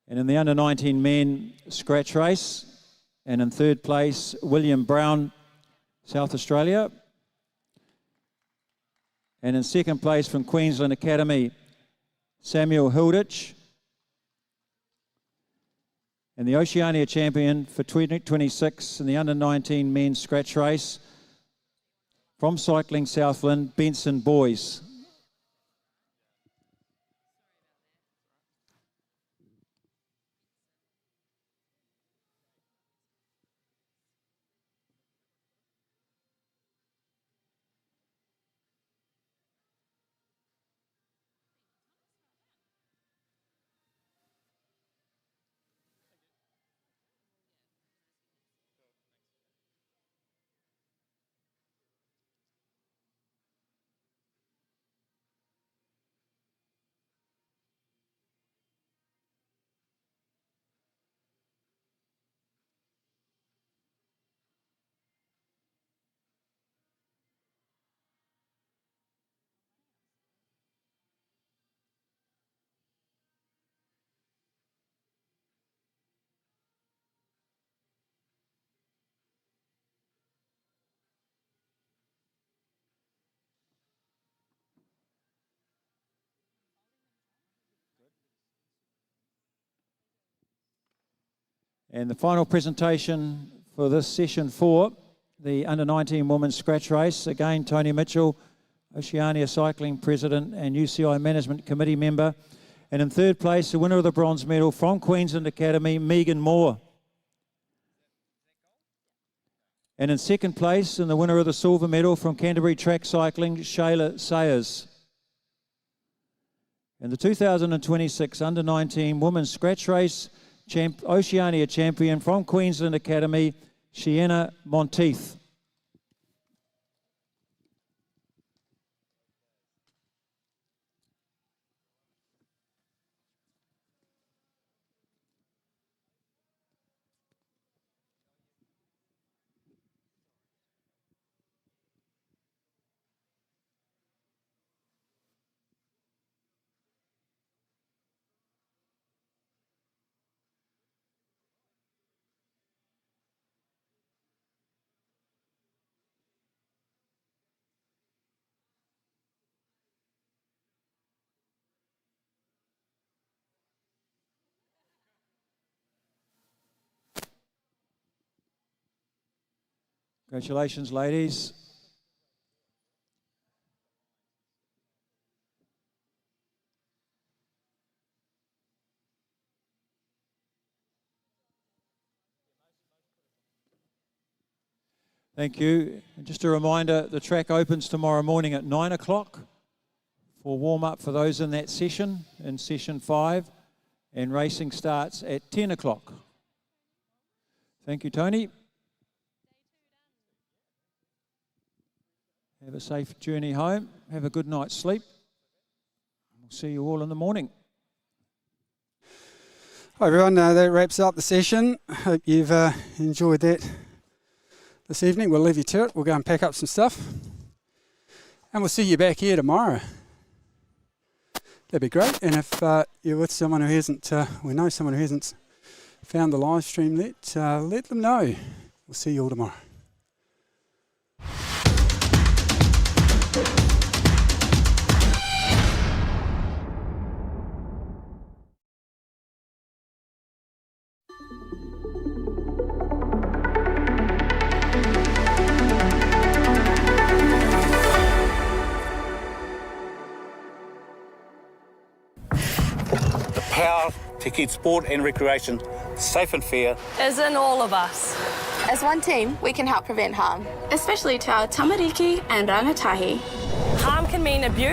And in the under-19 men scratch race, and in third place, William Brown, South Australia. And in second place from Queensland Academy, Samuel Hilditch. And the Oceania champion for 2026 in the under-19 men's scratch race from Cycling Southland, Benson Boys. And the final presentation for this session 4, the under-19 women's scratch race. Again, Tony Mitchell, Oceania Cycling President and UCI Management Committee member. And in third place, the winner of the bronze medal from Queensland Academy, Megan Moore. And in second place, and the winner of the silver medal from Canterbury Track Cycling, Shayla Sayers. And the 2026 under-19 women's scratch race Oceania champion from Queensland Academy, Sienna Monteith. Congratulations, ladies. Thank you. And just a reminder, the track opens tomorrow morning at 9 o'clock for warm-up for those in that session, in session 5, and racing starts at 10 o'clock. Thank you, Tony. Have a safe journey home. Have a good night's sleep. We'll see you all in the morning. Hi everyone, that wraps up the session. Hope you've enjoyed that this evening. We'll leave you to it. We'll go and pack up some stuff. And we'll see you back here tomorrow. That'd be great. And if you're with someone who hasn't, we know someone who hasn't found the live stream yet, let them know. We'll see you all tomorrow. Power to keep sport and recreation safe and fair is in all of us. As one team, we can help prevent harm, especially to our tamariki and rangatahi. Harm can mean abuse.